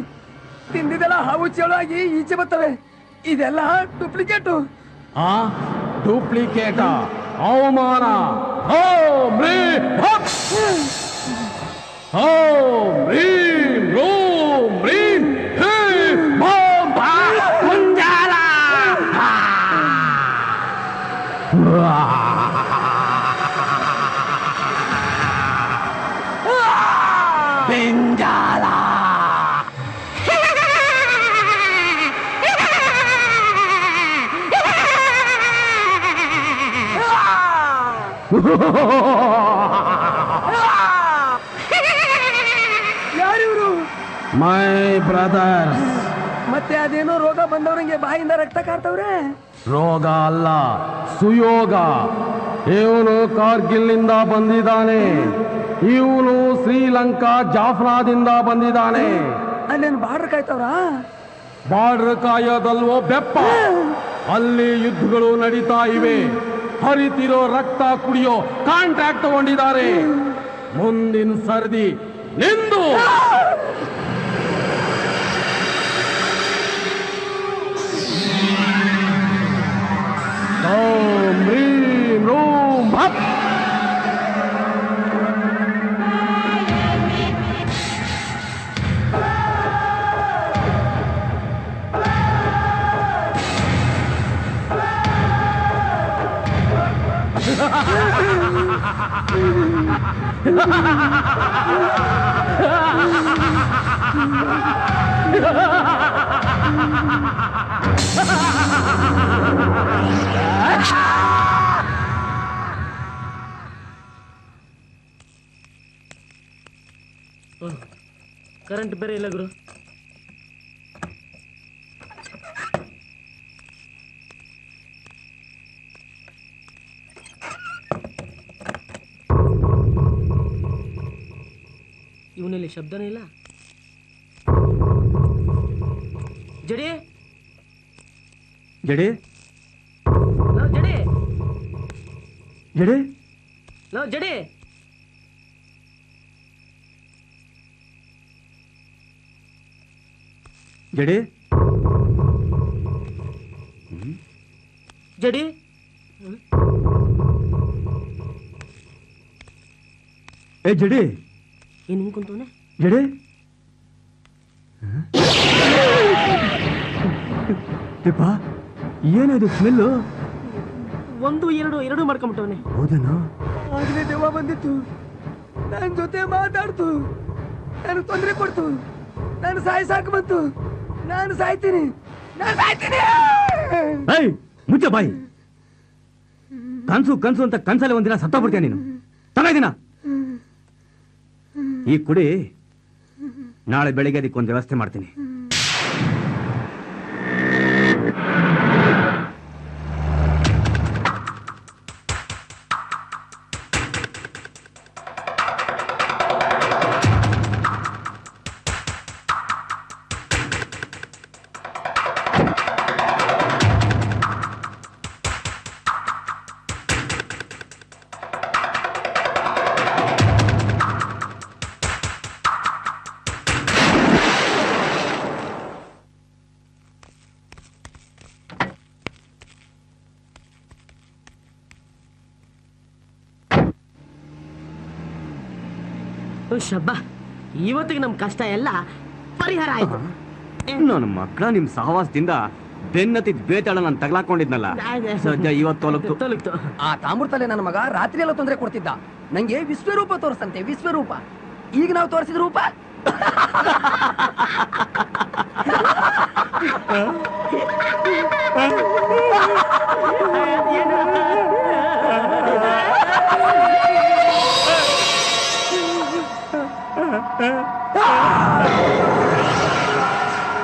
ತಿಂದಿದೆಲ್ಲ ಹಾವು ಚೇಳಾಗಿ ಈಚೆ ಬರ್ತವೆ. ಇದೆಲ್ಲ ಡೂಪ್ಲಿಕೇಟು. ಡೂಪ್ಲಿಕೇಟ? ಅವಮಾನ. ಓಂ ರೀಂ ಭಪ್. ಓಂ ರೀಂ ರೋಂ ರೀಂ ಹೀಂ ಭೋಂ ಭಾ ಕುಂಜಾಲ. ಬೆಂಜಾಲ. ಯಾರಿವ್ರು? My brother. ಮತ್ತೆ ಅದೇನೋ ರೋಗ ಬಂದವ್ರಂಗೆ ಬಾಯಿಂದ ರಕ್ತ ಕಾರ್ತವ್ರೆ. ರೋಗ ಅಲ್ಲ, ಸುಯೋಗ. ಇವನು ಕಾರ್ಗಿಲ್ನಿಂದ ಬಂದಿದ್ದಾನೆ. ಇವನು ಶ್ರೀಲಂಕಾ ಜಾಫ್ರಾದಿಂದ ಬಂದಿದ್ದಾನೆ. ಅಲ್ಲೇನು ಬಾರ್ಡರ್ ಕಾಯ್ತವ್ರ? ಬಾರ್ಡರ್ ಕಾಯೋದಲ್ವೋ ಬೆಪ್ಪ. ಅಲ್ಲಿ ಯುದ್ಧಗಳು ನಡೀತಾ ಇವೆ. ಹರಿತಿರೋ ರಕ್ತ ಕುಡಿಯೋ ಕಾಂಟ್ರಾಕ್ಟ್ ತಗೊಂಡಿದ್ದಾರೆ. ಮುಂದಿನ ಸರ್ದಿ ನಿಂದು. ಓಂ ರೀಂ ರೋಂ ಭಪ್. ಕರೆಂಟ್ ಬೇರೆ ಇಲ್ಲ ಗುರು. ಇವನಲ್ಲಿ ಶಬ್ದನೇ ಇಲ್ಲ. ಜಡಿ ಜಡೆ ಲೋ ಜಡಿ ಜಡೆ ಲೋ ಜಡಿ ಜಡೆ ಜಡಿ ಏ ಜಡೆ ಏನ್ ಹಿಂಗ್ ಕುಂತವನೆ? ಜಡೆ ದೀಪ ಏನಿದು ಸ್ಮೆಲ್ಲು? 1 2 ಮಾಡ್ಕೊಂಬಿಟ್ಟವನೆ. ಹೌದೇನೋ? ಆಗ್ಲೇ ದೆವ್ವ ಬಂದಿತ್ತು, ನನ್ನ ಜೊತೆ ಮಾತಾಡ್ತು, ನನಗೆ ತೊಂದರೆ ಕೊಡ್ತು, ನಾನು ಸಾಕು ಬಂತು, ನಾನು ಸಾಯ್ತೀನಿ. ಏಯ್ ಮುಚ್ಚ ಬಾಯಿ. ಕನ್ಸು ಅಂತ ಕನ್ಸಲ್ಲಿ ಒಂದಿನ ಸತ್ತೋಗ್ಬಿಡ್ತೀಯ ನೀನು. ತಗೊಂಡಿನ ಈ ಕುಡಿ, ನಾಳೆ ಬೆಳಿಗ್ಗೆ ಅದಕ್ಕೊಂದು ವ್ಯವಸ್ಥೆ ಮಾಡ್ತೀನಿ. ಶಬ್ಬ, ಇವತ್ತಿಗೆ ನಮ್ ಕಷ್ಟ ಎಲ್ಲ ಪರಿಹಾರ ಆಯ್ತು. ನನ್ನ ಮಕ್ಕಳ ನಿಮ್ ಸಹವಾಸದಿಂದ ಬೆನ್ನತ್ತಿದ್ ಬೇತಾಳ ನಾನು ತಗಲಾಕೊಂಡಿದ್ನಲ್ಲ, ಸದ್ಯ ಇವತ್ತು ತೊಲಗ್ತು. ಆ ತಾಮ್ರತಲೆ ನನ್ನ ಮಗ ರಾತ್ರಿ ಎಲ್ಲ ತೊಂದರೆ ಕೊಡ್ತಿದ್ದ. ನಂಗೆ ವಿಶ್ವರೂಪ ತೋರಿಸ್ತಂತೆ, ವಿಶ್ವರೂಪ. ಈಗ ನಾವು ತೋರಿಸಿದ ರೂಪ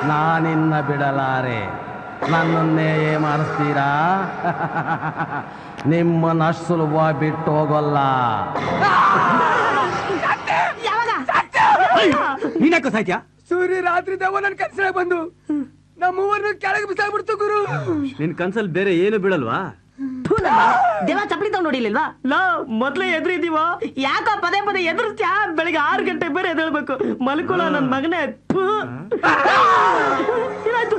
ನಾನಿನ್ನ ಬಿಡಲಾರೆ. ನನ್ನನ್ನೇ ಮಾಡಿಸ್ತೀರಾ? ನಿಮ್ಮನ್ನ ಅಷ್ಟು ಸುಲಭ ಬಿಟ್ಟು ಹೋಗಲ್ಲ. ನೀನ್ಯಾಕೋ ಸಾಯ್ತ್ಯಾ? ಸೂರ್ಯ ರಾತ್ರಿ ದೆವ್ವ ನನ್ನ ಕನ್ಸಲ್ಲಿ ಬಂದು ನಮ್ಮೂರನ್ನ ಕೆಳಗೆ ಬಿಸಾಕ್ಬಿಡ್ತು ಗುರು. ನಿನ್ ಕನ್ಸಲ್ಲಿ ಬೇರೆ ಏನು ಬೀಳಲ್ವಾ? ದೇವ ಚಪ್ಪಲಿ ತಗೊಂಡು ನೋಡಿಲ್ವಾ? ಲೋ, ಮೊದ್ಲೇ ಎದ್ರಿದೀವ, ಯಾಕ ಪದೇ ಎದುರ್ಸ್ತ್ಯಾ? ಬೆಳಿಗ್ಗೆ 6 ಗಂಟೆ ಬೇರೆ ಎದ್ದೇಳ್ಬೇಕು. ಮಲ್ಕೊಳ ನನ್ ಮಗನೇ. ಏನಾಯ್ತು?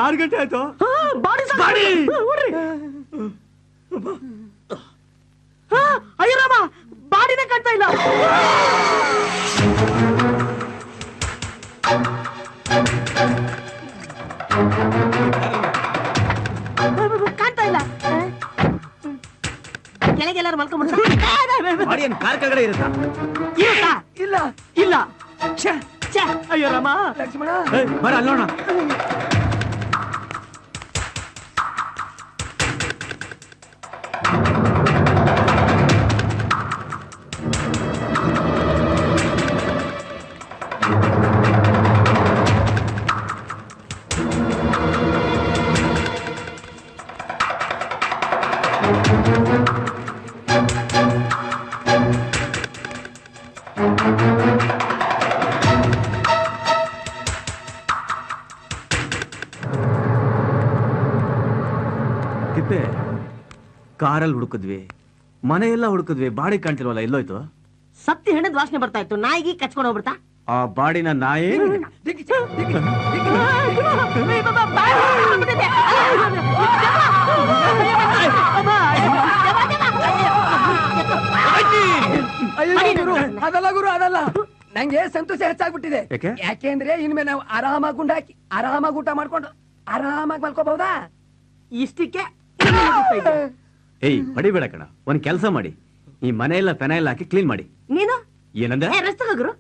6 ಗಂಟೆ ಆಯ್ತು. ಅಯ್ಯೋ ರಾಮ, ಬಾಡಿನ ಕಾಣ್ತಾ ಇಲ್ಲ. ಕಾಣ್ತಾ ಇಲ್ಲ. ಕೆಳಗೆಲ್ಲಾರು ಮಲ್ಕೊಂಡ್ಬಿಡ್ತಾರೆ. ಕಾರ್ ಕೆಳಗಡೆ ಇರುತ್ತಾ? ಇಲ್ಲ ಇಲ್ಲ. ಅಯ್ಯೋ ರಾಮ. ಲಕ್ಷ್ಮಣ ಬರ ಅಲ್ಲೋಣ. ತಿಪ್ಪೆ, ಕಾರಲ್ಲಿ ಹುಡುಕಿದ್ವಿ, ಮನೆಯೆಲ್ಲ ಹುಡುಕಿದ್ವಿ, ಬಾಡಿ ಕಾಣ್ತಿಲ್ವಲ್ಲ, ಎಲ್ಲೋಯ್ತು? ಸತ್ತಿ ಹೆಣ್ಣದ ವಾಸನೆ ಬರ್ತಾ ಇತ್ತು. ನಾಯಿಗೆ ಕಚ್ಕೊಂಡು ಹೋಗ್ಬಿಡ್ತಾ? ಆ ಬಾಡಿನ ನಾಯಿ ಅದಲ್ಲ ಗುರು, ಅದಲ್ಲ. ನಂಗೆ ಸಂತೋಷ ಹೆಚ್ಚಾಗ್ಬಿಟ್ಟಿದೆ. ಯಾಕೆ? ಯಾಕೆಂದ್ರೆ ಇನ್ಮೇಲೆ ನಾವು ಆರಾಮಾಗಿ ಗುಂಡಾಕಿ ಆರಾಮಾಗಿ ಊಟ ಮಾಡ್ಕೊಂಡು ಆರಾಮಾಗಿ ಮಲ್ಕೋಬಹುದಾ? ಇಷ್ಟಕ್ಕೆ ಏಯ್ ಬಡಿಬೇಡ ಕಣ, ಒಂದ್ ಕೆಲಸ ಮಾಡಿ, ಈ ಮನೆಯೆಲ್ಲ ಫೆನೈಲ್ ಹಾಕಿ ಕ್ಲೀನ್ ಮಾಡಿ. ನೀನು ಏನಂದ್ರೆ? ರಸ್ತೆಗೋಗ್ರು.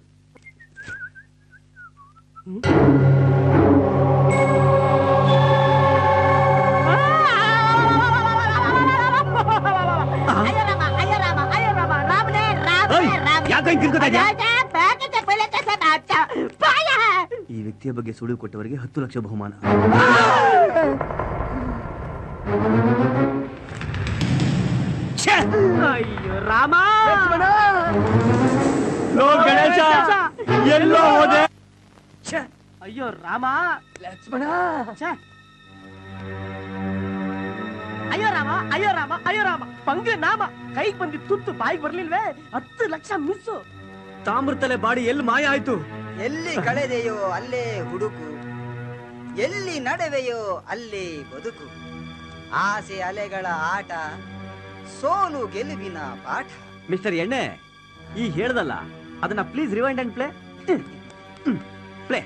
ಈ ವ್ಯಕ್ತಿಯ ಬಗ್ಗೆ ಸುಳಿವು ಕೊಟ್ಟವರಿಗೆ 10 ಲಕ್ಷ ಬಹುಮಾನ. ಅಯ್ಯೋ ರಾಮ. ಗಣೇಶ ಎಲ್ಲೋ ಹೋದೆ? ಅಯ್ಯೋ ರಾಮ, ಲಕ್ಷ್ಮಣ, ಅಯ್ಯೋ ರಾಮ, ಅಯ್ಯೋ ರಾಮ, ಅಯ್ಯೋ ರಾಮ, ಪಂಗ ನಾಮ ಕೈಗೆ ಬಂದಿದ್ದು ತುತ್ತು ಬಾಯಿಗೆ ಬರ್ಲಿಲ್ವೇ? 10 ಲಕ್ಷ ಮಿಸ್ಸು. ತಾಮ್ರತಲೆ ಬಾಡಿ ಎಲ್ಲಿ ಮಾಯ ಆಯ್ತು? ಎಲ್ಲಿ ಕಳೆದೆಯೋ ಅಲ್ಲೇ ಹುಡುಕು, ಎಲ್ಲಿ ನಡೆವೆಯೋ ಅಲ್ಲೇ ಬದುಕು. ಆಸೆ ಅಲೆಗಳ ಆಟ, ಸೋಲು ಗೆಲುವಿನ ಪಾಠ. ಮಿಸ್ಟರ್ ಎಣ್ಣೆ, ಈ ಹೇಳ್ದಲ್ಲ ಅದನ್ನ please rewind and play. Play.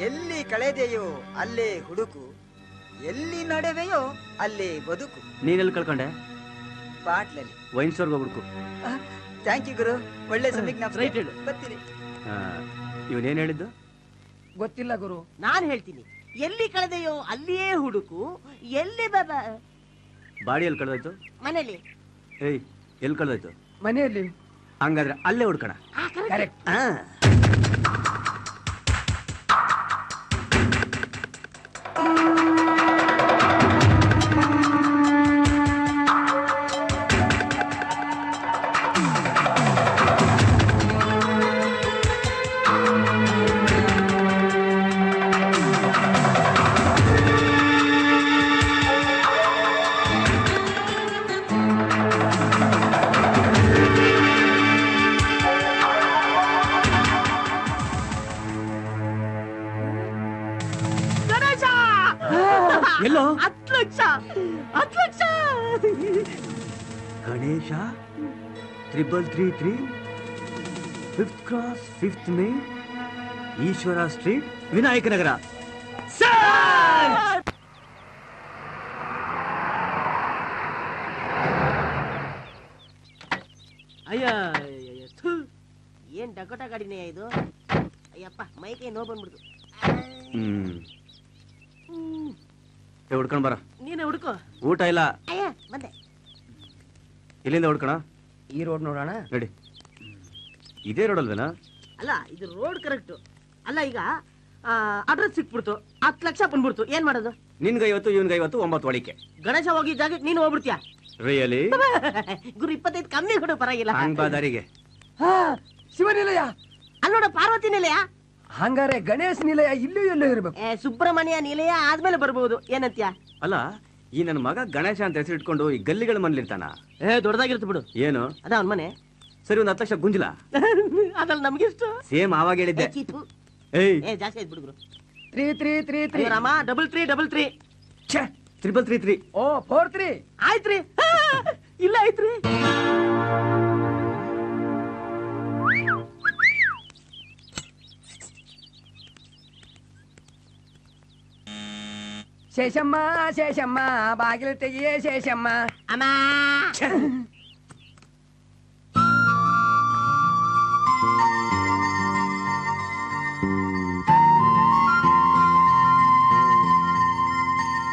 ಎಲ್ಲಿ ಕಳೆದೆಯೋ ಅಲ್ಲೇ ಹುಡುಕು, ಎಲ್ಲಿ ನಡೆವೆಯೋ ಅಲ್ಲೇ ಬದುಕು. ನೀನೆಲ್ಲಿ ಕಳ್ಕೊಂಡೆ? ಬಾಟ್ಲಲ್ಲಿ. ವೈನ್ ಸ್ಟೋರ್ಗೆ ಹೋಗ್ಬಿಡ್ಕು. ಥ್ಯಾಂಕ್ ಯು ಗುರು, ಒಳ್ಳೆ ಸಮಯಕ್ಕೆ ನಾವು ರೈಟ್ ಹೇಳು. ಬರ್ತೀನಿ. ಇವನೇನ್ ಹೇಳಿದ್ದು? ಗೊತ್ತಿಲ್ಲ ಗುರು. ನಾನ್ ಹೇಳ್ತೀನಿ, ಎಲ್ಲಿ ಕಳೆದೆಯೋ ಅಲ್ಲಿಯೇ ಹುಡುಕು, ಎಲ್ಲಿ ಬಾಡಿ ಎಲ್ಲಿ ಕಳೆದೋಯ್ತು? ಮನೇಲಿ. ಏಯ್, ಎಲ್ಲಿ ಕಳೆದೋಯ್ತು? ಮನೆಯಲ್ಲಿ. ಹಂಗಾದ್ರೆ ಅಲ್ಲೇ ಹುಡ್ಕಣ. ಕರೆಕ್ಟ್. ಎಲ್ಲೋ? 10 lakh, 10 lakh. Ganesha 3333 5th cross 5th ಮೇ ಈಶ್ವರ ಸ್ಟ್ರೀಟ್ ವಿನಾಯಕ ನಗರ. ಅಯ್ಯ, ಏನ್ ಡಕೋಟ ಗಾಡಿನೇ ಇದು? ಅಯ್ಯಪ್ಪ, ಮೈ ಕೈ ನೋವು ಬಂದ್ಬಿಡ್ತು. ಹುಡ್ಕೊಂಡ್ ಬರ. ನೀನೇ ಹುಡುಕೋ. ಊಟ ಇಲ್ಲ. ಅಯ್ಯ ಬಂದೆ. ಇಲ್ಲಿಂದ ಹುಡ್ಕೋಣ. ಈ ರೋಡ್ ನೋಡೋಣ. ನಡಿ. ಇದೇ ರೋಡ್ ಅಲ್ವೇನಾ? ಅಲ್ಲ, ಇದು ರೋಡ್ ಕರೆಕ್ಟ್ ಅಲ್ಲ. ಈಗ ಅಡ್ರೆಸ್ ಸಿಕ್ಬಿಡ್ತು, 10 ಲಕ್ಷ ಬಂದ್ಬಿಡ್ತು, ಏನ್ ಮಾಡೋದು? ನಿನ್ಗೆ 50, ಇವನ್ಗೆ 50, 9 ಒಳಿಕೆ. ಗಣೇಶ ಹೋಗಿ ಜಾಗಕ್ಕೆ ನೀನು ಹೋಗ್ಬಿಡ್ತೀಯ. ರಿಯಲಿ? ಗುರು 25 ಕಮ್ಮಿ ಕೊಡು, ಪರವಾಗಿಲ್ಲ. ಹಂಗ್ ಬಾ ದಾರಿಗೆ. ಶಿವನಿಲಯ ಅಲ್ಲಿ ನೋಡ, ಪಾರ್ವತಿ ನಿಲಯ. ಹಂಗಾರೆ ಗಣೇಶ್ ನಿಲಯ ಇಲ್ಲೂ ಎಲ್ಲೋ ಇರ್ಬೇಕು. ಸುಬ್ರಹ್ಮಣ್ಯ ನಿಲಯ ಆದ್ಮೇಲೆ ಬರ್ಬಹುದು. ಏನಂತ್ಯ? ಅಲ್ಲ, ಈ ನನ್ನ ಮಗ ಗಣೇಶ ಅಂತ ಹೆಸರು ಇಟ್ಕೊಂಡು ಈ ಗಲ್ಲಿಗಳ ಮನೇಲಿರ್ತಾನ? ದೊಡ್ಡದಾಗಿರ್ತ ಬಿಡು. ಏನು ಅದ ಅವನ್ ಮನೆ. ಸರಿ, ಒಂದು 10 ಲಕ್ಷ ಗುಂಜಿಲ. ಅದ್ರಲ್ಲಿ ನಮ್ಗೆಷ್ಟು? ಸೇಮ್ ಆವಾಗ ಹೇಳಿದ್ದೆ. ಜಾಸ್ತಿ ಆಯ್ತು ಬಿಡುಗ್ರು. 3333 ರಾಮ 3333. 3333. ಓ 43. ಆಯ್ತ್ರಿ. ಇಲ್ಲ ಆಯ್ತ್ರಿ. ಶೇಷಮ್ಮ, ಶೇಷಮ್ಮ, ಬಾಗಿಲು ತೆಗಿಯೇ ಶೇಷಮ್ಮ. ಅಮ್ಮ,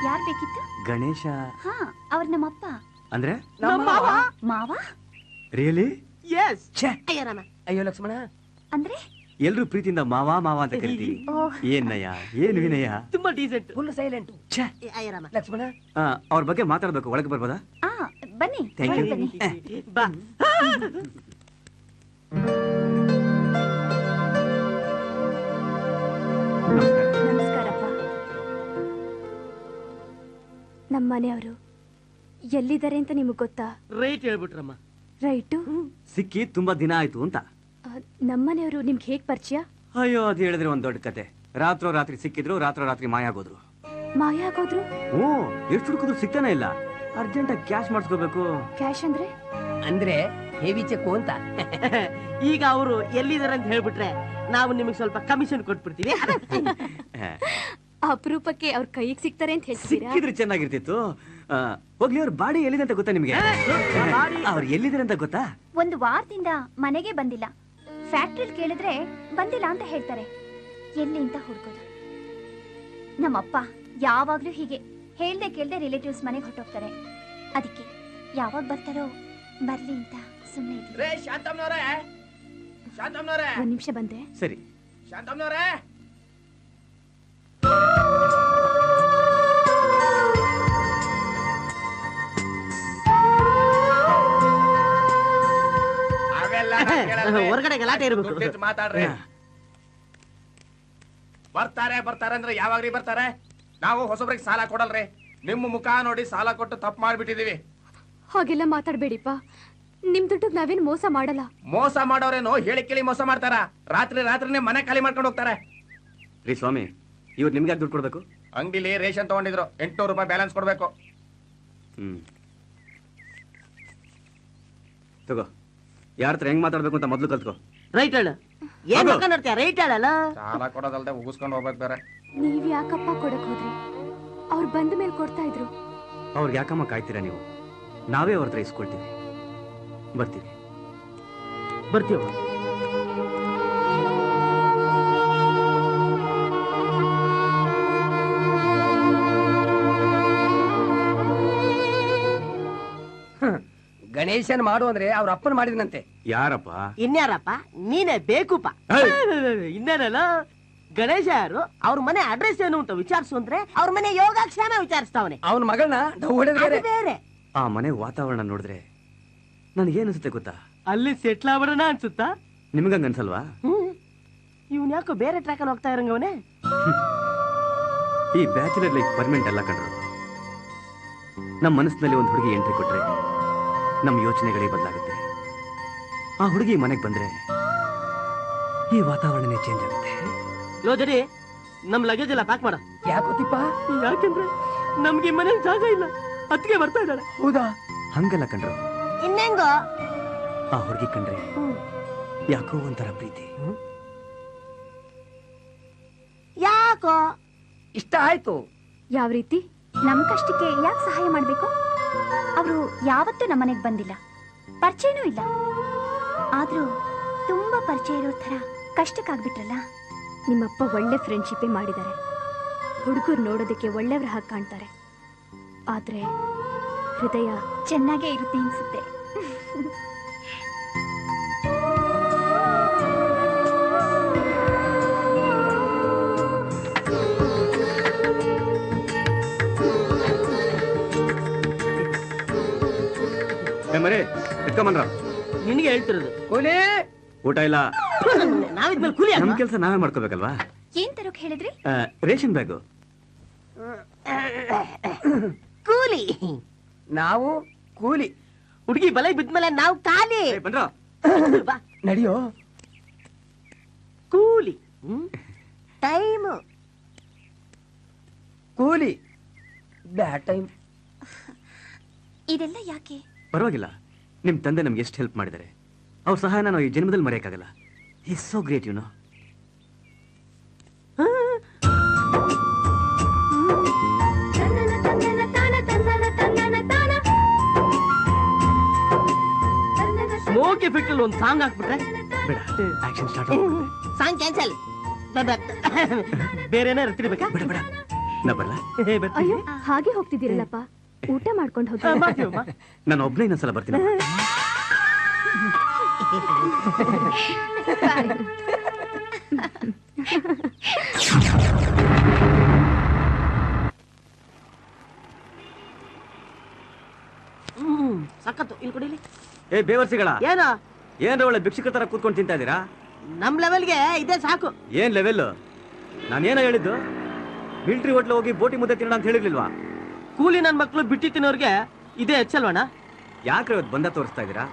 ಯಾರ್ ಬೇಕಿತ್ತು? ಗಣೇಶ. ಹಾ, ಅವ್ರ ನಮ್ಮಪ್ಪ. ಅಂದ್ರೆ ಮಾವ? ರಿಯಲಿ? ಎಸ್. ಅಯ್ಯ ರಾಮ. ಅಯ್ಯೋ ಲಕ್ಷ್ಮಣ. ಅಂದ್ರೆ ಎಲ್ರು ಪ್ರೀತಿಯಿಂದ ಮಾವ ಮಾವ ಅಂತ ಕರಿತೀವಿ. ಏನ್ ನಯ, ಏನ್ ವಿನಯ. ತುಂಬಾ ಡೀಸೆಂಟ್. Full silent. ಅಯ್ಯ ರಾಮ. ಲಕ್ಷ್ಮಣ, ಅವ್ರ ಬಗ್ಗೆ ಮಾತಾಡ್ಬೇಕು. ಒಳಗೆ ಬರ್ಬೋದಾ? ಬನ್ನಿ. Thank you. ಬನ್ನಿ. ಬಾ. ನಮಸ್ಕಾರಪ್ಪ. ನಮ್ಮ ಮನೆಯವರು ಎಲ್ಲಿದ್ದಾರೆ ಅಂತ ನಿಮಗ್ ಗೊತ್ತಾ? ರೈಟ್ ಹೇಳ್ಬಿಟ್ರಮ್ಮ. ರೈಟು. ಸಿಕ್ಕಿ ತುಂಬಾ ದಿನ ಆಯ್ತು ಅಂತ. ನಮ್ಮನೆಯವರು ನಿಮ್ಗೆ ಹೇಗ್ ಪರಿಚಯ? ಅಯ್ಯೋ, ಅದು ಹೇಳಿದ್ರೆ ಒಂದ್ ದೊಡ್ಡ ಕತೆ. ರಾತ್ರಿ ಸಿಕ್ಕಿದ್ರು, ರಾತ್ರಿ ಮಾಯ ಆಗೋದ್ರು. ಮಾಯ ಆಗೋದ್ರು? ಓ, ಎಷ್ಟು ಹುಡುಕಿದ್ರು ಸಿಗ್ತಾನೆ ಇಲ್ಲ. ಅರ್ಜೆಂಟ್ ಆಗಿ ಕ್ಯಾಶ್ ಮಾಡಿಸ್ಕೋಬೇಕು. ಕ್ಯಾಶ್ ಅಂದ್ರೆ? ಅಂದ್ರೆ ಹೆವಿ ಚೆಕ್ ಅಂತ. ಈಗ ಅವರು ಎಲ್ಲಿದ್ದಾರೆ ಅಂತ ಹೇಳ್ಬಿಟ್ರೆ ನಾವು ನಿಮಗೆ ಸ್ವಲ್ಪ ಕಮಿಷನ್ ಕೊಟ್ಬಿಡ್ತೀವಿ. ಅಪರೂಪಕ್ಕೆ ಅವ್ರ ಕೈಗೆ ಸಿಗ್ತಾರೆ ಅಂತ ಹೇಳ್ತೀರಾ? ಸಿಕ್ಕಿದ್ರೆ ಚೆನ್ನಾಗಿರ್ತಿತ್ತು. ಹೋಗ್ಲಿ, ಅವ್ರ ಬಾಡಿ ಎಲ್ಲಿದೆ ಅಂತ ಗೊತ್ತಾ ನಿಮ್ಗೆ? ಅವ್ರು ಎಲ್ಲಿದ್ದಾರೆ ಅಂತ ಗೊತ್ತಾ? 1 ವಾರದಿಂದ ಮನೆಗೆ ಬಂದಿಲ್ಲ. ಫ್ಯಾಕ್ಟ್ರಿಲ್ ಕೇಳಿದ್ರೆ ಬಂದಿಲ್ಲ ಅಂತ ಹೇಳ್ತಾರೆ. ಎಲ್ಲಿ ಅಂತ ಹುಡ್ಕೋದು. ನಮ್ಮಪ್ಪ ಯಾವಾಗ್ಲೂ ಹೀಗೆ ಹೇಳ್ದೆ ಕೇಳ್ದೆ ರಿಲೇಟಿವ್ಸ್ ಮನೆಗೆ ಹೊಟ್ಟೋಗ್ತಾರೆ. ಅದಕ್ಕೆ ಯಾವಾಗ ಬರ್ತಾರೋ ಬರ್ಲಿ ಅಂತ ಸುಮ್ಮನೆ ಇದ್ದೀನಿ. ಒಂದ್ ನಿಮಿಷ ಬಂದೆ. ಸರಿ. ಅವೆಲ್ಲ ಹೊರಗಡೆ ಗಲಾಟೆ ಇರ್ಬೇಕು. ದುಡ್ಡಿಟ್ಟು ಮಾತಾಡ್ರಿ. ಬರ್ತಾರೆ ಬರ್ತಾರೆ ಅಂದ್ರೆ ಯಾವಾಗ್ರಿ ಬರ್ತಾರೆ? ನಾವು ಹೊಸಬ್ರಿಗೆ ಸಾಲ ಕೊಡಲ್ರಿ. ನಿಮ್ಮ ಮುಖ ನೋಡಿ ಸಾಲ ಕೊಟ್ಟು ತಪ್ಪು ಮಾಡ್ಬಿಟ್ಟಿದೀವಿ. ಹಾಗೆಲ್ಲ ಮಾತಾಡ್ಬೇಡಿಪ್ಪ. ನಿಮ್ ದುಡ್ಡಿಗೆ ನಾವೇನ್ ಮೋಸ ಮಾಡಲ್ಲ. ಮೋಸ ಮಾಡೋರೇನೋ ಹೇಳಿ ಕೇಳಿ ಮೋಸ ಮಾಡ್ತಾರ. ರಾತ್ರಿ ರಾತ್ರಿನೇ ಮನೆ ಖಾಲಿ ಮಾಡ್ಕೊಂಡು ಹೋಗ್ತಾರೆ. ರೀ ಸ್ವಾಮಿ, ಇವತ್ತು ನಿಮ್ಗೆ ಯಾಕೆ ದುಡ್ಡು ಕೊಡ್ಬೇಕು? ಅಂಗಡಿಲಿ ರೇಷನ್ ತಗೊಂಡಿದ್ರು, 800 ರೂಪಾಯಿ ಬ್ಯಾಲೆನ್ಸ್ ಕೊಡ್ಬೇಕು. ತಗೋ, ಯಾರ ಹತ್ರ ಹೆಂಗ್ ಮಾತಾಡ್ಬೇಕು ಅಂತ ಮೊದ್ಲು ಕಲ್ತ್ಕೋ. ರೈಟ್ ಹೇಳ. ಏನ್ ನೋಡ್ತೀಯ? ರೈಟ್ ಹೇಳಲ್ಲ. ಸಾಲ ಕೊಡೋದಲ್ದೆ ಉಗಿಸ್ಕೊಂಡು ಹೋಗ್ಬೇಕು ಬೇರೆ. ನೀವ್ ಯಾಕಪ್ಪ ಕೊಡಕ್ ಹೋದ್ರಿ? ಅವ್ರು ಬಂದ ಮೇಲೆ ಕೊಡ್ತಾ ಇದ್ರು. ಅವ್ರಿಗೆ ಯಾಕಮ್ಮ ಕಾಯ್ತೀರಾ ನೀವು? ನಾವೇ ಅವ್ರ ಹತ್ರ ಇಸ್ಕೊಳ್ತೀವಿ. ಬರ್ತೀವಿ. ಬರ್ತೀವ. ಗಣೇಶನ್ ಮಾಡು ಅಂದ್ರೆ ಅವ್ರ ಅಪ್ಪನ ಮಾಡಿದನಂತೆ. ಯಾರಪ್ಪ? ಇನ್ಯಾರಪ್ಪ? ನೀನೇ ಬೇಕುಪ್ಪ. ಇನ್ನೇನಲ್ಲ, ಗಣೇಶ ಯಾರು, ಅವ್ರ ಮನೆ ಅಡ್ರೆಸ್ ಏನು ಅಂತ ವಿಚಾರಿಸು ಅಂದ್ರೆ ಅವ್ರ ಮನೆ ಯೋಗಾಕ್ಷೇಮ ವಿಚಾರಿಸ್ತಾವನೆ. ಅವನ ಮಗಳನ್ನ ಬೇರೆ. ಆ ಮನೆ ವಾತಾವರಣ ನೋಡಿದ್ರೆ ನನ್ಗೇನ್ ಅನ್ಸುತ್ತೆ ಗೊತ್ತಾ? ಅಲ್ಲಿ ಸೆಟ್ಲ್ ಆಗ್ಬಿಡೋಣ ಅನ್ಸುತ್ತಾ? ನಿಮ್ಗಂಗ ಅನ್ಸಲ್ವಾ? ಇವ್ನ ಯಾಕೋ ಬೇರೆ ಟ್ರ್ಯಾಕ್ ಅಲ್ಲಿ ಹೋಗ್ತಾ ಇರಂಗವನೇ. ಈ ಬ್ಯಾಚುಲರ್ ಲೈಫ್ ಪರ್ಮನೆಂಟ್ ಅಲ್ಲ ಕಣ್ರು. ನಮ್ಮ ಮನಸ್ಸಿನಲ್ಲಿ ಒಂದು ಹುಡುಗಿ ಎಂಟ್ರಿ ಕೊಟ್ರೆ ನಮ್ಮ ಯೋಚನೆಗಳೇ ಬದಲಾಗುತ್ತೆ. ಆ ಹುಡುಗಿ ಮನೆಗೆ ಬಂದ್ರೆ ಈ ವಾತಾವರಣನೇ ಚೇಂಜ್ ಆಗುತ್ತೆ. ಲೋಜರಿ, ನಮ್ ಲಗೇಜ್ ಎಲ್ಲ ಪ್ಯಾಕ್ ಮಾಡ. ಯಾಕೋತಿಪ್ಪ? ಯಾಕೆಂದ್ರೆ ನಮ್ಗೆ ಮನೆ ಜಾಗ ಇಲ್ಲ, ಅದಕ್ಕೆ ಬರ್ತಾ ಇದ್ದಾಳೆ. ಹೌದಾ? ಹಂಗಲ್ಲ ಕಣ್ರು. ಇನ್ನೆಂಗ ಆ ಹುಡುಗಿ ಕಂಡ್ರೆ ಯಾಕೋ ಒಂಥರ ಪ್ರೀತಿ. ಯಾಕೋ ಇಷ್ಟ ಆಯ್ತು. ಯಾವ ರೀತಿ? ನಮ್ ಕಷ್ಟಕ್ಕೆ ಯಾಕೆ ಸಹಾಯ ಮಾಡ್ಬೇಕು? ಅವರು ಯಾವತ್ತೂ ನಮ್ಮನೆಗ್ ಬಂದಿಲ್ಲ, ಪರಿಚಯನೂ ಇಲ್ಲ. ಆದ್ರೂ ತುಂಬಾ ಪರಿಚಯ ಇರೋ ತರ ಕಷ್ಟಕ್ಕಾಗ್ಬಿಟ್ರಲ್ಲ. ನಿಮ್ಮಪ್ಪ ಒಳ್ಳೆ ಫ್ರೆಂಡ್ಶಿಪ್ಪೇ ಮಾಡಿದ್ದಾರೆ. ಹುಡುಗರು ನೋಡೋದಕ್ಕೆ ಒಳ್ಳೆಯವ್ರ ಹಾಗೆ ಕಾಣ್ತಾರೆ, ಆದ್ರೆ ಹೃದಯ ಚೆನ್ನಾಗೇ ಇರುತ್ತೆ ಅನ್ಸುತ್ತೆ. ಮರೇ ಎತ್ಕೊಂಬನ್ರ. ನಿನಗೆ ಹೇಳ್ತಿರೋದು. ಕೂಲಿ ಊಟ ಇಲ್ಲ. ನಾವಿದ್ಮೇಲೆ ಕೂಲಿ ನಮ್ ಕೆಲಸ ನಾವೇ ಮಾಡ್ಕೋಬೇಕಲ್ವಾ? ಏನ್ ತರೋಕ್ ಹೇಳಿದ್ರಿ? Ration bag. ಕೂಲಿ. ನಾವು ಕೂಲಿ. ಹುಡುಗಿ ಬಲೆ ಬಿದ್ಮೇಲೆ ನಾವು ಖಾಲಿ. ಬನ್ರ ನಡಿಯೋ. ಕೂಲಿ ಟೈಮ್. ಕೂಲಿ ಬ್ಯಾಡ್ ಟೈಮ್. ಇದೆಲ್ಲ ಯಾಕೆ? ಪರವಾಗಿಲ್ಲ, ನಿಮ್ ತಂದೆ ನಮ್ಗೆ ಎಷ್ಟು ಹೆಲ್ಪ್ ಮಾಡಿದ್ದಾರೆ. ಅವ್ರ ಸಹಾಯನ ನಾವು ಈ ಜನ್ಮದಲ್ಲಿ ಮರೆಯಕ್ಕಾಗಲ್ಲ. Is so great, you know. Smoke effect ಅಲ್ಲಿ ಒಂದು ಸಾಂಗ್ ಹಾಕ್ಬಿಟ್ರೆ ಬೇಡ, ಆಕ್ಷನ್ ಸ್ಟಾರ್ಟ್. Song cancel. ಬೇರೆ ಏನಾರು ತಿರ್ಬೇಕಾ? ಬೇಡ ಬೇಡ, ನಾ ಬರಲ್ಲ. ಅಯ್ಯೋ, ಹಾಗೆ ಹೋಗ್ತಿದ್ದೀರಲ್ಲಪ್ಪ, ಊಟ ಮಾಡ್ಕೊಂಡು ಹೋಗಿ. ನಾನು ಒಬ್ನೇ ಇನ್ನೊಂದ್ಸಲ ಬರ್ತೀನಿ. ಸಖತ್ತು. ಇಲ್ಲಿ ಕೊಡಿಲಿ. ಏ ಬೇವರ್ಸಿಗಳ, ಏನ ಏನ್ರ ಒಳ್ಳೆ ಭಿಕ್ಷುಕರ ತರ ಕೂತ್ಕೊಂಡು ತಿಂತಾ ಇದೀರಾ? ನಮ್ ಲೆವೆಲ್ಗೆ ಇದೇ ಸಾಕು. ಏನ್ ಲೆವೆಲ್? ನಾನೇನೋ ಹೇಳಿದ್ದು, ಮಿಲಿಟರಿ ಹೋಟ್ಲ್ ಹೋಗಿ ಬೋಟಿ ಮುದ್ದೆ ತಿನ್ನೋಣ ಅಂತ ಹೇಳಿರ್ಲಿಲ್ವಾ? ಕೂಲಿ ನನ್ ಮಕ್ಳು ಬಿಟ್ಟಿ ತಿನ್ನೋರ್ಗೆ ಇದೇ ಹೆಚ್ಚಲ್ವಣ? ಯಾಕ್ರೆ ಇವತ್ತು ಬಂದ ತೋರಿಸ್ತಾ ಇದೀರಾ?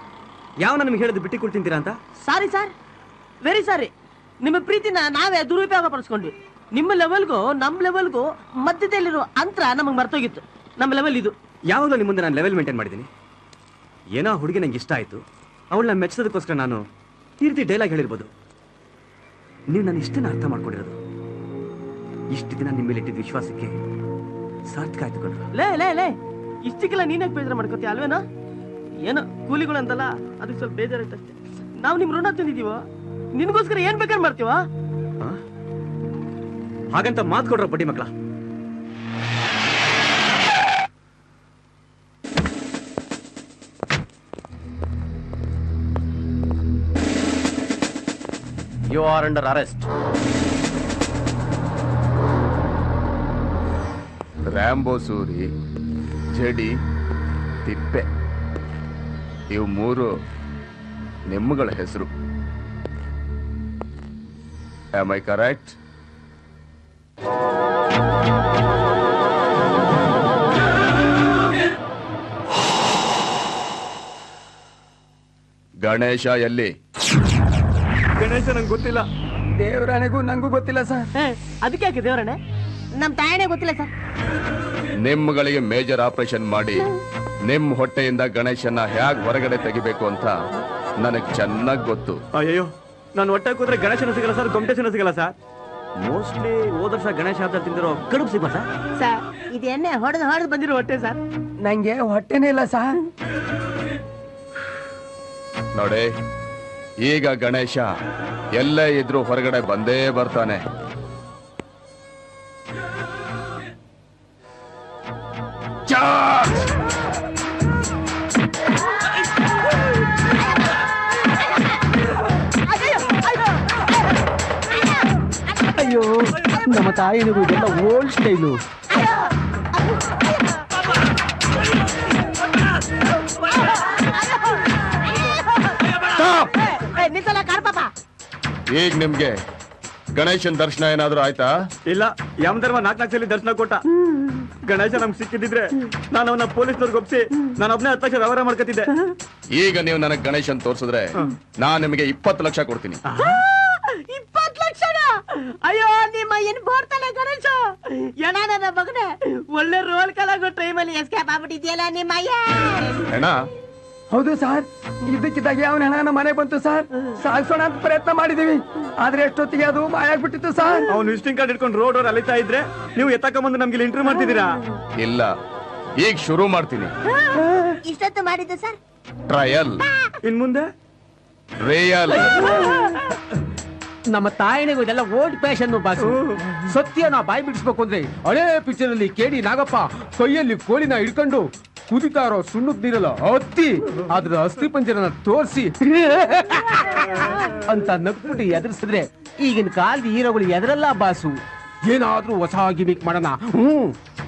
ಯಾವ ನಿಮ್ಗೆ ಹೇಳಿದ್ದು ಬಿಟ್ಟಿ ಕುಳ್ ತಿಂತೀರಾ ಅಂತ? Sorry sir, very sorry. ನಿಮ್ಮ ಪ್ರೀತಿನ ನಾವೇ ದುರುಪಯೋಗ ಪಡಿಸ್ಕೊಂಡ್ವಿ. ನಿಮ್ಮ ಲೆವೆಲ್ಗೂ ನಮ್ ಲೆವೆಲ್ಗೂ ಮಧ್ಯದಲ್ಲಿರೋ ಅಂತರ ನಮಗ್ ಮರ್ತೋಗಿತ್ತು. ನಮ್ಮ ಲೆವೆಲ್ ಇದು. ಯಾವಾಗಲೂ ನಿಮ್ಮ ಮುಂದೆ ನಾನು ಲೆವೆಲ್ ಮೇಂಟೈನ್ ಮಾಡಿದ್ದೀನಿ. ಏನೋ ಹುಡುಗಿ ನಂಗೆ ಇಷ್ಟ ಆಯ್ತು, ಅವಳನ್ನ ಮೆಚ್ಚೋದಕ್ಕೋಸ್ಕರ ನಾನು ಈ ರೀತಿ ಡೈಲಾಗ್ ಹೇಳಿರ್ಬೋದು. ನೀವು ನನ್ನ ಇಷ್ಟನ್ನ ಅರ್ಥ ಮಾಡ್ಕೊಂಡಿರೋದು. ಇಷ್ಟು ದಿನ ನಿಮ್ಮ ಮೇಲೆ ಇಟ್ಟಿದ್ದ ವಿಶ್ವಾಸಕ್ಕೆ ಸಾರ್ಥಕ ಆಯ್ತು ಕಣ್ರು. ಲೇ ಲೇ ಲೇ, ಇಷ್ಟಕ್ಕೆಲ್ಲ ನೀನಾಗ ಬೇಜಾರು ಮಾಡ್ಕೋತೀಯ ಅಲ್ವೇನೋ? ಏನೋ ಕೂಲಿಗಳು ಅಂತಲ್ಲ, ಅದಕ್ಕೆ ಸ್ವಲ್ಪ ಬೇಜಾರಾಯ್ತಷ್ಟೇ. ನಾವು ನಿಮ್ ಋಣ ತಿಂದಿದೀವೋ, ನಿನ್ಗೋಸ್ಕರ ಏನ್ ಬೇಕಾದ್ರೆ ಮಾಡ್ತೀವ? ಹಾಗಂತ ಮಾತು ಕೊಡ್ರ ಬಡ್ಡಿ ಮಕ್ಕಳ. You are under arrest. Rambo Suri, Jadi, Tippe, ಇವು ಮೂರು ನಿಮ್ಮಗಳ ಹೆಸರು. Am I correct? ಗಣೇಶ ಎಲ್ಲಿ? ಗಣೇಶ ನಂಗೆ ಗೊತ್ತಿಲ್ಲ. ದೇವರಾಣೆಗೂ ನಂಗೂ ಗೊತ್ತಿಲ್ಲ ಸರ್. ಅದಕ್ಕೆ ಯಾಕೆ ದೇವರಾಣೆ? ನಮ್ ತಾಯಣೆ ಗೊತ್ತಿಲ್ಲ ಸರ್. ನಿಮ್ಗಳಿಗೆ ಮೇಜರ್ ಆಪರೇಷನ್ ಮಾಡಿ ನಿಮ್ ಹೊಟ್ಟೆಯಿಂದ ಗಣೇಶನ ಹೇಗ್ ಹೊರಗಡೆ ತೆಗಿಬೇಕು ಅಂತ ನನಗ್ ಚೆನ್ನಾಗ್ ಗೊತ್ತು. ಅಯ್ಯೋ, ನಾನು ಹೊಟ್ಟೆ ಕೂತ್ರೆ ಗಣೇಶನ ಸಿಗಲ್ಲ ಸರ್, ಗೊಮಟೇಶನ ಸಿಗಲ್ಲ ಸರ್. ಮೋಸ್ಟ್ಲಿ ಹೋದ ವರ್ಷ ಗಣೇಶ ಹಬ್ಬ ತಿಂದಿರೋ ಕಡುಬು ಸಿಗ್ಬಾ ಸರ್? ಸರ್ ಇದು ಎಣ್ಣೆ ಹೊಡೆದು ಬಂದಿರೋ ಹೊಟ್ಟೆ ಸರ್. ನಂಗೆ ಹೊಟ್ಟೆನೇ ಇಲ್ಲ ಸರ್. ನೋಡಿ, ಈಗ ಗಣೇಶ ಎಲ್ಲೇ ಇದ್ರೂ ಹೊರಗಡೆ ಬಂದೇ ಬರ್ತಾನೆ. ಅಯ್ಯೋ, ನಮ್ಮ ತಾಯಿನಿಗೂ ಇದೆಲ್ಲ ಓಲ್ಡ್ ಸ್ಟೈಲು. ನಿಂತಲ್ಲ ಕಾರ್ಪಾಪ. ಈಗ ನಿಮ್ಗೆ ಗಣೇಶನ್ ದರ್ಶನ ಏನಾದ್ರೂ ಆಯ್ತಾ? ಇಲ್ಲ, ಯಮಧರ್ಮ 4 ಸಲ ದರ್ಶನ ಕೊಟ್ಟ. ಗಣೇಶ ನಮ್ಗೆ ಸಿಕ್ಕಿದ್ರೆ ನಾನು ಅವನ್ನ ಪೊಲೀಸ್ನವ್ರಿಗೆ ಒಪ್ಸಿ ನಾನು ಒಬ್ಬನೇ 10 ಲಕ್ಷ ವ್ಯವಹಾರ ಮಾಡ್ಕೊತಿದ್ದೆ. ಈಗ ನೀವು ನನಗೆ ಗಣೇಶನ್ ತೋರಿಸಿದ್ರೆ ನಾನ್ ನಿಮಗೆ 20 ಲಕ್ಷ ಕೊಡ್ತೀನಿ. 20 ಲಕ್ಷನ? ಅಯ್ಯೋ, ನಿಮ್ಮ ಏನ್ ಬೋರ್ತಾನೆ ಗಣೇಶ. ಏನ ನನ್ನ ಮಗನೇ, ಒಳ್ಳೆ ರೋಲ್ ಕಲಾಗೋ ಟೈಮಲ್ಲಿ ಎಸ್ಕೇಪ್ ಆಗ್ಬಿಟ್ಟಿದ್ಯಲ್ಲ ನಿಮ್ಮ ಅಣ್ಣ. ಹೌದು ಸರ್, ಇದಕ್ಕಿದ್ದಾಗೆ ಅವನ ಹಣ ನಮ್ಮ ಮನೆಗೆ ಬಂತು ಸರ್. ಸಾಗಿಸೋಣ ಅಂತ ಪ್ರಯತ್ನ ಮಾಡಿದೀವಿ, ಆದ್ರೆ ಎಷ್ಟೊತ್ತಿಗೆ ಅದು ಮಾಯಾಗ್ಬಿಟ್ಟಿತ್ತು ಸರ್. ಅವ್ನು ವಿಸಿಟಿಂಗ್ ಕಾರ್ಡ್ ಇಟ್ಕೊಂಡು ರೋಡ್ ಅವ್ರು ಅಲಿತಾ ಇದ್ರೆ ನೀವು ಎತ್ತಕೊಂಬಂದು ನಮ್ಗೆ ಇಲ್ಲಿ ಇಂಟರ್ವ್ಯೂ ಮಾಡ್ತಿದ್ದೀರಾ? ಇಲ್ಲ, ಈಗ ಶುರು ಮಾಡ್ತೀನಿ. ಇಷ್ಟೊತ್ತು ಮಾಡಿದ್ದು ಸರ್ ಟ್ರಯಲ್, ಇನ್ ಮುಂದೆ ರಿಯಲ್. ನಮ್ಮ ತಾಯಿನಿಗೂ ಇದೆಲ್ಲ ಓಲ್ಡ್ ಫ್ಯಾಷನ್ ಬಾಸು. ಸತ್ಯ ನಾ ಬಾಯಿ ಬಿಡಿಸ್ಬೇಕು ಅಂದ್ರೆ ಹಳೇ ಪಿಕ್ಚರ್ ಅಲ್ಲಿ ಕೇಡಿ ನಾಗಪ್ಪ ಕೈಯಲ್ಲಿ ಕೋಳಿನ ಹಿಡ್ಕೊಂಡು ಕುದಿತಾ ಇರೋ ಸುಣ್ಣದ ನೀರಲ್ಲ ಹತ್ತಿ ಅದ್ರ ಅಸ್ಥಿ ಪಂಜರನ ತೋರಿಸಿ ಅಂತ ನಗ್ಬಿಟ್ಟು ಎದುರಿಸಿದ್ರೆ ಈಗಿನ ಕಾಲದ ಹೀರೋಗಳು ಎದರಲ್ಲ ಬಾಸು. ಏನಾದ್ರೂ ಹೊಸ ಗಿಮಿಕ್ ಮಾಡೋಣ.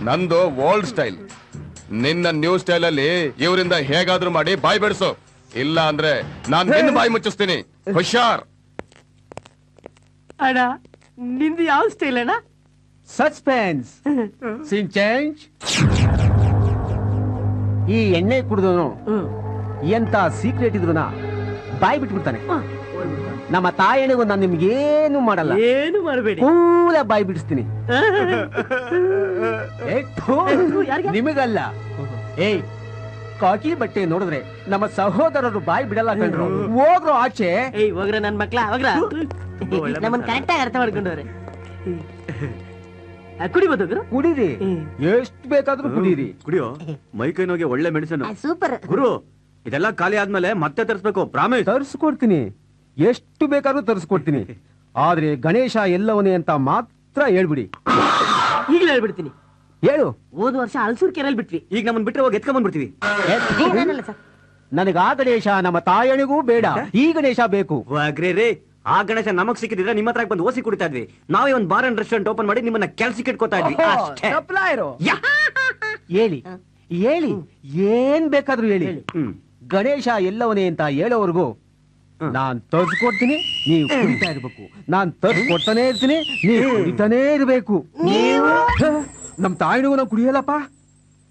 ನಂದು ಓಲ್ಡ್ ಸ್ಟೈಲ್. ನಿನ್ನ ನ್ಯೂ ಸ್ಟೈಲ್ ಅಲ್ಲಿ ಇವರಿಂದ ಹೇಗಾದ್ರೂ ಮಾಡಿ ಬಾಯಿ ಬಿಡಿಸು, ಇಲ್ಲ ಅಂದ್ರೆ ನಾನ್ ನಿನ್ನ ಬಾಯಿ ಮುಚ್ಚಿಸ್ತೀನಿ. ಹುಷಾರ್. ಅಣ್ಣ, ನಿಂದು ಯಾವ ಸ್ಟೈಲ್ ಅಣ್ಣ? Suspense scene change. ಈ ಎಣ್ಣೆ ಕುಡಿದವನು ಎಂತ ಸೀಕ್ರೆಟ್ ಇದ್ರುನ ಬಾಯಿ ಬಿಟ್ಬಿಡ್ತಾನೆ. ನಮ್ಮ ತಾಯಣಿಗೂ ನಾನು ನಿಮ್ಗೇನು ಮಾಡಲ್ಲ, ಏನು ಮಾಡಬೇಡಿ, ಕೂಲ ಬಾಯಿ ಬಿಡಿಸ್ತೀನಿ. ನಿಮಗಲ್ಲ. ಏಯ್, ಕಾಕಿ ಬಟ್ಟೆ ನೋಡಿದ್ರೆ ನಮ್ಮ ಸಹೋದರರು ಬಾಯಿ ಬಿಡಲ್ಲ ಕಂಡ್ರು. ಹೋಗ್ರು ಆಚೆ. ಏಯ್ ಹೋಗ್ರ ನನ್ ಮಕ್ಳ, ಹೋಗ್ರ. ನಮ್ಮನ್ ಕರೆಕ್ಟ್ ಆಗಿ ಅರ್ಥ ಮಾಡ್ಕೊಂಡವ್ರೆ. ಕುಡಿಬೋದು ಕುಡೀರಿ, ಎಷ್ಟು ಬೇಕಾದ್ರೂ ಕುಡೀರಿ. ಕುಡಿಯೋ, ಮೈ ಕೈ ನೋಗೆ ಒಳ್ಳೆ ಮೆಡಿಸಿನ್. ಸೂಪರ್ ಗುರು, ಇದೆಲ್ಲ ಖಾಲಿ ಆದ್ಮೇಲೆ ಮತ್ತೆ ತರಿಸ್ಬೇಕು, ಪ್ರಾಮಿಸ್. ತರಿಸ್ಕೊಡ್ತೀನಿ, ಎಷ್ಟು ಬೇಕಾದ್ರೂ ತರಿಸ್ಕೊಡ್ತೀನಿ. ಆದ್ರೆ ಗಣೇಶ ಎಲ್ಲವನೇ ಅಂತ ಮಾತ್ರ ಹೇಳ್ಬಿಡಿ. ಈಗಲೇ ಹೇಳ್ಬಿಡ್ತೀನಿ. ಹೇಳು. ಹೋದ ವರ್ಷ ಹಲಸೂರ್ ಕೆರೆಯಲ್ಲಿ ಬಿಟ್ವಿ, ಈಗ ನಮ್ಮನ್ ಬಿಟ್ರೆ ಹೋಗಿ ಎತ್ಕೊಂಡ್ ಬಂದ್ಬಿಡ್ತೀವಿ. ನನಗ ಆ ಗಣೇಶ ನಮ್ಮ ತಾಯಣಿಗೂ ಬೇಡ, ಈ ಗಣೇಶ ಬೇಕು. ರೇ, ಆ ಗಣೇಶ ನಮಗ್ ಸಿಕ್ಕಿದ್ರೆ ನಿಮ್ಮ ಹತ್ರ ಬಂದು ಓಸಿ ಕುಡಿತಾ ಇದ್ವಿ. ನಾವೇ ಒಂದು ಬಾರ್ ಅಂಡ್ ರೆಸ್ಟೋರೆಂಟ್ ಓಪನ್ ಮಾಡಿ ನಿಮ್ಮನ್ನ ಕೆಲ್ಸಕ್ಕೆ ಇಟ್ಕೋತಾ ಇದ್ವಿ. ಹೇಳಿ ಹೇಳಿ, ಏನ್ ಬೇಕಾದ್ರೂ ಹೇಳಿ. ಗಣೇಶ ಎಲ್ಲವನೇ ಅಂತ ಹೇಳೋವರೆಗೂ ನಾನ್ ತರ್ಸ್ಕೊಡ್ತೀನಿ, ನೀವು ಕುಡಿತಾ ಇರ್ಬೇಕು. ನಾನ್ ತರ್ಸ್ಕೊಡ್ತಾನೆ ಇರ್ತೀನಿ, ನೀವು ಕುಡಿತಾನೇ ಇರ್ಬೇಕು. ನಮ್ ತಾಯಿನಿಗೂ ನಾವು ಕುಡಿಯಲ್ಲಪ್ಪ.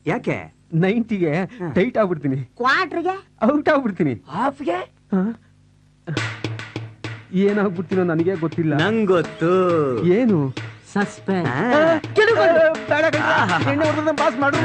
ಯಾಕೆ? 90ಗೆ ಟೈಟ್ ಆಗ್ಬಿಡ್ತೀನಿ, ಕ್ವಾರ್ಟರ್ಗೆ ಔಟ್ ಆಗ್ಬಿಡ್ತೀನಿ, ಹಾಫ್ಗೆ ಏನಾಗ್ಬಿಡ್ತೀನೋ ನನಗೆ ಗೊತ್ತಿಲ್ಲ. ನಂಗೊತ್ತು. ಏನು? ಸಸ್ಪೆನ್ಸ್. ಪಾಸ್ ಮಾಡು.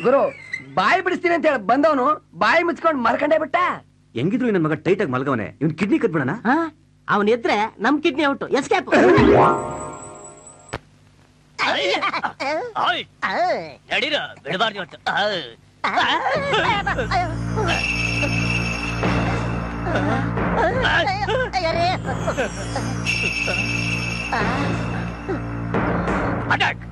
ಗುರು, ಬಾಯಿ ಬಿಡಿಸ್ತೀನಿ ಅಂತ ಹೇಳಿ ಬಂದವನು ಬಾಯಿ ಮುಚ್ಕೊಂಡು ಮರ್ಕಂಡೇ ಬಿಟ್ಟ. ಹೆಂಗಿದ್ರು ನನ್ನ ಮಗ ಟೈಟ್ ಆಗಿ ಮಲ್ಗವನೆ, ಇವನ್ ಕಿಡ್ನಿ ಕಟ್ಬಿಡಣ. ಅವನ್ ಎದ್ರೆ ನಮ್ ಕಿಡ್ನಿ ಔಟ್, ಎಸ್ಕೇಪ್. ನಡೀರ, ಬಿಡಬಾರ್ದು ಇವತ್ತು. ಅಟ್ಯಾಕ್.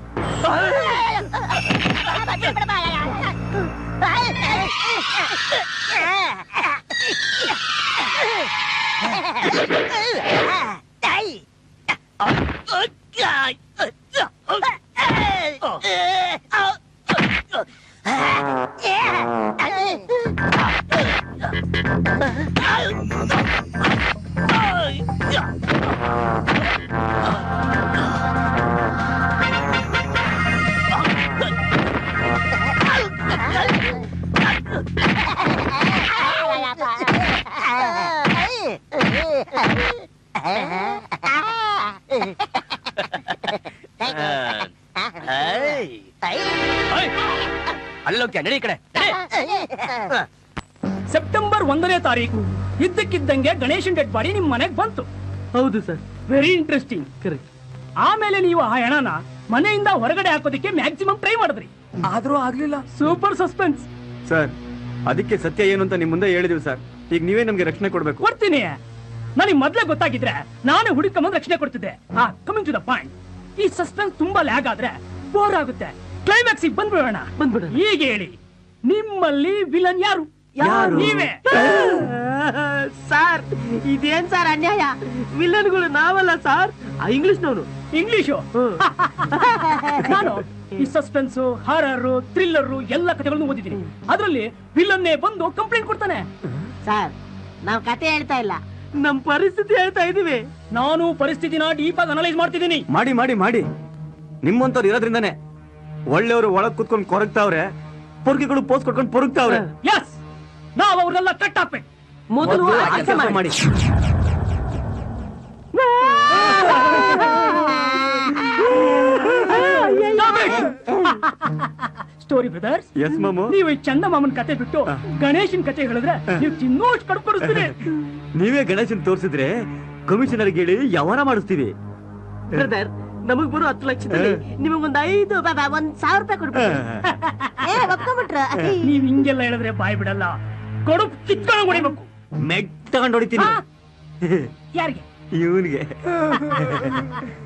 ಅಲ್ಲೋಕೆ ನಡಿ ಕಡೆ. ಸೆಪ್ಟೆಂಬರ್ 1ನೇ ತಾರೀಕು ಇದ್ದಕ್ಕಿದ್ದಂಗೆ ಗಣೇಶನ್ ಡೆಡ್ ಬಾಡಿ ನಿಮ್ ಮನೆಗ್ ಬಂತು. ಹೌದು ಸರ್. Very interesting. ಕರೆಕ್ಟ್. ಆಮೇಲೆ ನೀವು ಆ ಹೆಣನ ಮನೆಯಿಂದ ಹೊರಗಡೆ ಹಾಕೋದಿಕ್ಕೆ ಮ್ಯಾಕ್ಸಿಮಮ್ ಟ್ರೈ ಮಾಡಿದ್ರಿ, ಆದ್ರೂ ಆಗ್ಲಿಲ್ಲ. Super suspense sir. ಅದಕ್ಕೆ ಸತ್ಯ ಏನು ಅಂತ ನಿಮ್ ಮುಂದೆ ಹೇಳಿದೀವಿ ಸರ್. ಈಗ ನೀವೇ ನಮ್ಗೆ ರಕ್ಷಣೆ ಕೊಡ್ಬೇಕು. ಕೊಡ್ತೀನಿ. ನನಗೆ ಮೊದ್ಲೇ ಗೊತ್ತಾಗಿದ್ರೆ ನಾನು ಹುಡುಕೊಂಬಂದು ರಕ್ಷಣೆ ಕೊಡ್ತಿದ್ದೆ. ಕಮಿಂಗ್ ಟು ದ ಪಾಯಿಂಟ್, ಈ ಸಸ್ಪೆನ್ಸ್ ತುಂಬಾ ಲ್ಯಾಗ್ ಆದ್ರೆ ಬೋರ್ ಆಗುತ್ತೆ. ಕ್ಲೈಮ್ಯಾಕ್ಸ್ ಬಂದ್ಬಿಡೋಣ. ಈಗ ಹೇಳಿ, ನಿಮ್ಮಲ್ಲಿ ವಿಲನ್ ಯಾರು? ನೀವೇ. ಸಾರ್ ಇದೇನ್ ಸಾರ್ ಅನ್ಯಾಯ? ವಿಲನ್ಗಳು ನಾವಲ್ಲ ಸಾರ್, ಇಂಗ್ಲಿಷ್ನವನು. ಇಂಗ್ಲಿಷು? ನಾನು ಈ ಸಸ್ಪೆನ್ಸ್, ಹಾರರ್, ಥ್ರಿಲ್ಲರ್ ಎಲ್ಲ ಕಥೆಗಳನ್ನು ಓದಿದ್ದೀನಿ. ಅದರಲ್ಲಿ ವಿಲನ್ನೇ ಬಂದು ಕಂಪ್ಲೇಂಟ್ ಕೊಡ್ತಾನೆ. ಸಾರ್ ನಾವ್ ಕತೆ ಹೇಳ್ತಾ ಇಲ್ಲ, ನಮ್ ಪರಿಸ್ಥಿತಿ ಹೇಳ್ತಾ ಇದೀವಿ. ನಾನು ಪರಿಸ್ಥಿತಿನ ಡೀಪ್ ಆಗಿ ಅನಲೈಸ್ ಮಾಡ್ತಿದ್ದೀನಿ. ಮಾಡಿ ಮಾಡಿ ಮಾಡಿ. ನಿಮ್ಮಂತವ್ರು ಇರೋದ್ರಿಂದಾನೆ ಒಳ್ಳೆಯವರು ಒಳಗ್ ಕುತ್ಕೊಂಡು ಕೊರಗ್ತಾವ್ರೆ, ಪೊರ್ಗಿಗಳು ಪೋಸ್ ಕೊಟ್ಕೊಂಡು ಪೊರಗ್ತಾವ್ರೆ. ಎಸ್, ನಾವ್ ಅವ್ರನ್ನೆಲ್ಲ ಕಟ್ ಹಾಕ್ಬೇಕು. ಮೊದಲು ಮಾಡಿ. ಸ್ಟೋರಿ ಬ್ರದರ್ಸ್, ಎಸ್ ಮಾಮು. ನೀವು ಈ ಚಂದ ಮಾಮನ್ ಕತೆ ಬಿಟ್ಟು ಗಣೇಶನ್ ಕತೆ ಹೇಳಿದ್ರೆ ನೀವು ತಿನ್ನೋಷ್ಟು ಕಡ್ಕೊಡಿಸ್ತೀರಿ. ನೀವೇ ಗಣೇಶನ್ ತೋರಿಸಿದ್ರೆ ಕಮಿಷನರ್ ಹೇಳಿ ವ್ಯವಹಾರ ಮಾಡಿಸ್ತೀವಿ. ಬ್ರದರ್, ನಮಗ್ ಬರೋ 10 ಲಕ್ಷದಲ್ಲಿ ನಿಮಗೊಂದು 1,000 ರೂಪಾಯಿ ಕೊಡ್ಬೇಕು. ಒಪ್ಕೊಂಡ್ಬಿಟ್ರ? ನೀವ್ ಹಿಂಗೆಲ್ಲ ಹೇಳಿದ್ರೆ ಬಾಯ್ ಬಿಡಲ್ಲ, ಕೊಡು ಕಿತ್ಕೊಂಡು ಹೊಡಿಬೇಕು. ಮೆಗ್ ತಗೊಂಡು ಹೊಡಿತೀನಿ. ಯಾರಿಗೆ? ಇವನ್ಗೆ.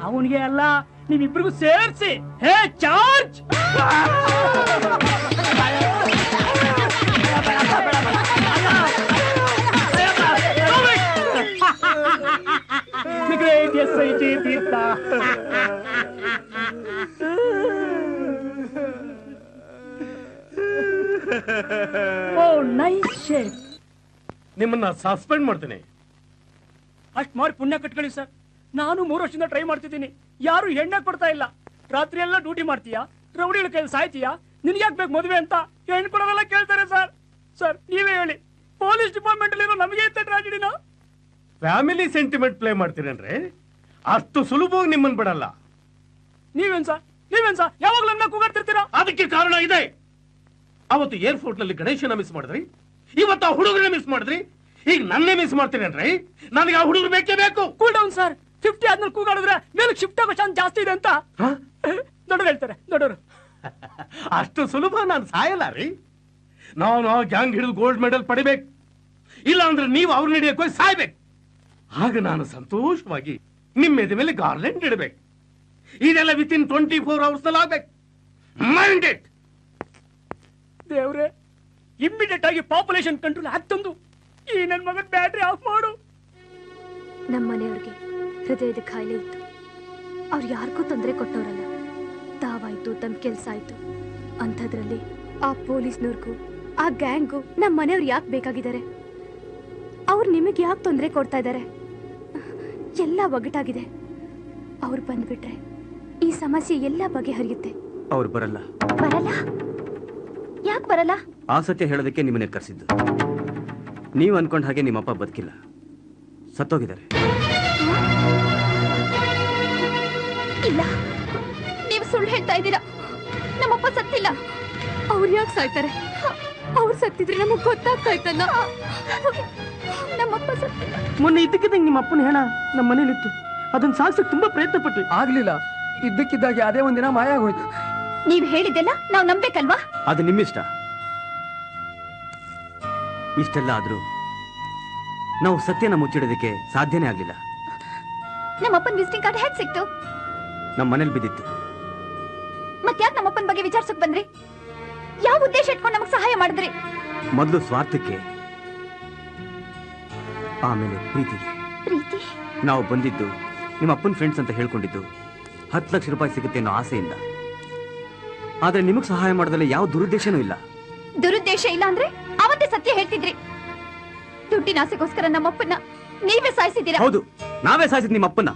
ಅವನಿಗೆ ಅಲ್ಲ, ನೀವಿಬ್ರಿಗೂ ಸೇರ್ಸಿ. ಹೇ ಚಾರ್ಜ್! ಗ್ರೇಟ್ SIT ತೀರ್ಥ. ಓ ನೈಸ್ ಶೇಪ್. ನಿಮ್ಮನ್ನ ಸಸ್ಪೆಂಡ್ ಮಾಡ್ತೀನಿ. ಅಷ್ಟ್ ಮಾಡಿ ಪುಣ್ಯ ಕಟ್ಕೊಳ್ಳಿ ಸರ್. ನಾನು 3 ವರ್ಷದಿಂದ ಟ್ರೈ ಮಾಡ್ತಿದ್ದೀನಿ, ಯಾರು ಹೆಣ್ಣೆ ಕೊಡ್ತಾ ಇಲ್ಲ. ರಾತ್ರಿ ಎಲ್ಲ ಡ್ಯೂಟಿ ಮಾಡ್ತೀಯಾ, ರೌಡಿಗಳ ಕೈಲಿ ಸಾಯ್ತೀಯಾ, ನಿನ್ಗೆ ಯಾಕೆ ಬೇಕು ಮದುವೆ ಅಂತ ಹೆಣ್ಣು ಕೊಡೋವೆಲ್ಲ ಕೇಳ್ತಾರೆ ಸರ್. ಸರ್ ನೀವೇ ಹೇಳಿ, ಪೊಲೀಸ್ ಡಿಪಾರ್ಟ್ಮೆಂಟ್ ಅಲ್ಲಿ ನಮಗೆ ಇಂಥ ಟ್ರಾಜಿಡಿನ? ಫ್ಯಾಮಿಲಿ ಸೆಂಟಿಮೆಂಟ್ ಪ್ಲೇ ಮಾಡ್ತೀರೇನ್ರಿ? ಅಷ್ಟು ಸುಲಭವಾಗಿ ನಿಮ್ಮನ್ ಬಿಡಲ್ಲ. ನೀವೇನ್ ಸರ್ ಯಾವಾಗ್ಲೂ ನನ್ನ ಕೂಗಾಡ್ತಿರ್ತೀರಾ? ಅದಕ್ಕೆ ಕಾರಣ ಇದೆ. ಅವತ್ತು ಏರ್ಪೋರ್ಟ್ ನಲ್ಲಿ ಗಣೇಶನ ಮಿಸ್ ಮಾಡಿದ್ರಿ, ಇವತ್ತು ಆ ಹುಡುಗರನ್ನ ಮಿಸ್ ಮಾಡಿದ್ರಿ, ಈಗ ನನ್ನೇ ಮಿಸ್ ಮಾಡ್ತೀರೇನ್ರಿ? ನನಗೆ ಆ ಹುಡುಗರು ಬೇಕೇ ಬೇಕು. Cool down sir. 50 ಆದ್ಮೇಲೆ ಕೂಗಾಡಿದ್ರೆ ಮೇಲೆ ಶಿಫ್ಟ್ ಆಗೋ ಚಾನ್ಸ್ ಜಾಸ್ತಿ ಇದೆ ಅಂತ ದೊಡ್ಡರು ಹೇಳ್ತಾರೆ. ದೊಡ್ಡವರು ಅಷ್ಟು ಸುಲಭ ನಾನು ಸಾಯಲ್ಲ ರೀ. ನಾನು ಆ ಗ್ಯಾಂಗ್ ಹಿಡಿದು ಗೋಲ್ಡ್ ಮೆಡಲ್ ಪಡಿಬೇಕು, ಇಲ್ಲ ಅಂದ್ರೆ ನೀವು ಅವ್ರನ್ನ ಹಿಡಿಯಕ್ಕೆ ಹೋಗಿ ಸಾಯ್ಬೇಕು. ಆಗ ನಾನು ಸಂತೋಷವಾಗಿ ನಿಮ್ಮ ಮೇಲೆ ಗಾರ್ಲೆಂಡ್ ಇಡಬೇಕು. ಇದೆಲ್ಲ ವಿತಿನ್ 24 hours ನಲ್ಲಿ ಆಗ್ಬೇಕು. Mind it. ದೇವ್ರೆ, ಇಮ್ಮಿಡಿಯೇಟ್ ಆಗಿ ಪಾಪ್ಯುಲೇಷನ್ ಕಂಟ್ರೋಲ್ ಆಗ್ತಂದು ಈ ನನ್ ಮಗನ್ ಬ್ಯಾಟ್ರಿ ಆಫ್ ಮಾಡು. ನಮ್ಮ ಮನೆಯವ್ರಿಗೆ ಹೃದಯದ ಕಾಯಿಲೆ ಇತ್ತು. ಅವ್ರು ಯಾರಿಗೂ ತೊಂದರೆ ಕೊಟ್ಟವರಲ್ಲ. ತಾವಾಯ್ತು, ತಮ್ಮ ಕೆಲ್ಸ ಆಯ್ತು. ಅಂಥದ್ರಲ್ಲಿ ಆ ಪೊಲೀಸ್ನವ್ರಿಗೂ ಆ ಗ್ಯಾಂಗು ನಮ್ಮ ಮನೆಯವ್ರು ಯಾಕೆ ಬೇಕಾಗಿದ್ದಾರೆ? ಅವ್ರು ನಿಮಗೆ ಯಾಕೆ ತೊಂದರೆ ಕೊಡ್ತಾ ಇದ್ದಾರೆ? ಎಲ್ಲ ಒಗ್ಗಟ್ಟಾಗಿದೆ. ಅವ್ರು ಬಂದ್ಬಿಟ್ರೆ ಈ ಸಮಸ್ಯೆ ಎಲ್ಲ ಬಗೆಹರಿಯುತ್ತೆ. ಅವ್ರು ಬರಲ್ಲ. ಬರಲ್ಲ? ಯಾಕೆ ಬರಲ್ಲ? ಆ ಸತ್ಯ ಹೇಳೋದಕ್ಕೆ ನಿಮ್ಮನ್ನೇ ಕರೆಸಿದ್ದು. ನೀವು ಅನ್ಕೊಂಡ ಹಾಗೆ ನಿಮ್ಮಪ್ಪ ಬದುಕಿಲ್ಲ, ಸತ್ತೋಗಿದ್ದಾರೆ. ಇಲ್ಲ, ನೀವು ಸುಳ್ಳು ಹೇಳ್ತಾ ಇದ್ದೀರಾ. ನಮ್ಮಪ್ಪ ಸತ್ತಿಲ್ಲ. ಅವ್ರು ಯಾಕೆ ಸಾಯ್ತಾರೆ? ಅವ್ರು ಸತ್ತಿದ್ರೆ ನಮಗ್ ಗೊತ್ತಾಗ್ತಾ ಇತ್ತಲ್ಲ. ನಮ್ಮಪ್ಪ ಸತ್ತಿಲ್ಲ. ಮೊನ್ನೆ ಇದ್ದಕ್ಕಿದ್ದಂಗೆ ನಿಮ್ಮ ಅಪ್ಪನ ಹೆಣ ನಮ್ಮ ಮನೇಲಿತ್ತು. ಅದನ್ನ ಸಾಕ್ಸಕ್ ತುಂಬಾ ಪ್ರಯತ್ನ ಪಟ್ವಿ, ಆಗ್ಲಿಲ್ಲ. ಇದ್ದಕ್ಕಿದ್ದಾಗೆ ಅದೇ ಒಂದಿನ ಮಾಯ ಆಗೋಯ್ತು. ನೀವ್ ಹೇಳಿದ್ದೆಲ್ಲ ನಾವ್ ನಂಬೇಕಲ್ವಾ? ಅದು ನಿಮ್ಮಿಷ್ಟ. ಇಷ್ಟೆಲ್ಲ ಆದ್ರೂ ನಾವು ಸತ್ಯನ ಮುಚ್ಚಿಡೋದಕ್ಕೆ ಸಾಧ್ಯನೇ ಆಗ್ಲಿಲ್ಲ. ನಮ್ಮಪ್ಪನ ವಿಸಿಟಿಂಗ್ ಕಾರ್ಡ್ ಹೇಗ್ ಸಿಕ್ತು? ನಮ್ಮ ಮನೇಲಿ ಬಿದ್ದಿತ್ತು. ಮತ್ತ್ಯಾಕ್ ನಮ್ಮಪ್ಪನ ಬಗ್ಗೆ ವಿಚಾರಿಸಕ್ ಬಂದ್ರಿ? ಯಾವ ಉದ್ದೇಶ ಇಟ್ಕೊಂಡು ನಮಗ್ ಸಹಾಯ ಮಾಡಿದ್ರಿ? ಮೊದಲು ಸ್ವಾರ್ಥಕ್ಕೆ, ಆಮೇಲೆ ಪ್ರೀತಿಗೆ. ಪ್ರೀತಿ? ನಾವು ಬಂದಿದ್ದು ನಿಮ್ಮ ಅಪ್ಪನ ಫ್ರೆಂಡ್ಸ್ ಅಂತ ಹೇಳ್ಕೊಂಡಿದ್ದು 10 ಲಕ್ಷ ರೂಪಾಯಿ ಸಿಗುತ್ತೆ ಅನ್ನೋ ಆಸೆಯಿಂದ. ಆದ್ರೆ ನಿಮಗ್ ಸಹಾಯ ಮಾಡೋದ್ರಲ್ಲಿ ಯಾವ ದುರುದ್ದೇಶನೂ ಇಲ್ಲ. ದುರುದ್ದೇಶ ಇಲ್ಲ ಅಂದ್ರೆ ಅವತ್ತೇ ಸತ್ಯ ಹೇಳ್ತಿದ್ರಿ. ದುಡ್ಡಿನ ಆಸೆಗೋಸ್ಕರ ನಮ್ಮಪ್ಪನ್ನ ನೀವೇ ಸಾಯಿಸಿದ್ದೀರಾ. ಹೌದು, ನಾವೇ ಸಾಯಿಸಿದ್ ನಿಮ್ಮ ಅಪ್ಪನ್ನ.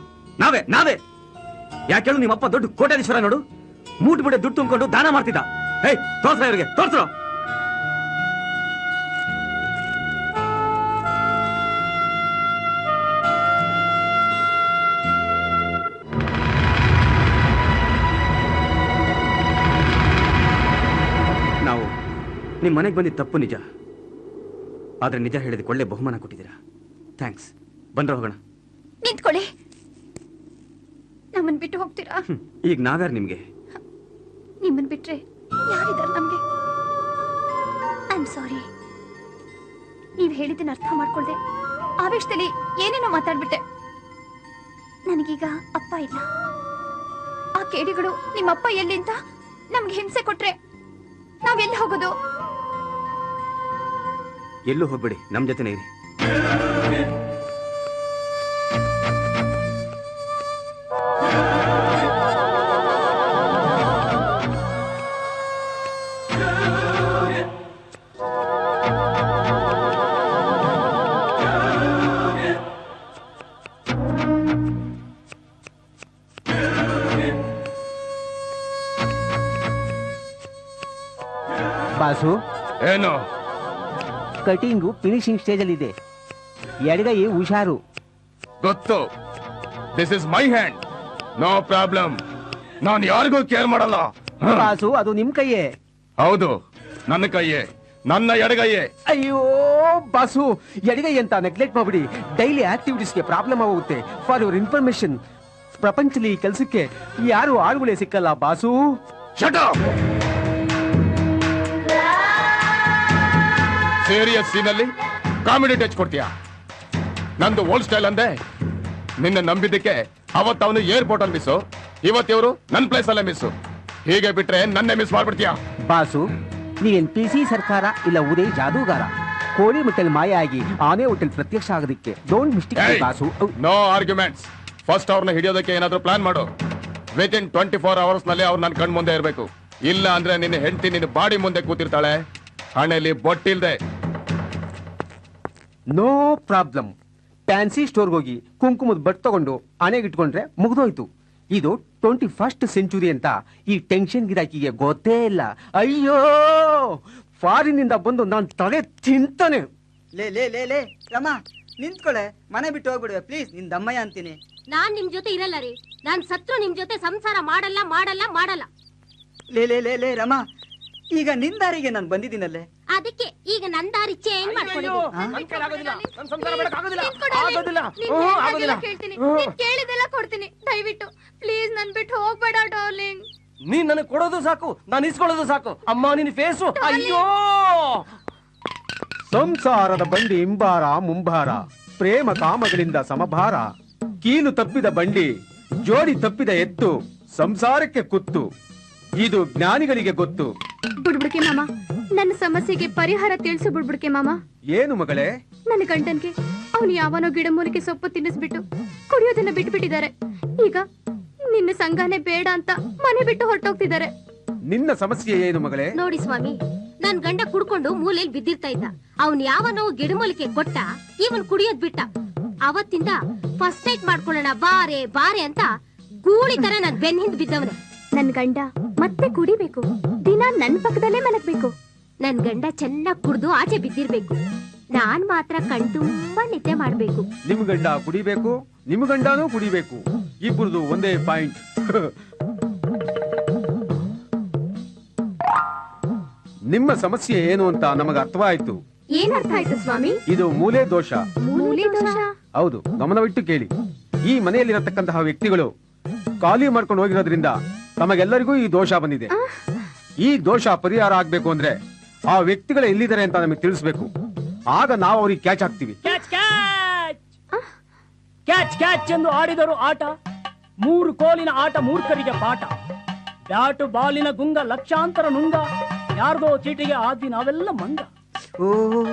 ನಾವೇ ಯಾಕೇಳು ನಿಮ್ಮಪ್ಪ ದೊಡ್ಡ ಕೋಟ್ಯಾಧೀಶ್ವರ ನೋಡು. ಮೂಟ್ ಬಿಡೆ ದುಡ್ಡು ತುಂಬಿಕೊಂಡು ದಾನ ಮಾಡ್ತಿದ್ದ. ಹೇಯ್, ತೋರ್ಸ್ರ ಇವ್ರಿಗೆ, ತೋರ್ಸ್ರ. ನಾವು ನಿಮ್ ಮನೆಗೆ ಬಂದಿದ್ದ ತಪ್ಪು ನಿಜ. ಆದ್ರೆ ನಿಜ ಹೇಳಿದಕ್ಕೆ ಒಳ್ಳೆ ಬಹುಮಾನ ಕೊಟ್ಟಿದ್ದೀರಾ. ಥ್ಯಾಂಕ್ಸ್. ಬಂದ್ರ ಹೋಗೋಣ. ನಿಂತ್ಕೊಳ್ಳಿ. ನಮ್ಮನ್ ಬಿಟ್ಟು ಹೋಗ್ತೀರಾ? ಈಗ ನಾವ್ಯಾರು ನಿಮ್ಗೆ? ನಿಮ್ಮನ್ ಬಿಟ್ರೆ ಯಾರಿದಾರ ನಮ್ಗೆ? I am sorry. ನೀವ್ ಹೇಳಿದ್ದನ್ನ ಅರ್ಥ ಮಾಡ್ಕೊಳ್ದೆ ಆವೇಶದಲ್ಲಿ ಏನೇನೋ ಮಾತಾಡ್ಬಿಟ್ಟೆ. ನನಗೀಗ ಅಪ್ಪ ಇಲ್ಲ. ಆ ಕೇಡಿಗಳು ನಿಮ್ಮಪ್ಪ ಎಲ್ಲಿ ಅಂತ ನಮ್ಗೆ ಹಿಂಸೆ ಕೊಟ್ರೆ ನಾವೆಲ್ಲಿ ಹೋಗೋದು? ಎಲ್ಲೂ ಹೋಗ್ಬೇಡಿ, ನಮ್ ಜೊತೆನೇ ಇರಿ. ಬಾಸು, ಏನು? ಕಟಿಂಗು ಫಿನಿಶಿಂಗ್ ಸ್ಟೇಜ್ ಅಲ್ಲಿ ಇದೆ. ಎಡಗೈ ಹುಷಾರು. ಗೊತ್ತು. This is my hand, no problem. ನಾನು ಯಾರಿಗೂ ಕೇರ್ ಮಾಡಲ್ಲ. ಬಾಸು, ಅದು ನಿಮ್ ಕೈಯೇ. ಹೌದು, ನನ್ನ ಕೈಯೇ, ನನ್ನ ಎಡಗೈಯೇ. ಅಯ್ಯೋ ಬಾಸು, ಎಡಗೈ ಅಂತ ನೆಗ್ಲೆಕ್ಟ್ ಮಾಡ್ಬಿಡಿ. ಡೈಲಿ ಆಕ್ಟಿವಿಟೀಸ್ಗೆ ಪ್ರಾಬ್ಲಮ್ ಆಗುತ್ತೆ. ಫಾರ್ ಯುವರ್ ಇನ್ಫಾರ್ಮೇಶನ್, ಪ್ರಪಂಚದಲ್ಲಿ ಈ ಕೆಲಸಕ್ಕೆ ಯಾರು ಆಳುಗಳೇ ಸಿಕ್ಕಲ್ಲ ಬಾಸು. Shut up. ಸೀರಿಯಸ್ ಸೀನಲ್ಲಿ ಕಾಮಿಡಿ ಟಚ್ ಕೊಡ್ತೀಯಾ? ನಂದು ಓಲ್ಡ್ ಸ್ಟೈಲ್ ಅಂದೆ. ನಿನ್ನ ನಂಬಿದ್ದಕ್ಕೆ ಅವತ್ತು ಅವನು ಏರ್ಪೋರ್ಟ್ ಅಲ್ಲಿ ಮಿಸ್ಸು, ಇವತ್ತಿವರು ನನ್ನ ಪ್ಲೇಸ್ ಅಲ್ಲೇ ಮಿಸ್ಸು. ಹೀಗೆ ಬಿಟ್ರೆ ನನ್ನೇ ಮಿಸ್ ಮಾಡ್ಬಿಡ್ತೀಯಾ? ಬಾಸು, ನೀವೇನ್ PC ಸರ್ಕಾರ ಇಲ್ಲ ಉದಯ್ ಜಾದೂಗಾರ? ಕೋಳಿ ಮುಟ್ಟಲ್ ಮಾಯ ಆಗಿ ಆನೆ ಹೋಟೆಲ್ ಪ್ರತ್ಯಕ್ಷ ಆಗೋದಕ್ಕೆ don't mistake boss. No arguments. First ಅವ್ರನ್ನ ಹಿಡಿಯೋದಕ್ಕೆ ಏನಾದ್ರೂ ಪ್ಲಾನ್ ಮಾಡು. ವಿತ್ ಇನ್ 24 hours ನಲ್ಲಿ ಅವ್ರು ನನ್ನ ಕಣ್ ಮುಂದೆ ಇರಬೇಕು. ಇಲ್ಲ ಅಂದ್ರೆ ನಿನ್ನ ಹೆಂಡತಿ ನಿನ್ನ ಬಾಡಿ ಮುಂದೆ ಕೂತಿರ್ತಾಳೆ, ಹಣೆಯಲ್ಲಿ ಬೊಟ್ಟಿಲ್ದೆ. No problem. ಫ್ಯಾನ್ಸಿ ಸ್ಟೋರ್ಗೆ ಹೋಗಿ ಕುಂಕುಮದ ಬಟ್ ತಗೊಂಡು ಹಣೆಗೆ ಇಟ್ಕೊಂಡ್ರೆ ಮುಗ್ದೋಯ್ತು. ಇದು 21st ಸೆಂಚುರಿ ಅಂತ ಈ ಟೆನ್ಷನ್ ಗಿರಾಕಿಗೆ ಗೊತ್ತೇ ಇಲ್ಲ. ಅಯ್ಯೋ, ಫಾರಿನ್ ಇಂದ ಬಂದು ನಾನು ತಲೆ ತಿಂತಾನೆ. ಲೇ ಲೇ ಲೇ ಲೇ ರಮ, ನಿಂತ್ಕೊಳ್ಳೆ. ಮನೆ ಬಿಟ್ಟು ಹೋಗ್ಬಿಡುವೆ ಪ್ಲೀಸ್. ನಿನ್ ದಮ್ಮಯ್ಯ ಅಂತೀನಿ. ನಾನ್ ನಿಮ್ ಜೊತೆ ಇರಲ್ಲ ರೀ. ನಾನ್ ಸತ್ರು ನಿಮ್ ಜೊತೆ ಸಂಸಾರ ಮಾಡಲ್ಲ ಮಾಡಲ್ಲ ಮಾಡಲ್ಲ. ಲೇ ಲೇ ಲೇ ಲೇ ರಮ, ಈಗ ನಿನ್ ದಾರಿಗೆ ನಾನು ಬಂದಿದ್ದೀನಲ್ಲೇ. ಅದಕ್ಕೆ ಈಗ ನನ್ ದಾರಿ ಚೇಂಜ್ ಕೇಳಿದೆಲ್ಲ ಕೊಡ್ತೀನಿ. ದಯವಿಟ್ಟು ಪ್ಲೀಸ್ ನನ್ ಬಿಟ್ಟು ಹೋಗ್ಬೇಡ ಡಾರ್ಲಿಂಗ್. ನೀನ್ ನನಗೆ ಕೊಡೋದು ಸಾಕು, ನಾನು ಇಸ್ಕೊಳ್ಳೋದು ಸಾಕು. ಅಮ್ಮ ನಿನ್ ಫೇಸು, ಅಯ್ಯೋ. ಸಂಸಾರದ ಬಂಡಿ ಇಂಬಾರ ಮುಂಬಾರ, ಪ್ರೇಮ ಕಾಮಗಳಿಂದ ಸಮಭಾರ. ಕೀಲು ತಪ್ಪಿದ ಬಂಡಿ, ಜೋಡಿ ತಪ್ಪಿದ ಎತ್ತು, ಸಂಸಾರಕ್ಕೆ ಕುತ್ತು. ಇದು ಜ್ಞಾನಿಗಳಿಗೆ ಗೊತ್ತು. ಬುಡ್ಬುಡ್ಕೆ ಮಾಮ, ನನ್ನ ಸಮಸ್ಯೆಗೆ ಪರಿಹಾರ ತಿಳಿಸು ಬುಡ್ಬುಡ್ಕೆ ಮಾಮ. ಏನು ಮಗಳೇ? ನನ್ನ ಗಂಡನ್ಗೆ ಅವನು ಯಾವನೋ ಗಿಡಮೂಲಿಕೆ ಸೊಪ್ಪು ತಿನ್ನಿಸ್ಬಿಟ್ಟು ಕುಡಿಯೋದನ್ನ ಬಿಟ್ಬಿಟ್ಟಿದ್ದಾರೆ. ಈಗ ನಿನ್ನ ಸಂಘನೇ ಬೇಡ ಅಂತ ಮನೆ ಬಿಟ್ಟು ಹೊರಟೋಗ್ತಿದ್ದಾರೆ. ನಿನ್ನ ಸಮಸ್ಯೆ ಏನು ಮಗಳೇ? ನೋಡಿ ಸ್ವಾಮಿ, ನನ್ ಗಂಡ ಕುಡ್ಕೊಂಡು ಮೂಲೆಯಲ್ಲಿ ಬಿದ್ದಿರ್ತಾ ಇದ್ದ. ಅವನ್ ಯಾವನೋ ಗಿಡಮೂಲಿಕೆ ಕೊಟ್ಟ, ಇವನ್ ಕುಡಿಯೋದ್ ಬಿಟ್ಟ. ಅವತ್ತಿಂದ ಫಸ್ಟ್ ನೈಟ್ ಮಾಡ್ಕೊಳ್ಳೋಣ ಬಾರೆ ಬಾರೆ ಅಂತ ಗೂಳಿ ತರ ನನ್ ಬೆನ್ ಹಿಂದ್ ಬಿದ್ದವನೆ. ನನ್ ಗಂಡ ಮತ್ತೆ ಕುಡಿಬೇಕು, ದಿನ ನನ್ ಪಕ್ಕದಲ್ಲೇ ಮಲಗ್ಬೇಕು. ನನ್ ಗಂಡ ಚೆನ್ನಾಗ್ ಕುಡ್ದು ಆಚೆ ಬಿದ್ದಿರ್ಬೇಕು. ನಾನ್ ಮಾತ್ರ ಕಣ್ ತುಂಬಾ ನಿದ್ದೆ ಮಾಡ್ಬೇಕು. ನಿಮ್ ಗಂಡ ಕುಡಿಬೇಕು, ನಿಮ್ ಗಂಡನೂ ಕುಡಿಬೇಕು. ಇಬ್ಬರದು ಒಂದೇ ಪಾಯಿಂಟ್. ನಿಮ್ಮ ಸಮಸ್ಯೆ ಏನು ಅಂತ ನಮಗೆ ಅರ್ಥವಾಯ್ತು. ಏನ್ ಅರ್ಥ ಆಯ್ತು ಸ್ವಾಮಿ? ಇದು ಮೂಲೆ ದೋಷ. ಮೂಲೆ ದೋಷ? ಹೌದು, ಗಮನವಿಟ್ಟು ಕೇಳಿ. ಈ ಮನೆಯಲ್ಲಿರತಕ್ಕಂತಹ ವ್ಯಕ್ತಿಗಳು ಖಾಲಿ ಮಾಡ್ಕೊಂಡು ಹೋಗಿರೋದ್ರಿಂದ ತಮಗೆಲ್ಲರಿಗೂ ಈ ದೋಷ ಬಂದಿದೆ. ಈ ದೋಷ ಪರಿಹಾರ ಆಗ್ಬೇಕು ಅಂದ್ರೆ ಆ ವ್ಯಕ್ತಿಗಳು ಎಲ್ಲಿದ್ದಾರೆ ಅಂತ ನಮಗೆ ತಿಳಿಸ್ಬೇಕು. ಆಗ ನಾವು ಅವ್ರಿಗೆ ಕ್ಯಾಚ್ ಹಾಕ್ತಿವಿ. ಕ್ಯಾಚ್ ಕ್ಯಾಚ್ ಕ್ಯಾಚ್ ಕ್ಯಾಚ್ ಎಂದು ಆಡಿದರು ಆಟ. 3 ಕೋಲಿನ ಆಟ ಮೂರ್ಖರಿಗೆ ಪಾಠ. ಬ್ಯಾಟು ಬಾಲಿನ ಗುಂಗ ಲಕ್ಷಾಂತರ ನುಂಗ. ಯಾರ್ದೋ ಚೀಟಿಗೆ ಆದಿ ನಾವೆಲ್ಲ ಮಂಗ. ಓ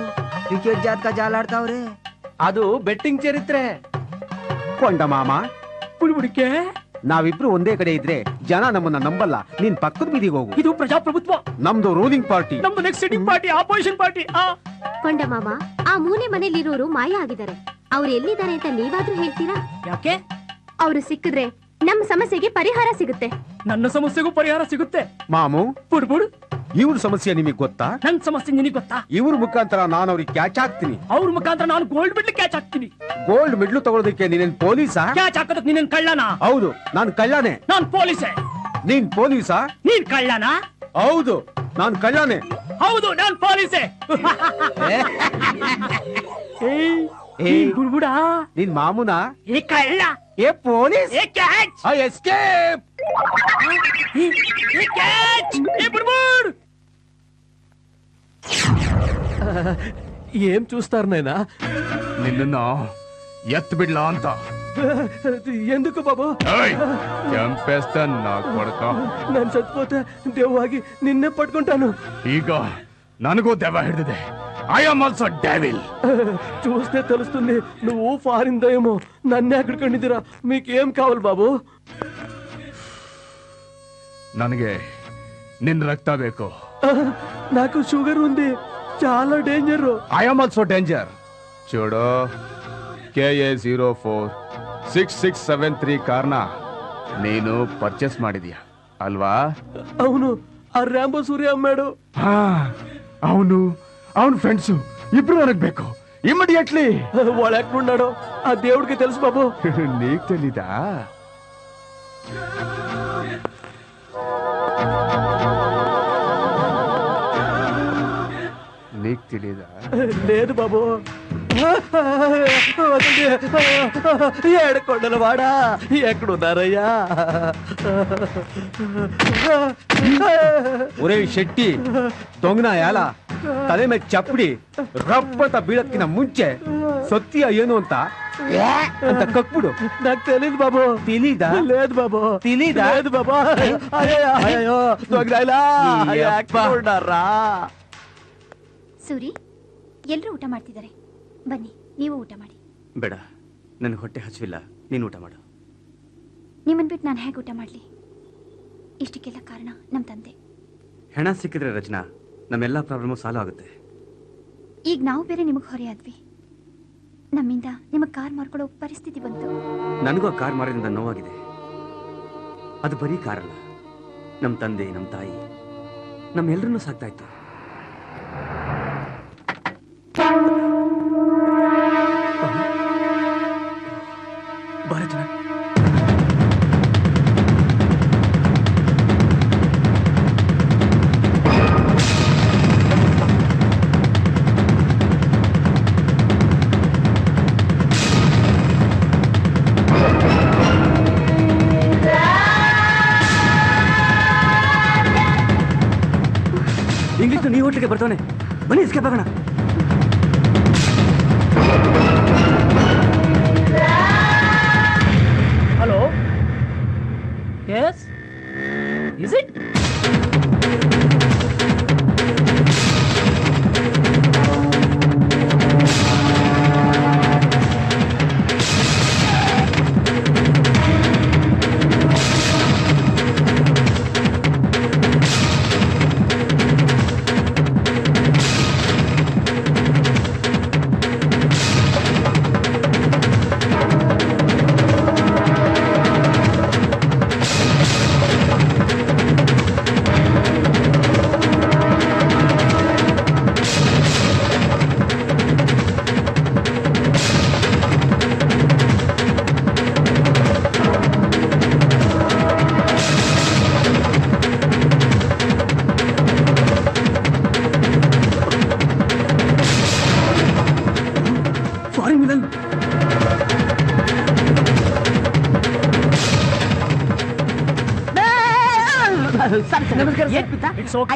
ಕ್ರಿಕೆಟ್ ಜಾತಕ ಜಾಲ ಆಡ್ತಾವ್ರೆ. ಅದು ಬೆಟ್ಟಿಂಗ್ ಚರಿತ್ರೆ. ಕೊಂಡ ಮಾಮ, ಬುಡಿಬುಡಿಕೆ ನಾವಿಬ್ರು ಒಂದೇ ಕಡೆ ಇದ್ರೆ ಜನ ನಮ್ಮನ್ನ ನಂಬಲ್ಲ. ನೀನ್ ಪಕ್ಕದ ಬೀದಿಗೆ ಹೋಗು. ಇದು ಪ್ರಜಾಪ್ರಭುತ್ವ. ನಮ್ದು ರೂಲಿಂಗ್ ಪಾರ್ಟಿ. ನಮ್ದು next sitting party, opposition party. ಕೊಂಡ ಮಾಮ, ಆ ಮೂಲೆ ಮನೇಲಿರೋರು ಮಾಯ ಆಗಿದ್ದಾರೆ. ಅವ್ರು ಎಲ್ಲಿದ್ದಾರೆ ಅಂತ ನೀವಾದ್ರೂ ಹೇಳ್ತೀರಾ? ಯಾಕೆ? ಅವ್ರು ಸಿಕ್ಕಿದ್ರೆ ನಮ್ಮ ಸಮಸ್ಯೆಗೆ ಪರಿಹಾರ ಸಿಗುತ್ತೆ. ನನ್ನ ಸಮಸ್ಯೆಗೂ ಪರಿಹಾರ ಸಿಗುತ್ತೆ. ಮಾಮು, ಬುಡ್ಬುಡ್ ಇವ್ರ ಸಮಸ್ಯೆ ನಿಮಗ್ ಗೊತ್ತಾ? ನನ್ ಸಮಸ್ಯೆ ನಿನಗೆ ಗೊತ್ತಾ? ಇವ್ರ ಮುಖಾಂತರ ನಾನು ಅವ್ರಿಗೆ ಕ್ಯಾಚ್ ಹಾಕ್ತೀನಿ. ಅವ್ರ ಮುಖಾಂತರ ನಾನು ಗೋಲ್ಡ್ ಮೆಡ್ಲ್ ಕ್ಯಾಚ್ ಹಾಕ್ತೀನಿ. ಗೋಲ್ಡ್ ಮೆಡ್ಲು ತಗೊಳ್ಳೋದಕ್ಕೆ ನೀನೇನ್ ಪೊಲೀಸಾ? ಕ್ಯಾಚ್ ಹಾಕೋದಕ್ಕೆ ನೀನೇನ್ ಕಳ್ಳನಾ? ಹೌದು, ನಾನ್ ಕಳ್ಳನೇ. ನಾನ್ ಪೊಲೀಸೇ. ನೀನ್ ಪೊಲೀಸಾ? ನೀನ್ ಕಳ್ಳನಾ? ಹೌದು, ನಾನ್ ಕಳ್ಳನೇ. ಹೌದು, ನಾನ್ ಪೊಲೀಸೇ. ಬುಡ್ಬುಡ, ನಿನ್ ಮಾಮುನಾ? ಏ ಕಳ್ಳ, ಏ ಪೊಲೀಸ್, ಏ ಕ್ಯಾಚ್, ಐ ಎಸ್ಕೇಪ್, ಏ ಕ್ಯಾಚ್, ಏ ಬುಡ್ಬುಡ್. ఏం చూస్తారు నాయనా? నిన్ను ఎత్తు బిడ్లా అంత ఎందుకు బాబు? చంపేస్తా నా కొడుక. ನಾನು ಸತ್పోతే ದೇವಾಗಿ ನಿನ್ನೆ పట్టుకుంటాను. ಈಗ ನನಗೂ ದೆವ್ವ ಹಿಡಿದಿದೆ. I am also devil. చూస్తే తెలుస్తుంది నువ్వు ఫారిన్ దయ్యమో. నన్నే అక్కడ కండిದ್ದೀರಾ? మీకేం కావాలి బాబు? ನನಗೆ ನಿನ್ನ ರಕ್ತ ಬೇಕು. నాకు షుగర్ ఉంది, చాలా danger. I am also danger. చూడు, KA046673 ಕಾರ್ನ ನೀನು ಪರ್ಚೇಸ್ ಮಾಡಿದ್ಯಾ ಅಲ್ವಾ? అవును, ఆ రాంబో సూర్య అమ్మాడు. అవును, అవును ఫ్రెండ్స్ ఇಬ್ರು ನನಗೆ ಬೇಕು ఇమ్మీడియట్లీ. వాడు ఎక్కడున్నాడో ఆ దేవుడికి తెలుసు బాబు. నీకు తెలీదా? నీకు తెలీదా? లేదు బాబు. ఏడకొండల వాడా, ఎక్కడున్నారయ్యా? ఒరే ಶೆಟ್ಟಿ, ದೊಂಗನ ಯಾಲ ತಲೆ ಮೇಲೆ ಚಪ್ಪಡಿ ರಬ್ಬಂತ ಬೀಳಕ್ಕಿನ ಮುಂಚೆ ಸತ್ಯ ಏನು ಅಂತ ಕಕ್ಬಿಡು. నాకు తెలీదు బాబు. తెలీదా? లేదు బాబు. తెలీదా? లేదు బాబు. అయ్యో దొంగరాయిలా ఎక్కడున్నారా? ಸೂರಿ, ಎಲ್ಲರೂ ಊಟ ಮಾಡ್ತಿದ್ದಾರೆ, ಬನ್ನಿ ನೀವು ಊಟ ಮಾಡಿ. ಬೇಡ, ನನ್ನ ಹೊಟ್ಟೆ ಹಸಿವಿಲ್ಲ, ನೀನು ಊಟ ಮಾಡು. ನಿಮ್ಮನ್ ಬಿಟ್ಟು ನಾನು ಹೇಗೆ ಊಟ ಮಾಡಲಿ? ಇಷ್ಟಕ್ಕೆಲ್ಲ ಕಾರಣ ನಮ್ಮ ತಂದೆ. ಹೆಣ ಸಿಕ್ಕಿದ್ರೆ ರಚನಾ, ನಮ್ಮೆಲ್ಲ ಪ್ರಾಬ್ಲಮು ಸಾಲ್ವ್ ಆಗುತ್ತೆ. ಈಗ ನಾವು ಬೇರೆ ನಿಮಗೆ ಹೊರೆ ಆದ್ವಿ. ನಮ್ಮಿಂದ ನಿಮಗೆ ಕಾರ್ ಮಾರ್ಕೊಳ್ಳೋ ಪರಿಸ್ಥಿತಿ ಬಂತು. ನನಗೂ ಆ ಕಾರ್ ಮಾರಿದಿಂದ ನೋವಾಗಿದೆ. ಅದು ಬರೀ ಕಾರಲ್ಲ, ನಮ್ಮ ತಂದೆ, ನಮ್ಮ ತಾಯಿ, ನಮ್ಮೆಲ್ಲರನ್ನೂ ಸಾಕ್ತಾ ಇತ್ತು. ಭಾರತ ಇಂಗ್ಲಿಷ್ ನೀವು ಒಟ್ಟಿಗೆ ಬರ್ತಾನೆ. ಬನ್ನಿ ಎಸ್ಕೇಪ್ ಆಗೋಣ. Hello, yes, is it?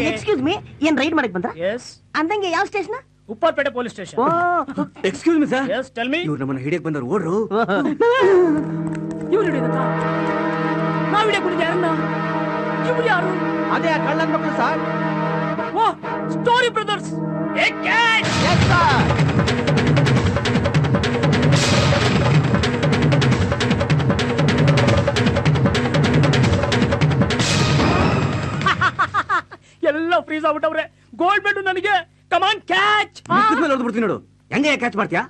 Excuse me, ಏನ್ ರೈಡ್ ಮಾಡಕ್ ಬಂದ್ರ? ಎಸ್. ಅಂದಂಗೆ ಯಾವ station? Upparpet police station. Excuse me sir. Yes, tell me. ಇವ್ರು ನಮ್ಮನ್ನ ಹಿಡಿಯಕ್ ಬಂದವ್ರು, ಓಡ್ರು. ಇವ್ರು ಹಿಡಿದಂತ ನಾವ್ ಹಿಡಿಯಕ್ ಬಂದಿದ್ದೆ ಯಾರನ್ನ? ಇವ್ರು ಯಾರು? ಅದೇ ಆ ಕಳ್ಳನ ಮಕ್ಕಳು ಸರ್. ಓ, ಸ್ಟೋರಿ ಬ್ರದರ್ಸ್. ಎಲ್ಲ ಫ್ರೀಸ್ ಆಗ್ಬಿಟ್ಟವ್ರೆ. ಗೋಲ್ಡ್ ಮೆಡಲ್ ನನಗೆ. ಕಮಾನ್ ಕ್ಯಾಚ್. ಬಿಡ್ತೀನಿ ನೋಡು, ಹೆಂಗೆ ಕ್ಯಾಚ್ ಮಾಡ್ತೀಯಾ?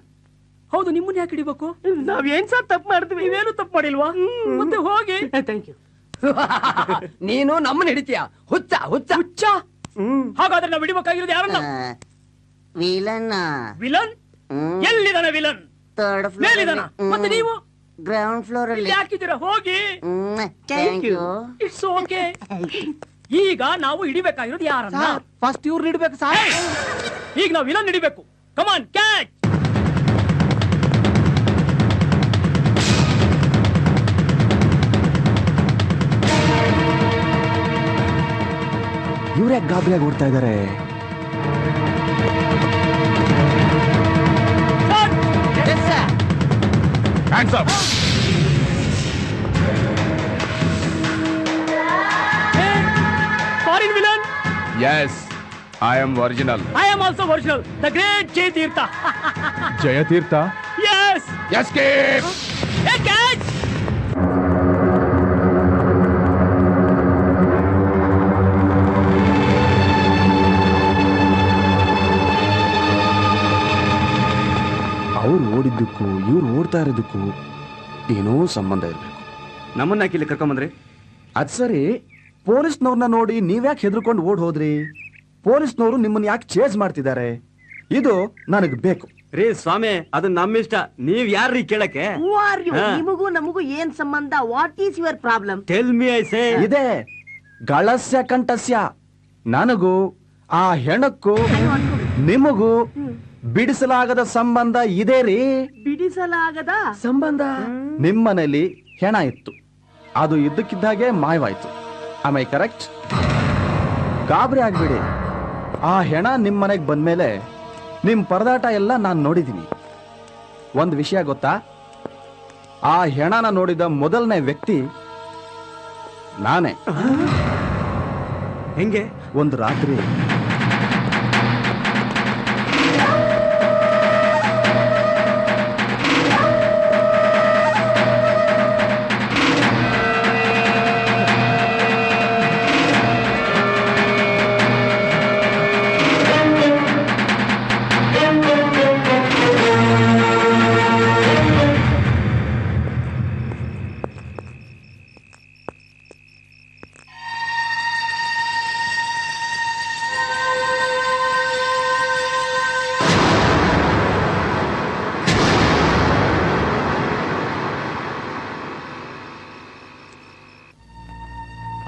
ಹೌದು, ನಿಮ್ಮನ್ನ ಯಾಕೆ ಹಿಡಿಬೇಕು? ನಾವೇನ್ ಸರ್ ತಪ್ಪು ಮಾಡ್ತೀವಿ? ನೀವೇನು ತಪ್ಪು ಮಾಡಿಲ್ವಾ? ಮತ್ತೆ ಹೋಗಿ. Thank you. ನೀನು ನಮ್ಮನ್ನ ಹಿಡಿತೀಯ? ಹುಚ್ಚ ಹುಚ್ಚ ಹುಚ್ಚ. ಹಾಗಾದ್ರೆ ನಾವು ಹಿಡಿಬೇಕಾಗಿರೋದು ಯಾರನ್ನ? ವಿಲನ್. ವಿಲನ್ ಎಲ್ಲಿದಾನ? ವಿಲನ್ ಮೇಲಿದಾನ. ಮತ್ತೆ ನೀವು ಗ್ರೌಂಡ್ ಫ್ಲೋರ್ ಅಲ್ಲಿ ಯಾಕಿದ್ದೀರಾ? ಹೋಗಿ. Thank you. It's okay. ಈಗ ನಾವು ಹಿಡಿಬೇಕಾಗಿರೋದು ಯಾರನ್ನ? ಫಸ್ಟ್ ಇವ್ರು ಹಿಡ್ಬೇಕು ಸರ್. ಈಗ ನಾವು ವಿಲನ್ ಹಿಡಿಬೇಕು. ಕಮಾನ್ ಕ್ಯಾಚ್. ಇವ್ರ್ಯಾಕೆ ಗಾಬರಿಯಾಗಿ ಓಡ್ತಾ ಇದಾರೆ? Hands up! Foreign villain? Yes, I am original. I am also original. The great Jay Tirtha. Jayatirtha? Yes. Escape! Hey, catch! ಅವ್ರು ಓಡಿದ್ದಕ್ಕೂ ಇವ್ರು ಓಡ್ತಾ ಇರೋದಕ್ಕೂ ಏನೋ ಸಂಬಂಧ ಇರಬೇಕು. ನಮ್ಮನ್ನ ಯಾಕೆ ಇಲ್ಲಿ ಕರ್ಕೊಂಬಂದ್ರಿ? ಅದ್ ಸರಿ, ಪೊಲೀಸ್ನವ್ರನ್ನ ನೋಡಿ ನೀವ್ಯಾಕೆ ಹೆದರ್ಕೊಂಡು ಓಡ್ ಹೋದ್ರಿ? ಪೊಲೀಸ್ನವರು ನಿಮ್ಮನ್ನ ಯಾಕೆ ಚೇಸ್ ಮಾಡ್ತಿದ್ದಾರೆ? ಇದು ನನಗ್ ಬೇಕು. ರೀ ಸ್ವಾಮಿ, ಅದು ನಮ್ಮಿಷ್ಟ. ನೀವ್ ಯಾರ್ರೀ ಕೇಳಕ್ಕೆ? ನಿಮಗೂ ನಮಗೂ ಏನ್ ಸಂಬಂಧ? What is your problem? Tell me I say. ಇದೆ ಗಳಸ್ಯ ಕಂಠಸ್ಯ. ನನಗೂ ಆ ಹೆಣಕ್ಕೂ ನಿಮಗೂ ಬಿಡಿಸಲಾಗದ ಸಂಬಂಧ ಇದೆ ರೀ. ಬಿಡಿಸಲಾಗದ ಸಂಬಂಧ? ನಿಮ್ಮನೇಲಿ ಹೆಣ ಇತ್ತು, ಅದು ಇದ್ದಕ್ಕಿದ್ದಾಗೆ ಮಾಯವಾಯ್ತು. ಆಮೈ ಕರೆಕ್ಟ್? ಗಾಬರಿ ಆಗ್ಬಿಡಿ. ಆ ಹೆಣ ನಿಮ್ಮನೆಗೆ ಬಂದ್ಮೇಲೆ ನಿಮ್ ಪರದಾಟ ಎಲ್ಲ ನಾನು ನೋಡಿದ್ದೀನಿ. ಒಂದ್ ವಿಷಯ ಗೊತ್ತಾ? ಆ ಹೆಣನ ನೋಡಿದ ಮೊದಲನೇ ವ್ಯಕ್ತಿ ನಾನೇ. ಹೆಂಗೆ? ಒಂದು ರಾತ್ರಿ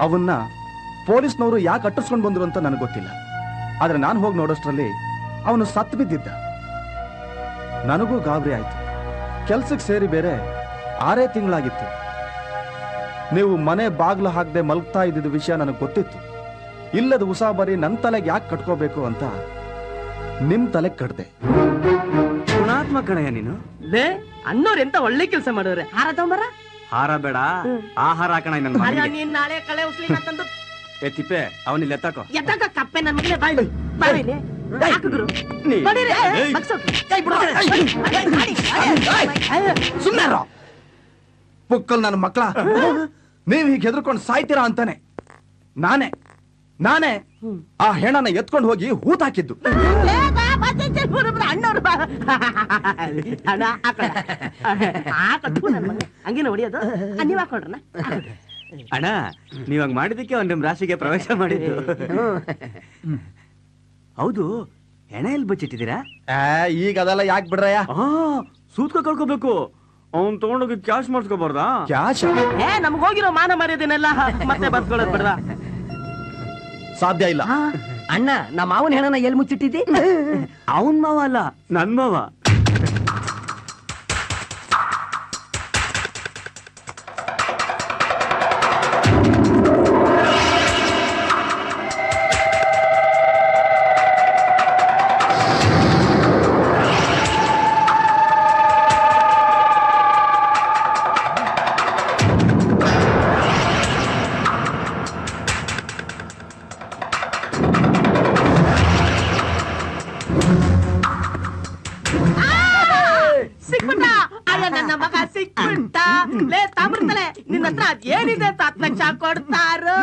ಅವನ್ನ ಪೊಲೀಸ್ನವರು ಯಾಕೆ ಅಟ್ಟಿಸ್ಕೊಂಡು ಬಂದ್ರು ಅಂತ ನನಗೆ ಗೊತ್ತಿಲ್ಲ. ಆದ್ರೆ ನಾನು ಹೋಗಿ ನೋಡೋಷ್ಟ್ರಲ್ಲಿ ಅವನು ಸತ್ತು ಬಿದ್ದಿದ್ದ. ನನಗೂ ಗಾಬರಿ ಆಯ್ತು. ಕೆಲ್ಸಕ್ಕೆ ಸೇರಿ ಬೇರೆ 6 ತಿಂಗಳಾಗಿತ್ತು. ನೀವು ಮನೆ ಬಾಗ್ಲು ಹಾಕದೆ ಮಲ್ಗ್ತಾ ಇದ್ದಿದ್ದ ವಿಷಯ ನನಗೆ ಗೊತ್ತಿತ್ತು. ಇಲ್ಲದ ಉಸಾಬರಿ ನನ್ನ ತಲೆಗೆ ಯಾಕೆ ಕಟ್ಕೋಬೇಕು ಅಂತ ನಿಮ್ ತಲೆಗೆ ಕಟ್ದೆ. ಗುಣಾತ್ಮಕ ಕಣಯ್ಯ ನೀನು. ಲೇ ಅನ್ನೋರು ಎಂತ ಒಳ್ಳೆ ಕೆಲಸ ಮಾಡೋರೆ. ಹಾರ ತಗೊಂಬರ. ಹಾರ ಬೇಡ, ಆಹಾರ ಹಾಕಣ. ನೀನ್ ನಾಳೆ ಕಳೆ ಉಸ್ಲಿ ತಂದು ಏ ತಿಪ್ಪೆ, ಅವನಿಲ್ಲ ಎತ್ತಾಕೋ. ಎತ್ತಕ ಕಪ್ಪೆ ನನ್ನ ಮಗನೇ ಬಾಯಿ ಬಾಯಿಲೆ ಹಾಕಿದ್ರು. ಸುಮ್ಮನೆ ಪುಕ್ಕಲ್ ನನ್ನ ಮಕ್ಕಳ, ನೀವ್ ಹೀಗೆ ಹೆದರ್ಕೊಂಡು ಸಾಯ್ತೀರಾ ಅಂತಾನೆ ನಾನೇ ಆ ಹೆಣನ ಎತ್ಕೊಂಡು ಹೋಗಿ ಹೂತ್ ಹಾಕಿದ್ದು. ಅಣ್ಣವ್ರು ಹಂಗೇನ ಹೊಡಿಯೋದು. ನೀವ್ ಹಾಕೊಳ್ರಣ. ಅಣ್ಣ, ನೀವಾಗ ಮಾಡಿದಕ್ಕೆ ಅವ್ನು ನಿಮ್ ರಾಶಿಗೆ ಪ್ರವೇಶ ಮಾಡಿದ್ದು. ಹೌದು, ಹೆಣ ಎಲ್ಲಿ ಬಚ್ಚಿಟ್ಟಿದ್ದೀರಾ? ಈಗ ಅದೆಲ್ಲ ಯಾಕೆ ಬಿಡ್ರಯ್ಯ? ಸೂತ್ಕ ಕಳ್ಕೋಬೇಕು. ಅವ್ನ್ ತಗೊಂಡೋಗಿ ಕ್ಯಾಶ್ ಮಾಡಿಸ್ಕೋಬಾರ್ದಾ? ಕ್ಯಾಶ್? ನಮ್ಗೆ ಹೋಗಿರೋ ಮಾನ ಮರ್ಯಾದೆನೆಲ್ಲ ಮತ್ತೆ ಬರ್ಕೊಳ್ಳೋದು ಬಿಡ್ದ? ಸಾಧ್ಯ ಇಲ್ಲ. ಅಣ್ಣ, ನಮ್ಮ ಮಾವನ ಹೆಣನ ಎಲ್ಲಿ ಮುಚ್ಚಿಟ್ಟಿದ್ದಿ? ಅವನ್ ಮಾವ ಅಲ್ಲ, ನನ್ ಮಾವ. ಸಿಕ್ಬಿಟ್ಟ ಅಯ್ಯ ನನ್ನ ಮಗ ಸಿಕ್ಬಿಟ್ಟ. ಲೇ ತಾಮ್ರತಲೆ ನಿನ್ನ ಹತ್ರ ಏನಿದೆ ಅಂತ 10 ಲಕ್ಷ ಕೊಡ್ತಾರೋ?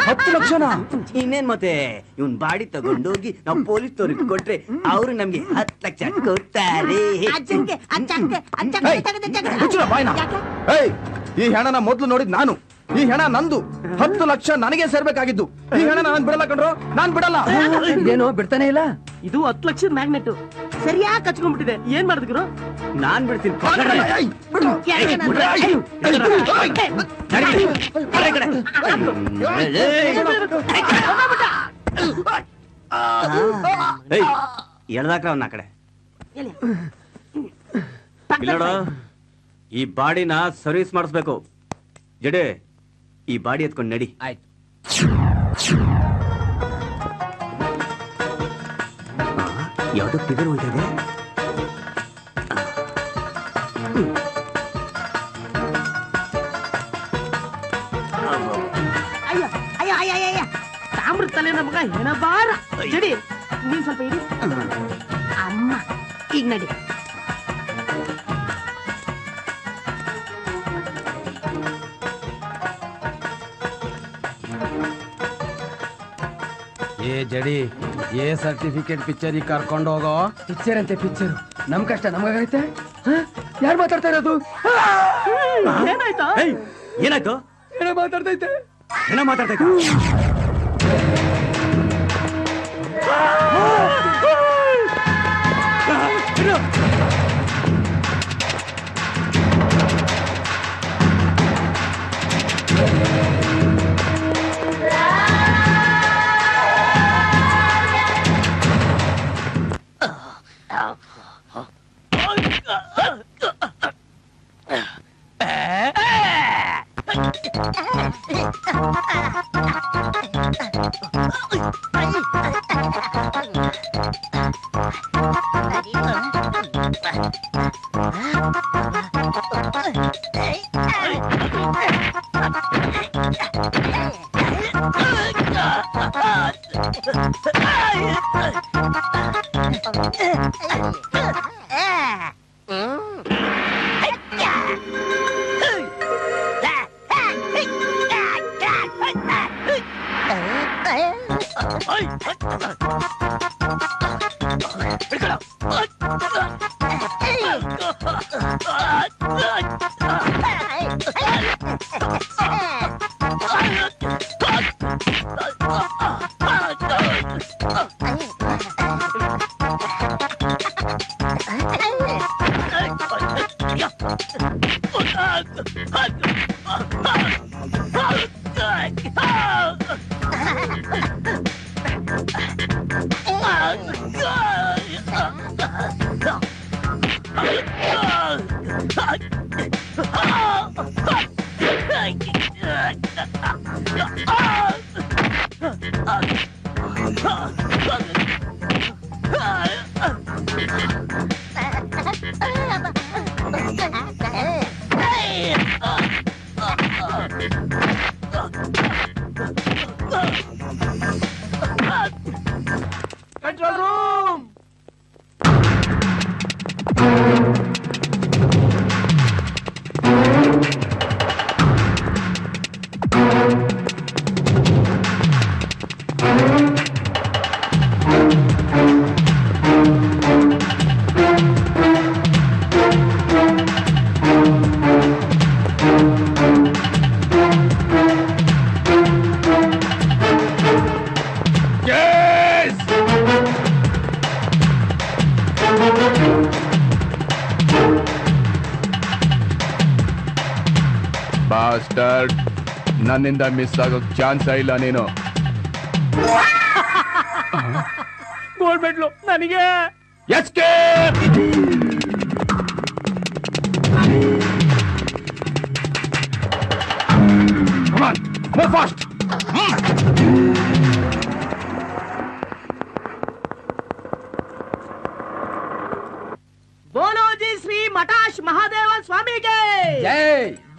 10 ಲಕ್ಷನಾ? ಇನ್ನೇನ್ ಮತ್ತೆ ಇವನ್ ಬಾಡಿ ತಗೊಂಡೋಗಿ ನಾವು ಪೊಲೀಸ್ ಕೊಟ್ರೆ ಅವರು ನಮ್ಗೆ 10 ಲಕ್ಷ ಕೊಡ್ತಾರೆ. ಈ ಹಣನ ಮೊದ್ಲು ನೋಡಿದ್ ನಾನು. ಈ ಹಣ ನಂದು. 10 ಲಕ್ಷ ನನಗೆ ಸೇರ್ಬೇಕಾಗಿದ್ದು. ಈ ಹಣ ನಾನು ಬಿಡಲ್ಲ ಕಣ್ರೋ, ನಾನ್ ಬಿಡಲ್ಲ. ಇದೇನೋ ಬಿಡ್ತಾನೆ ಇಲ್ಲ. ಇದು 10 ಲಕ್ಷದ ಮ್ಯಾಗ್ನೆಟ್ ಸರಿಯಾಗಿ ಕಚ್ಕೊಂಡ್ಬಿಟ್ಟಿದೆ. ಏನ್ ಮಾಡಿದ್ರು? ನಾನ್ ಬಿಡ್ತೀನಿ. ಎಳ್ದಾಕ್ರ ಅವನ್ನ ಆ ಕಡೆ. ಇಲ್ಲೋಡ, ಈ ಬಾಡಿನ ಸರ್ವಿಸ್ ಮಾಡಿಸ್ಬೇಕು. ಜಡೆ, ಈ ಬಾಡಿ ಎತ್ಕೊಂಡು ನಡಿ. ಆಯ್ತು. ಯಾವ್ದೋ ಫಿಗರ್ ಹೊಂಟಿದೆ. ಅಯ್ಯ ತಾಮ್ರದ ತಲೆ ನಮಗ ಹೆಣಬಾರ. ಜಡಿ ನೀನ್ ಸ್ವಲ್ಪ ಇಡಿ. ಅಮ್ಮ ಈಗ ನಡಿ. ಏ ಜಡಿ, ಏ ಸರ್ಟಿಫಿಕೇಟ್ ಪಿಕ್ಚರ್ ಕರ್ಕೊಂಡು ಹೋಗೋ. ಪಿಕ್ಚರ್ ಅಂತೆ ಪಿಕ್ಚರ್. ನಮ್ ಕಷ್ಟ ನಮಗಾಗೈತೆ. ಯಾರು ಮಾತಾಡ್ತಾ ಇರೋದು? ಏನಾಯ್ತಾ? ಏನಾಯ್ತು? ಏನೋ ಮಾತಾಡ್ತೈತೆ. ಏನೋ ಮಾತಾಡ್ತೈತೆ. Control room. ಬಾಸ್ಟರ್ಡ್, ನನ್ನಿಂದ ಮಿಸ್ ಆಗೋಕ್ ಚಾನ್ಸ್ ಇಲ್ಲ ನೀನು. ಗೋಲ್ಡ್ ಮೆಡ್ಲು ನನಗೆ. Escape. Come on, move fast. बोलो जी श्री मठाश महादेव स्वामी के जय।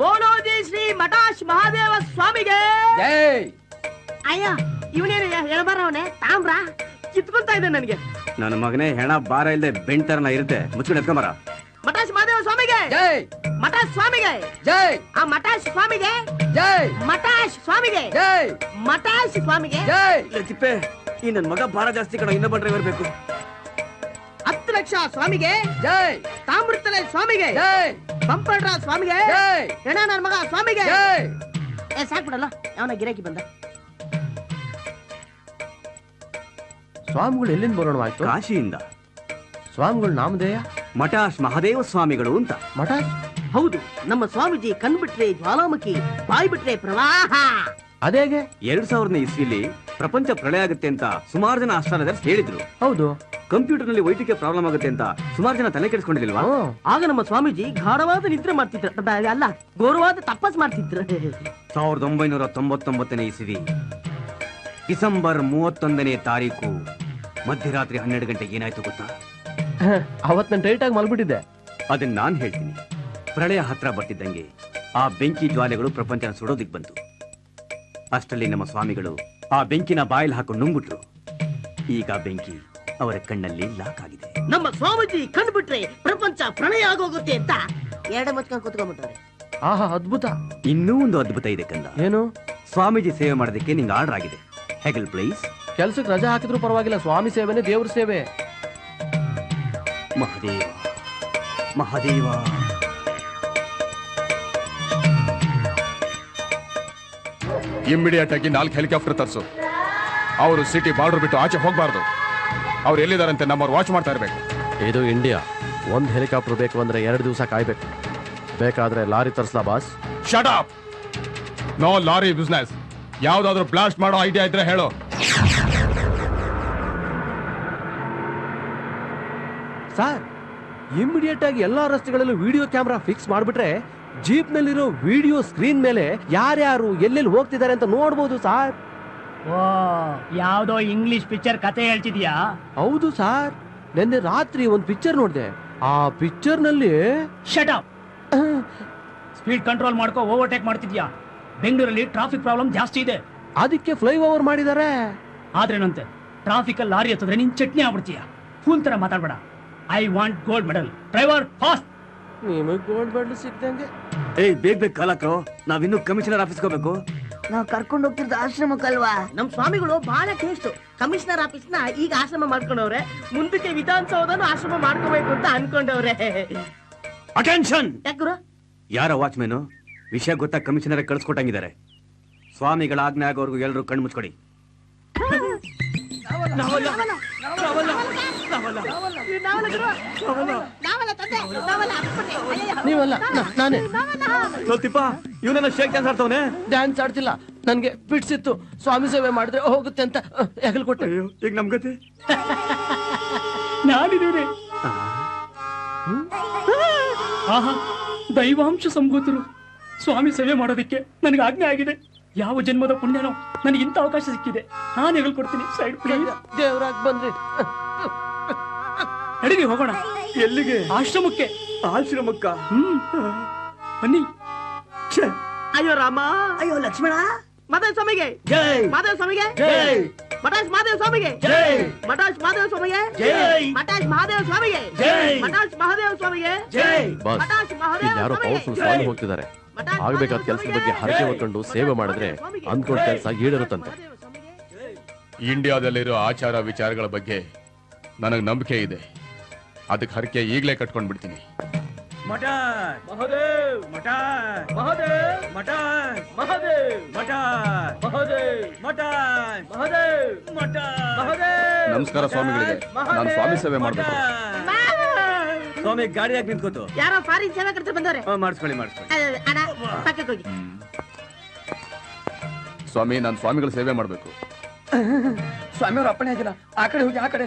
बोलो जी श्री मठाश महादेव स्वामी के जय। ಅಯ್ಯ ಇವನೇನು ಎಳಬಾರವನೆ ತಾಮ್ರ ಕಿತ್ಕೊಂತ ಇದೆ ನನಗೆ. ನನ್ನ ಮಗನೇ ಹೆಣ ಬಾರ ಇಲ್ಲದೆ ಬೆಂಟರ್ನ ಇರುತ್ತೆ ಮುಚ್ಕೊಂಡು ಎತ್ಕೊಂಬರ. ಮಠಾಶ್ ಮಹಾದೇವ ಸ್ವಾಮಿಗೆ ಜೈ. ಮಠಾಶ್ ಸ್ವಾಮಿಗೆ ಜೈ. ಆ ಮಠಾಶ್ ಸ್ವಾಮಿಗೆ ಜೈ. ಮಠಾಶ್ ಸ್ವಾಮಿಗೆ ಜೈ. ಮಠಾಶ್ ಸ್ವಾಮಿಗೆ ಜೈ. ತಿಪ್ಪೆ ಈ ನನ್ ಮಗ ಭಾರ ಜಾಸ್ತಿ ಕಣ, ಇನ್ನೊಬ್ಬ ಡ್ರೈವರ್ ಬೇಕು. 10 ಲಕ್ಷ ಸ್ವಾಮಿಗೆ ಜೈ. ತಾಮ್ರತಲೆ ಸ್ವಾಮಿಗೆ ಜೈ. ಪಂಪಡ್ರ ಸ್ವಾಮಿಗೆ ಜೈ. ಹೆಣ ನನ್ನ ಮಗ ಸ್ವಾಮಿಗೆ ಜೈ. ಸಾಕ್ಬಿಡಲ್ಲ ಅವನ ಗಿರಾಕಿ ಬಂದ. ಸ್ವಾಮಿಗಳು ಎಲ್ಲಿಂದ ಬರೋಣ ಆಯ್ತು? ಕಾಶಿಯಿಂದ. ಸ್ವಾಮಿಗಳು ನಾಮಧೇಯ ಮಠಾಶ್ ಮಹಾದೇವ ಸ್ವಾಮಿಗಳು ಅಂತ. ಮಠಾಶ್? ಹೌದು, ನಮ್ಮ ಸ್ವಾಮೀಜಿ ಕಣ್ಬಿಟ್ರೆ ಜ್ವಾಲಾಮುಖಿ, ಬಾಯಿ ಬಿಟ್ರೆ ಪ್ರವಾಹ. ಅದೇಗೆ 2000ನೇ ಇಸ್ವಿಲಿ ಪ್ರಪಂಚ ಪ್ರಳಯ ಆಗುತ್ತೆ ಅಂತ ಸುಮಾರು ಜನ ಆಸ್ಟ್ರಾಲಜರ್ಸ್ ಹೇಳಿದ್ರು. ಹೌದು. ಕಂಪ್ಯೂಟರ್ ನಲ್ಲಿ ವೈದ್ಯಕೀಯ ಪ್ರಾಬ್ಲಮ್ ಆಗುತ್ತೆ ಅಂತ ಸುಮಾರು ಜನ ತಲೆ ಕೆಡಿಸ್ಕೊಂಡಿಲ್ವಾ? ಆಗ ನಮ್ಮ ಸ್ವಾಮೀಜಿ ಗಾಢವಾದ ನಿದ್ರೆ ಮಾಡ್ತಿದ್ರು, ಅಲ್ಲ ಘೋರವಾದ ತಪಸ್ ಮಾಡ್ತಿದ್ರು. 1999ನೇ ಇಸ್ವಿ ಡಿಸೆಂಬರ್ 31ನೇ ತಾರೀಕು ಮಧ್ಯರಾತ್ರಿ 12 ಗಂಟೆಗೆ ಏನಾಯ್ತು ಗೊತ್ತಾ? ಅವತ್ ನಾನು ಟೈಟ್ ಆಗಿ ಮಲ್ಬಿಟ್ಟಿದ್ದೆ. ಅದನ್ನ ನಾನ್ ಹೇಳ್ತೀನಿ. ಪ್ರಳಯ ಹತ್ರ ಬರ್ತಿದ್ದಂಗೆ ಆ ಬೆಂಕಿ ಜ್ವಾಲೆಗಳು ಪ್ರಪಂಚನ ಸುಡೋದಿಕ್ ಬಂತು. ಅಷ್ಟರಲ್ಲಿ ನಮ್ಮ ಸ್ವಾಮಿಗಳು ಆ ಬೆಂಕಿನ ಬಾಯಲ್ಲಿ ಹಾಕೊಂಡು ನುಂಗ್ಬಿಟ್ರು. ಈಗ ಬೆಂಕಿ ಅವರ ಕಣ್ಣಲ್ಲಿ ಲಾಕ್ ಆಗಿದೆ. ನಮ್ಮ ಸ್ವಾಮೀಜಿ ಕಣ್ಬಿಟ್ರೆ ಪ್ರಪಂಚ ಪ್ರಳಯ ಆಗೋಗುತ್ತೆ ಅಂತ ಎರಡು ಮತ್ಕೊಂಡು ಕೂತ್ಕೊಂಡ್ಬಿಟ್ಟಾರೆ. ಆಹಾ, ಅದ್ಭುತ. ಇನ್ನೂ ಒಂದು ಅದ್ಭುತ ಇದೆ ಕಂದ. ಏನು? ಸ್ವಾಮೀಜಿ ಸೇವೆ ಮಾಡೋದಕ್ಕೆ ನಿಂಗೆ ಆರ್ಡರ್ ಆಗಿದೆ. ಹೆಗಲ್ ಪ್ಲೀಸ್. ಕೆಲ್ಸಕ್ಕೆ ರಜಾ ಹಾಕಿದ್ರು ಪರವಾಗಿಲ್ಲ, ಸ್ವಾಮಿ ಸೇವೆನೇ ದೇವ್ರ ಸೇವೆ. ಮಹಾದೇವ ಮಹಾದೇವ. ಇಮ್ಮಿಡಿಯೇಟ್ ಆಗಿ 4 ಹೆಲಿಕಾಪ್ಟರ್ ತರಿಸು. ಅವರು ಸಿಟಿ ಬಾರ್ಡರ್ ಬಿಟ್ಟು ಆಚೆ ಹೋಗಬಾರ್ದು. ಅವ್ರು ಎಲ್ಲಿದಾರಂತೆ ನಮ್ಮವ್ರು ವಾಚ್ ಮಾಡ್ತಾ ಇರ್ಬೇಕು. ಇದು ಇಂಡಿಯಾ. 1 ಹೆಲಿಕಾಪ್ಟರ್ ಬೇಕು ಅಂದ್ರೆ 2 ದಿವಸ ಕಾಯ್ಬೇಕು. ಬೇಕಾದ್ರೆ ಲಾರಿ ತರಿಸ್ಲಾ boss? Shut up. No lorry business. ಯಾವ್ದಾದ್ರು ಬ್ಲಾಸ್ಟ್ ಮಾಡೋ ಐಡಿಯಾ ಇದ್ರೆ ಹೇಳು. ಸರ್, ಇಮಿಡಿಯೇಟ್ ಆಗಿ ಎಲ್ಲಾ ರಸ್ತೆಗಳಲ್ಲೂ ವಿಡಿಯೋ ಕ್ಯಾಮ್ರಾ ಫಿಕ್ಸ್ ಮಾಡ್ಬಿಟ್ರೆ ಜೀಪ್ ನಲ್ಲಿರೋ ವಿಡಿಯೋ ಸ್ಕ್ರೀನ್ ಮೇಲೆ ಯಾರ್ಯಾರು ಎಲ್ಲೆಲ್ಲಿ ಹೋಗ್ತಿದ್ದಾರೆ ಅಂತ ನೋಡ್ಬೋದು ಸರ್. ಓ, ಯಾವ್ದೋ ಇಂಗ್ಲಿಷ್ ಪಿಕ್ಚರ್ ಕತೆ ಹೇಳ್ತಿದ್ಯಾ? ಹೌದು ಸರ್, ನಿನ್ನೆ ರಾತ್ರಿ ಒಂದು ಪಿಕ್ಚರ್ ನೋಡಿದೆ. ಆ ಪಿಕ್ಚರ್ ನಲ್ಲಿ ಶಟ್ ಅಪ್. ಸ್ಪೀಡ್ ಕಂಟ್ರೋಲ್ ಮಾಡ್ಕೋ, ಓವರ್ಟೇಕ್ ಮಾಡ್ತಿದ್ಯಾ? ಬೆಂಗಳೂರಲ್ಲಿ ಟ್ರಾಫಿಕ್ ಪ್ರಾಬ್ಲಮ್ ಜಾಸ್ತಿ ಇದೆ, ಅದಕ್ಕೆ ಫ್ಲೈಓವರ್ ಮಾಡಿದ್ದಾರೆ. ಆದ್ರೇನಂತೆ ಟ್ರಾಫಿಕ್ ಅಲ್ಲಿ ಲಾರಿ ಹತ್ತಿದ್ರೆ ನೀನ್ ಚಟ್ನಿ ಆಗ್ಬಿಡ್ತೀಯ. ಫೂಲ್ ತರ ಮಾತಾಡ್ಬೇಡ. I want gold medal. Driver fast. ನಿಮಗೆ ಗೋಲ್ಡ್ ಮೆಡಲ್ ಸಿಕ್ದಂಗೆ. ಏಯ್, ಬೇಗ ಕಾಲಕ್ರೋ, ನಾವಿನ್ನೂ ಕಮಿಷನರ್ ಆಫೀಸ್ಗೆ ಹೋಗ್ಬೇಕು. ನಾವು ಕರ್ಕೊಂಡು ಹೋಗ್ತಿದ್ದ ಆಶ್ರಮಕ್ಕಲ್ವಾ? ನಮ್ ಸ್ವಾಮಿಗಳು ಬಹಳ ಟೇಸ್ಟ್. ಕಮಿಷನರ್ ಆಫೀಸ್ ನ ಈಗ ಆಶ್ರಮ ಮಾಡ್ಕೊಂಡವ್ರೆ, ಮುಂದಕ್ಕೆ ವಿಧಾನಸೌಧನು ಆಶ್ರಮ ಮಾಡ್ಕೋಬೇಕು ಅಂತ ಅನ್ಕೊಂಡವ್ರೆ. ಅಟೆನ್ಷನ್. ಯಾಕುರ? ಯಾರ ವಾಚ್ಮೆನು? ವಿಷಯ ಗೊತ್ತಾ? ಕಮಿಷನರ್ ಕಳ್ಸ್ಕೊಟ್ಟಂಗಿದ್ದಾರೆ. ಸ್ವಾಮಿಗಳ ಆಜ್ಞೆ ಆಗೋರ್ಗು ಎಲ್ಲರೂ ಕಣ್ಣು ಮುಚ್ಕೊಡಿ. ನೀವಲ್ಲ, ನಾನೇ. Tippa, ಇವನೆಲ್ಲ shake dance ಆಡ್ತವನೆ. ಡ್ಯಾನ್ಸ್ ಆಡ್ತಿಲ್ಲ, ನನ್ಗೆ ಬಿಡ್ಸಿತ್ತು. ಸ್ವಾಮಿ ಸೇವೆ ಮಾಡಿದ್ರೆ ಹೋಗುತ್ತೆ ಅಂತ ಹೆಗಲ್ ಕೊಟ್ಟೆ. ಈಗ ನಮ್ ಗತಿ ನಾನಿದ್ದೀರಿ. ಆಹಾ, ದೈವಾಂಶ ಸಂಭೂತರು. ಸ್ವಾಮಿ ಸೇವೆ ಮಾಡೋದಕ್ಕೆ ನನಗೆ ಆಜ್ಞೆ ಆಗಿದೆ. ಯಾವ ಜನ್ಮದ ಪುಣ್ಯನೋ ನನಗೆ ಇಂಥ ಅವಕಾಶ ಸಿಕ್ಕಿದೆ. ನಾನು ಹೇಳ್ಕೊಡ್ತೀನಿ. Side please. ದೇವರಾಗ್ ಬಂದ್ರಿ. ನಡೀರಿ ಹೋಗೋಣ. ಎಲ್ಲಿಗೆ? ಆಶ್ರಮಕ್ಕೆ. ಆಶ್ರಮಕ್ಕ? ಬನ್ನಿ. ಅಯ್ಯೋ ರಾಮ, ಅಯ್ಯೋ ಲಕ್ಷ್ಮಣ. ಮಾದೇವ ಸ್ವಾಮಿಗೆ ಜೈ. ಮಾದೇವ ಸ್ವಾಮಿಗೆ ಜೈ. ಮಠಾಶ್ ಮಹಾದೇವ ಸ್ವಾಮಿಗೆ ಜೈ. ಮಠಾಶ್ ಮಹಾದೇವ ಸ್ವಾಮಿಗೆ ಜೈ. ಮಠಾಶ್ ಮಹಾದೇವ ಸ್ವಾಮಿಗೆ ಜೈ. ಮಠಾಶ್ ಮಹಾದೇವ ಸ್ವಾಮಿಗೆ ಜೈ. ಬಾಸ್, ಮಠಾಶ್ ಮಹಾದೇವ ಇಲ್ಲಿ ಯಾರೋ ಪವರ್ಫುಲ್ ಸ್ವಾಮಿ ಹೋಗ್ತಿದ್ದಾರೆ. ಆಗ್ಬೇಕಾದ ಕೆಲಸದ ಬಗ್ಗೆ ಹರಕೆ ಹೊತ್ಕೊಂಡು ಸೇವೆ ಮಾಡಿದ್ರೆ ಅಂದ್ಕೊಂಡ ಕೆಲಸ ಈಡೇರುತ್ತಂತೆ. ಇಂಡಿಯಾದಲ್ಲಿರೋ ಆಚಾರ ವಿಚಾರಗಳ ಬಗ್ಗೆ ನನಗೆ ನಂಬಿಕೆ ಇದೆ. ಅದಕ್ಕೆ ಹರಕೆ ಈಗಲೇ ಕಟ್ಕೊಂಡ್ ಬಿಡ್ತೀನಿ. ಮಠ ಮಹಾದೇವ್, ಮಠ ಮಹಾದೇವ್, ಮಠ ಮಹಾದೇವ್, ಮಠ ಮಹಾದೇವ್, ಮಠ ಮಹಾದೇವ್, ಮಠ ಮಹಾದೇವ್. ನಮಸ್ಕಾರ ಸ್ವಾಮಿಗಳಿಗೆ. ನಾನು ಸ್ವಾಮಿ ಸೇವೆ ಮಾಡ್ಬೇಕು. ಸ್ವಾಮಿ ಗಾಡಿಯಾಗಿ ನಿಂತ್ಕೋತು. ಯಾರೋ ಫಾರಿನ್ ಸೇವಕರು ಬಂದವ್ರೆ. ಮಾಡಿಸ್ಕೊಳ್ಳಿ ಮಾಡಿಸ್ಕೊಳ್ಳಿ. ಅಣ್ಣ ಪಕ್ಕಕ್ಕೆ ಹೋಗಿ. ಸ್ವಾಮಿ, ನಾನು ಸ್ವಾಮಿಗಳ ಸೇವೆ ಮಾಡ್ಬೇಕು. ಸ್ವಾಮಿಯವ್ರ ಅಪ್ಪಣೆ ಆಗಿಲ್ಲ. ಆ ಕಡೆ ಹೋಗಿ, ಆ ಕಡೆ.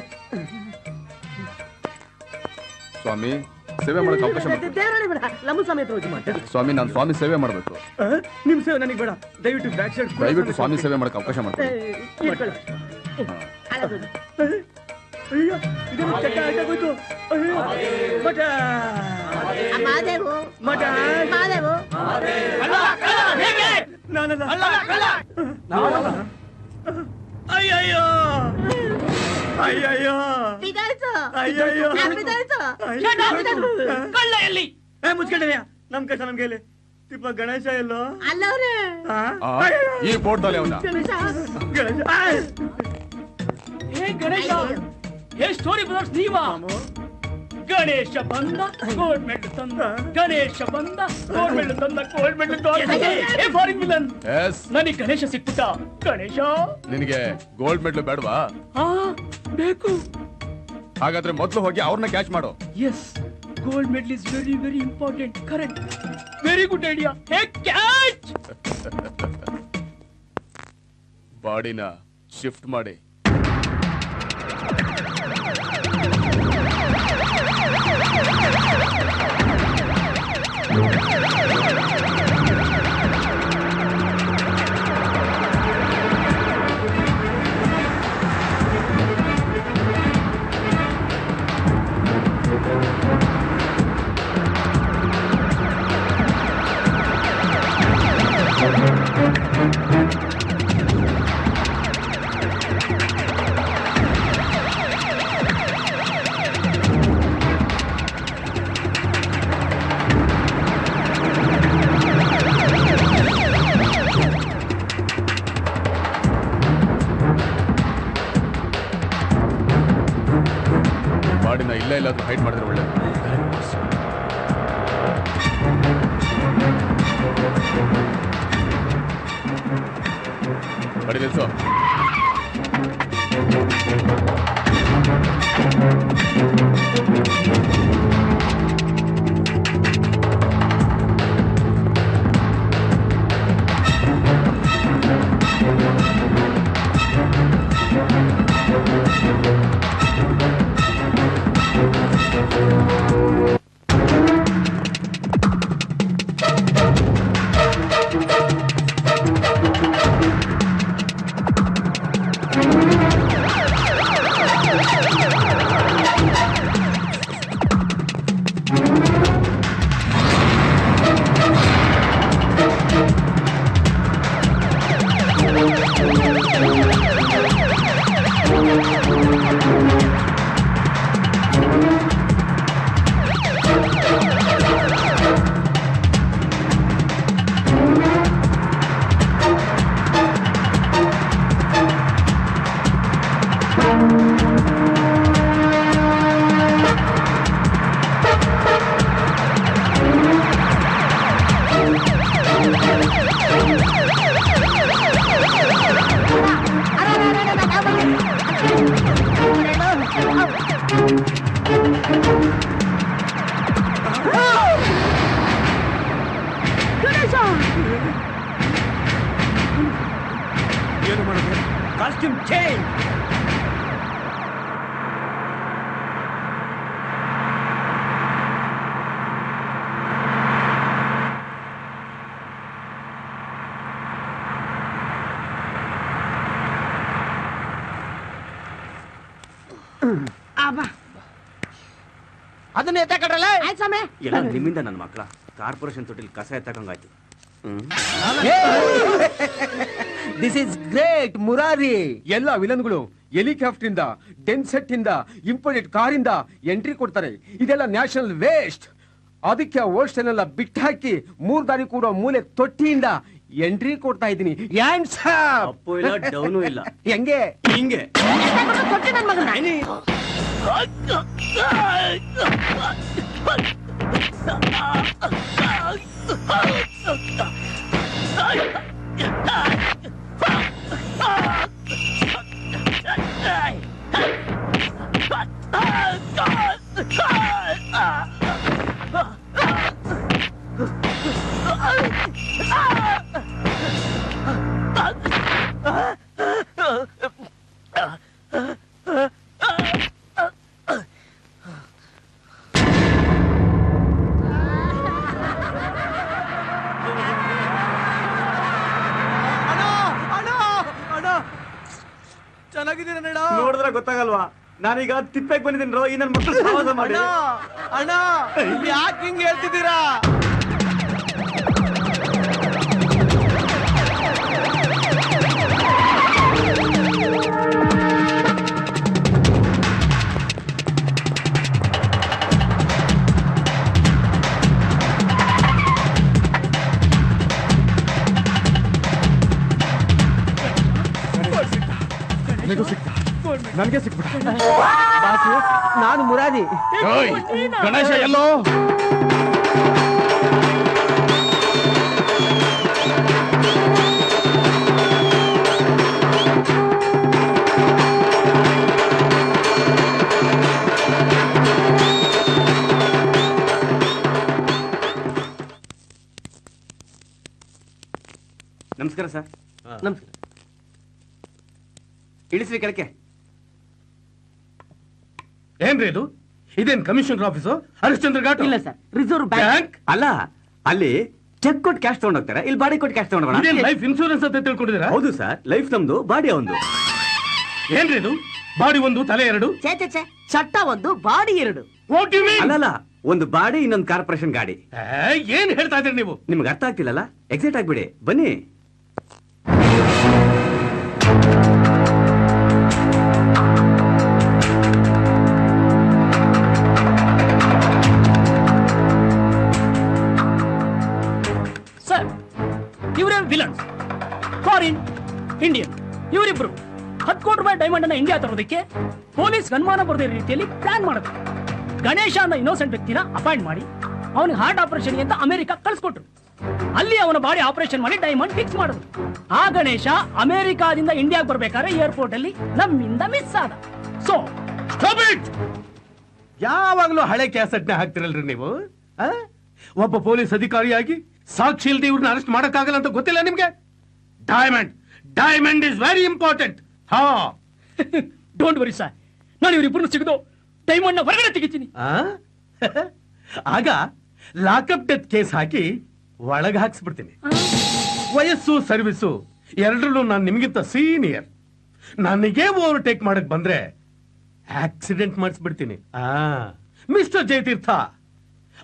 ಸ್ವಾಮಿ, ಸೇವೆ ಮಾಡಕ್ಕೆ ಅವಕಾಶ ಮಾಡ್ಬೇಕು. ದೇವರೇ ಬೇಡ, ಲಂಬು ಸ್ವಾಮಿ ಹತ್ರ ಹೋಗಿ ಮಾಡಿ. ಸ್ವಾಮಿ, ನಾನು ಸ್ವಾಮಿ ಸೇವೆ ಮಾಡ್ಬೇಕು. ನಿಮ್ ಸೇವೆ ನನಗೆ ಬೇಡ. ದಯವಿಟ್ಟು ಬ್ಯಾಕ್ ಸೈಡ್ ದಯವಿಟ್ಟು ಸ್ವಾಮಿ ಸೇವೆ ಮಾಡಕ್ಕೆ ಅವಕಾಶ ಮಾಡ್ತೀನಿ. ಅಯ್ಯೋ, ಇದನ್ನು ಚಕ್ಕ ಹಾಕಾಗೋಯ್ತು. ಅಯ್ಯೋ, ಮಠ ಮಹಾದೇವು, ಮಠ ಮಹಾದೇವು. ನಾನಲ್ಲ. ಅಯ್ಯಯ್ಯೋ, ಅಯ್ಯಯ್ಯೋ ಬಿದ್ದಾಯ್ತು ಅಯ್ಯಯ್ಯೋ ಬಿದ್ದಾಯ್ತು ಕಳ್ಳ ಎಲ್ಲಿ ಮುಚ್ಕೊಂಡೇಯ ನಮ್ ಕಷ್ಟ ನಮ್ ಕೈಲಿ ತಿಪ್ಪ ಗಣೇಶ ಎಲ್ಲೋ ಅಲ್ಲವ್ರೆ ಈ ಬೋರ್ಡ್ದಲ್ಲಿ ಅವನ ಗಣೇಶ ಏ ಸ್ಟೋರಿ ಬ್ರದರ್ಸ್ ನೀವಾ ಗಣೇಶ ಬಂದ ಗೋಲ್ಡ್ ಮೆಡಲ್ ತಂದ ಗಣೇಶ ಬಂದ ಗೋಲ್ಡ್ ಮೆಡಲ್ ತಂದ ಗೋಲ್ಡ್ ಮೆಡಲ್ ಏ ಫಾರಿನ್ ವಿಲನ್ ನನಗೆ ಗಣೇಶ ಸಿಕ್ಬಿಟ್ಟ ಗಣೇಶ ನಿನಗೆ ಗೋಲ್ಡ್ ಮೆಡಲ್ ಬೇಡವಾ ಬೇಕು ಹಾಗಾದ್ರೆ ಮೊದಲು ಹೋಗಿ ಅವ್ರನ್ನ ಕ್ಯಾಚ್ ಮಾಡು yes gold medal is very very important correct very good idea hey catch ಬಾಡಿನ ಶಿಫ್ಟ್ ಮಾಡಿ ಬಾಡಿನ ಇಲ್ಲ ಇಲ್ಲಾದ್ರೂ ಹೈಡ್ ಮಾಡಿದ್ರೆ ಒಳ್ಳೆ ಬಡಿ ನಿಲ್ಸು ಏನು ಮಾಡೋದು ಕಾಸ್ಟ್ಯೂಮ್ ಚೇಂಜ್ ಅದನ್ನ ಎತ್ತಕಡ್ರಲ್ಲ ಆಯ್ತು ಸಮಯ ಎಲ್ಲ ನಿಮ್ಮಿಂದ ನನ್ನ ಮಕ್ಕಳ ಕಾರ್ಪೊರೇಷನ್ ತೊಟ್ಟಿಲ್ ಕಸ ಎತ್ತಕಂಗಾಯ್ತು ದಿಸ್ ಇಸ್ ಗ್ರೇಟ್ ಮುರಾರಿ ಎಲ್ಲ ವಿಲನ್ಗಳು ಹೆಲಿಕಾಪ್ಟರ್ ಇಂದ ಡೆನ್ಸೆಟ್ ಇಂದ ಇಂಪೋರ್ಟೆಡ್ ಕಾರಿಂದ ಎಂಟ್ರಿ ಕೊಡ್ತಾರೆ ಇದೆಲ್ಲ ನ್ಯಾಷನಲ್ ವೇಸ್ಟ್ ಅದಕ್ಕೆ ಓಲ್ಸ್ಟೈನ್ ಎಲ್ಲ ಬಿಟ್ಟು ಹಾಕಿ 3 ದಾರಿ ಕೂಡ ಮೂಲೆ ತೊಟ್ಟಿಯಿಂದ ಎಂಟ್ರಿ ಕೊಡ್ತಾ ಇದ್ದೀನಿ ಅಪ್ಪು ಇಲ್ಲ ಡೌನು ಇಲ್ಲ ಹೆಂಗೆ ಹಿಂಗೆ ನೋಡಿದ್ರೆ ಗೊತ್ತಾಗಲ್ವಾ ನಾನೀಗ ತಿಪ್ಪೆಗೆ ಬಂದಿದ್ದೀನಿ ಈ ನನ್ನ ಮಕ್ಕಳು ಸಹವಾಸ ಮಾಡಿ ಅಣ್ಣ ಯಾಕೆ ಹಿಂಗ್ ಹೇಳ್ತಿದ್ದೀರಾ ನನಗೆ ಸಿಕ್ಬಿಟ್ಟ. ಬಾಸು ನಾನು ಮುರಾರಿ. ಗಣೇಶ ಎಲ್ಲೋ? ನಮಸ್ಕಾರ ಸರ್. ನಮಸ್ಕಾರ. ಇಳಿಸ್ರಿ ಕೆಳಕ್ಕೆ. ಏನ್ರಿ ಇದು? ಇದೇನ್ ಕಮಿಷನರ್ ಆಫೀಸು? ಹರಿಶ್ಚಂದ್ರ ಘಾಟ್? ಇಲ್ಲ ಸರ್, ರಿಸರ್ವ್ ಬ್ಯಾಂಕ್. ಅಲ್ಲ, ಅಲ್ಲಿ ಚೆಕ್ ಕೊಟ್ಟು ಕ್ಯಾಶ್ ತಗೊಂಡೋಗ್ತಾರೆ, ಇಲ್ಲಿ ಬಾಡಿ ಕೊಟ್ಟು ಕ್ಯಾಶ್ ತಗೊಂಡೋಗೋಣ. ಲೈಫ್ ಇನ್ಶೂರೆನ್ಸ್ ಅಂತ ತಿಳ್ಕೊಂಡಿದ್ದೀರಾ? ಹೌದು ಸರ್, ಲೈಫ್ ನಮ್ದು, ಬಾಡಿ ಒಂದು. ಏನ್ರಿ ಇದು? ಬಾಡಿ ಒಂದು ತಲೆ ಎರಡು? ಚಟ್ಟ ಒಂದು ಬಾಡಿ ಎರಡು. ಅಲ್ಲ, ಒಂದು ಬಾಡಿ ಇನ್ನೊಂದು ಕಾರ್ಪೊರೇಷನ್ ಗಾಡಿ. ಏನ್ ಹೇಳ್ತಾ ಇದ್ರಿ ನೀವು? ನಿಮ್ಗೆ ಅರ್ಥ ಆಗ್ತಿಲ್ಲಲ್ಲ? ಎಕ್ಸೈಟ್ ಆಗ್ಬಿಡಿ, ಬನ್ನಿ. ಸರ್, ಇವರೇ ವಿಲನ್ಸ್. ಫಾರಿನ್ ಇಂಡಿಯನ್ ಇವರಿಬ್ರು 10 ಕೋಟಿ ರೂಪಾಯಿ ಡೈಮಂಡ್ ಅನ್ನ ಇಂಡಿಯಾ ತರೋದಕ್ಕೆ ಪೊಲೀಸ್ ಅನುಮಾನ ಬರದೇ ರೀತಿಯಲ್ಲಿ ಪ್ಲಾನ್ ಮಾಡಿದ್ರು. ಗಣೇಶ ಅನ್ನೋ ಇನ್ನೋಸೆಂಟ್ ವ್ಯಕ್ತಿನ ಅಪಾಯಿಂಟ್ ಮಾಡಿ ಅವನಿಗೆ ಹಾರ್ಟ್ ಆಪರೇಷನ್ ಅಂತ ಅಮೆರಿಕ ಕಳ್ಸಿಕೊಟ್ರು. ಅಲ್ಲಿ ಅವನ ಬಾಡಿ ಆಪರೇಷನ್ ಮಾಡಿ ಡೈಮಂಡ್ ಫಿಕ್ಸ್ ಮಾಡಿದ್ರು. ಆ ಗಣೇಶ ಅಮೆರಿಕಾದಿಂದ ಇಂಡಿಯಾಗೆ ಬರ್ಬೇಕಾದ್ರೆ ಏರ್ಪೋರ್ಟ್ ಅಲ್ಲಿ ನಮ್ಮಿಂದ ಮಿಸ್ ಆದ. ಸೊ ಯಾವಾಗ್ಲೂ ಹಳೆ ಕ್ಯಾಸೆಟ್ ನ ಹಾಕ್ತಿರಲ್ರಿ ನೀವು? ಒಬ್ಬ ಪೊಲೀಸ್ ಅಧಿಕಾರಿಯಾಗಿ ಸಾಕ್ಷಿ ಇಲ್ದೆ ಇವ್ರನ್ನ ಅರೆಸ್ಟ್ ಮಾಡಕ್ಕಾಗಲ್ಲ ಅಂತ ಗೊತ್ತಿಲ್ಲ ನಿಮ್ಗೆ? Diamond is very important. ಹಾ, ಡೋಂಟ್ ವರಿ ಸರ್, ನಾನು ಇವರಿಬ್ಬರು ಸಿಗದು ಡೈಮಂಡ್ ನ ಹೊರಗಡೆ ತೆಗಿತೀನಿ. ಆಗ ಲಾಕಪ್ ಡೆತ್ ಕೇಸ್ ಹಾಕಿ ಒಳಗೆ ಹಾಕ್ಸ್ಬಿಡ್ತೀನಿ. ವಯಸ್ಸು ಸರ್ವಿಸು ಎರಡರಲ್ಲೂ ನಾನು ನಿಮ್ಗಿಂತ ಸೀನಿಯರ್. ನನಗೆ ಓವರ್ಟೇಕ್ ಮಾಡಕ್ ಬಂದ್ರೆ ಆಕ್ಸಿಡೆಂಟ್ ಮಾಡಿಸ್ಬಿಡ್ತೀನಿ. ಮಿಸ್ಟರ್ ಜಯತೀರ್ಥ,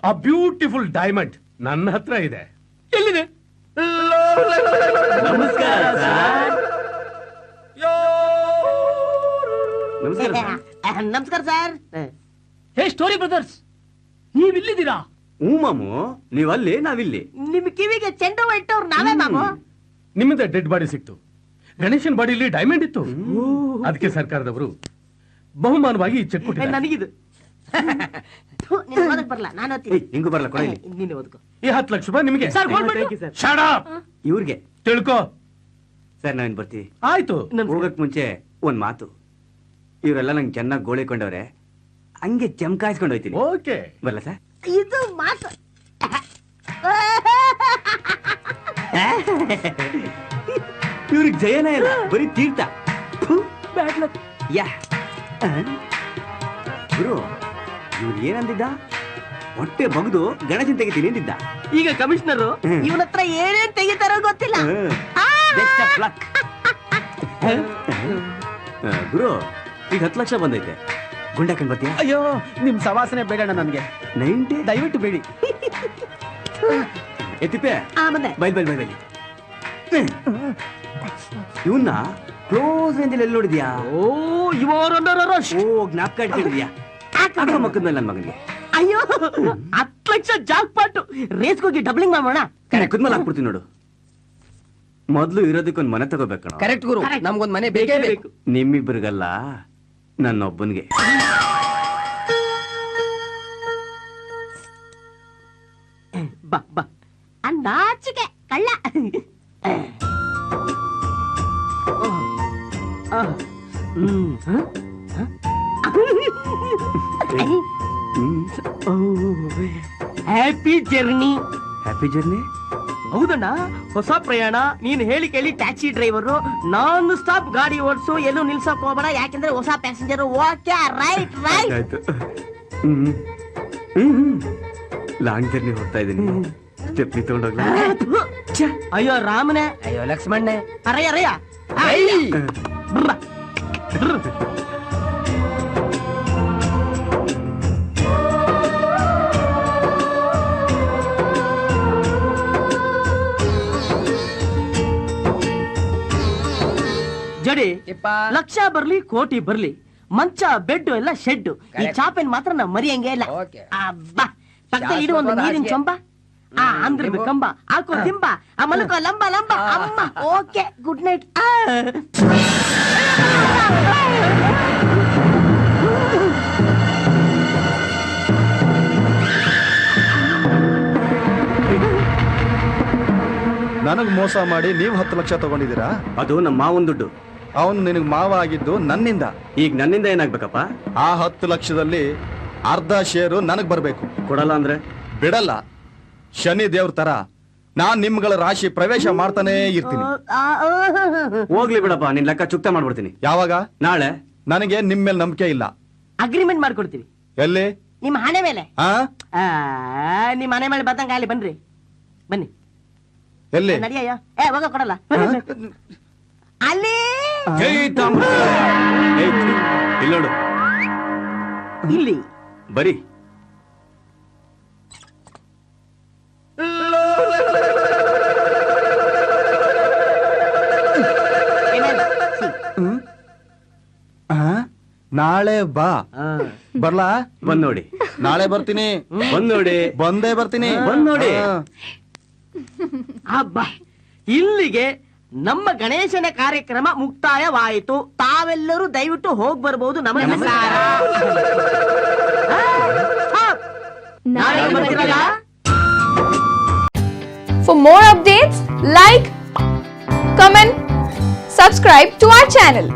ಆ ಬ್ಯೂಟಿಫುಲ್ ಡೈಮಂಡ್ ನನ್ನ ಹತ್ರ ಇದೆ. ಎಲ್ಲಿದೆ? ನಮಸ್ಕಾರ ಸರ್. ಹೇ ಸ್ಟೋರಿ ಬ್ರದರ್ಸ್, ನೀವಿಲ್ಲಿದ್ದೀರಾ? ಹ್ಞೂ ಮಾಮು, ನೀವಲ್ಲಿ, ನಾವಿಲ್ಲಿ. ನಿಮ್ ಕಿವಿಗೆ ಚೆಂಡು ಇಟ್ಟವ್ರು ನಾವೇ ಮಾಮು. ನಿಮ್ಮಿಂದ ಡೆಡ್ ಬಾಡಿ ಸಿಕ್ತು. ಗಣೇಶನ್ ಬಾಡಿಲಿ ಡೈಮಂಡ್ ಇತ್ತು. ಅದಕ್ಕೆ ಸರ್ಕಾರದವರು ಬಹುಮಾನವಾಗಿ ಚೆಕ್ ಕೊಟ್ಟಿದ್ದಾರೆ. ನನಗಿದು ಬರಲ್ಲ, ನಾನು ಹಿಂಗೂ ಬರಲ್ಲ, ಕೊಡಿ. ನೀನು ಓದ್ಕೋ. ಈ 10 ಲಕ್ಷ ರೂಪಾಯಿ ನಿಮಗೆ. Shut up! ಇವ್ರಿಗೆ ತಿಳ್ಕೋ ಸರ್. ನಾವೇನ್ ಬರ್ತೀವಿ. ಆಯ್ತು. ಹೋಗಕ್ ಮುಂಚೆ ಒಂದ್ ಮಾತು. ಇವರೆಲ್ಲ ನಂಗೆ ಚೆನ್ನಾಗಿ ಗೋಳಿಕೊಂಡವ್ರೆ, ಹಂಗೆ ಚಮಕಾಯಿಸ್ಕೊಂಡು ಹೋಯ್ತೀನಿ. ಓಕೆ, ಬರಲ್ಲ ಸರ್. ಇದು ಮಾತು. ಇವ್ರಿಗೆ ಜಯನ ಇಲ್ಲ, ಬರೀ ತೀರ್ಥ. ಯಾ ಗುರು, ಇವ್ರು ಏನಂದಿದ್ದ? ಹೊಟ್ಟೆ ಬಗ್ದು ಗಣೇಶನ್ ತೆಗಿತೀನಿ ಅಂದಿದ್ದ. ಈಗ ಕಮಿಷನರ್ ಇವನ ಹತ್ರ ಏನೇನ್ ತೆಗಿತಾರೋ ಗೊತ್ತಿಲ್ಲ. ಗುರು, ಈಗ 10 ಲಕ್ಷ ಬಂದೈತೆ. ಗುಂಡಾಕೊಂಡ್ ಬರ್ತೀಯ? ಅಯ್ಯೋ, ನಿಮ್ ಸವಾಸನೆ ಬೇಡಣ್ಣ ನನ್ಗೆ. 90 ದಯವಿಟ್ಟು ಬೇಡಿ. ಎತ್ತಿಪ್ಪೆ ಬೈಲ್ ಬೈಲ್ ಬೈಲ್ ಬೈಲ್. ಇವನ್ನ ಕ್ಲೋಸ್ ರೇಂಜ್ ಎಲ್ಲಿ ನೋಡಿದ್ಯಾ? ಓ, ಜ್ಞಾಪಕ ಇಟ್ಕೊಂಡಿದ್ಯಾ? ಮಕ್ಕದ ಮೇಲೆ ನನ್ನ ಮಗನಿಗೆ. ಅಯ್ಯೋ, 10 ಲಕ್ಷ ಜಾಕ್ ಪಾಟು. ರೇಸ್ಗೆ ಹೋಗಿ ಡಬ್ಲಿಂಗ್ ಮಾಡೋಣ. ಕುದ್ಮೇಲೆ ಹಾಕ್ಬಿಡ್ತೀನಿ ನೋಡು. ಮೊದ್ಲು ಇರೋದಕ್ಕೊಂದ್ ಮನೆ ತಗೋಬೇಕಣ. ಕರೆಕ್ಟ್ ಗುರು, ನಮ್ಗೊಂದ್ ಮನೆ ಬೇಕೇ ಬೇಕು. ನಿಮ್ಮಿಬ್ಬರಿಗಲ್ಲ, ನನ್ನೊಬ್ಬನಿಗೆ. ಬಾ ಬಾ, ನಾಚಿಕೆ ಕಳ್ಳ. Happy journey. Happy journey? ಹೌದಣ್ಣ, ಹೊಸ ಪ್ರಯಾಣ. ನೀನ್ ಹೇಳಿ ಕೇಳಿ ಟ್ಯಾಕ್ಸಿ ಡ್ರೈವರು. ನಾನ್ ಸ್ಟಾಪ್ ಗಾಡಿ ಓಡಿಸು, ಎಲ್ಲೂ ನಿಲ್ಸಕ್ ಹೋಗ್ಬೇಡ, ಯಾಕೆಂದ್ರೆ ಹೊಸ ಪ್ಯಾಸೆಂಜರ್. Okay, right right. ಆಯ್ತು. ಲಾಂಗ್ ಜರ್ನಿ ಹೋಗ್ತಾ ಇದ್ದೀನಿ. ಸ್ಟೆಪ್ನಿ ತಗೊಂಡೋಗ್ಲ? ಅಯ್ಯೋ ರಾಮನೆ, ಅಯ್ಯೋ ಲಕ್ಷ್ಮಣ್ಣೆ, ಅರಯ್ಯ ಅರಯ್ಯ. ಜಡಿ, ಲಕ್ಷ ಬರ್ಲಿ ಕೋಟಿ ಬರ್ಲಿ, ಮಂಚ ಬೆಡ್ ಎಲ್ಲ ಶೆಡ್. ಈ ಚಾಪೆನ್ ಮಾತ್ರ ನಾವು ಮರಿಯಂಗೆ ಇಲ್ಲ. ಅಬ್ಬಾ, ಪಕ್ಕದಲ್ಲಿ ಇಡು ಒಂದು ನೀರಿನ ಚೊಂಬ, ಆ ಅಂದ್ರದ ಕಂಬ, ಹಾಕೋ ತಿಂಬ, ಆ ಮಲಕೋ ಲಂಬ ಲಂಬ. ಅಮ್ಮ, ಓಕೆ, ಗುಡ್ ನೈಟ್. ನನಗ್ ಮೋಸ ಮಾಡಿ ನೀವು 10 ಲಕ್ಷ ತಗೊಂಡಿದ್ದೀರಾ? ಅದು ನಮ್ಮ ಮಾವನ್ ದುಡ್ಡು. ಅವನು ನಿನಗ್ ಮಾವ ಆಗಿದ್ದು ನನ್ನಿಂದ. ಈಗ ನನ್ನಿಂದ ಏನಾಗ್ಬೇಕಪ್ಪ? ಆ 10 ಲಕ್ಷದಲ್ಲಿ ಅರ್ಧ ಶೇರು ನನಗ್ ಬರ್ಬೇಕು. ಕೊಡಲ್ಲ ಅಂದ್ರೆ ಬಿಡಲ್ಲ. ಶನಿ ದೇವ್ರ ತರ ನಾನ್ ನಿಮ್ಗಳ ರಾಶಿ ಪ್ರವೇಶ ಮಾಡ್ತಾನೆ ಇರ್ತೀನಿ. ಹೋಗ್ಲಿ ಬಿಡಪ್ಪ, ನಿನ್ ಲೆಕ್ಕ ಚುಕ್ತ ಮಾಡ್ಬಿಡ್ತೀನಿ. ಯಾವಾಗ? ನಾಳೆ. ನನಗೆ ನಿಮ್ ಮೇಲೆ ನಂಬಿಕೆ ಇಲ್ಲ. ಅಗ್ರಿಮೆಂಟ್ ಮಾಡ್ಕೊಡ್ತೀವಿ. ಎಲ್ಲಿ? ನಿಮ್ಮ ಹಣೆ ಮೇಲೆ. ಆ ನಿಮ್ಮ ಮನೆ ಮೇಲೆ ಬಂದಂಗ ಅಲ್ಲಿ ಬನ್ರಿ. ಬನ್ನಿ. ಎಲ್ಲಿ? ನಡಿಯಯ್ಯ. ಹೋಗ ಕೊಡಲ್ಲ. ಅಲ್ಲಿ ಇಲ್ಲಿ ನೋಡು. ಇಲ್ಲಿ ಬರೀ ನಾಳೆ ಬಾ. ಬರ್ಲಾ? ಬಂದ್ ನೋಡಿ. ನಾಳೆ ಬರ್ತೀನಿ. ಬಂದ್ ನೋಡಿ. ಬಂದೇ ಬರ್ತೀನಿ. ಬಂದ್ ನೋಡಿ. ಹಬ್ಬ. ಇಲ್ಲಿಗೆ ನಮ್ಮ ಗಣೇಶನ ಕಾರ್ಯಕ್ರಮ ಮುಕ್ತಾಯವಾಯಿತು. ತಾವೆಲ್ಲರೂ ದಯವಿಟ್ಟು ಹೋಗಿ ಬರ್ಬೋದು. ನಮಸ್ಕಾರ. For more updates, like, comment, subscribe to our channel.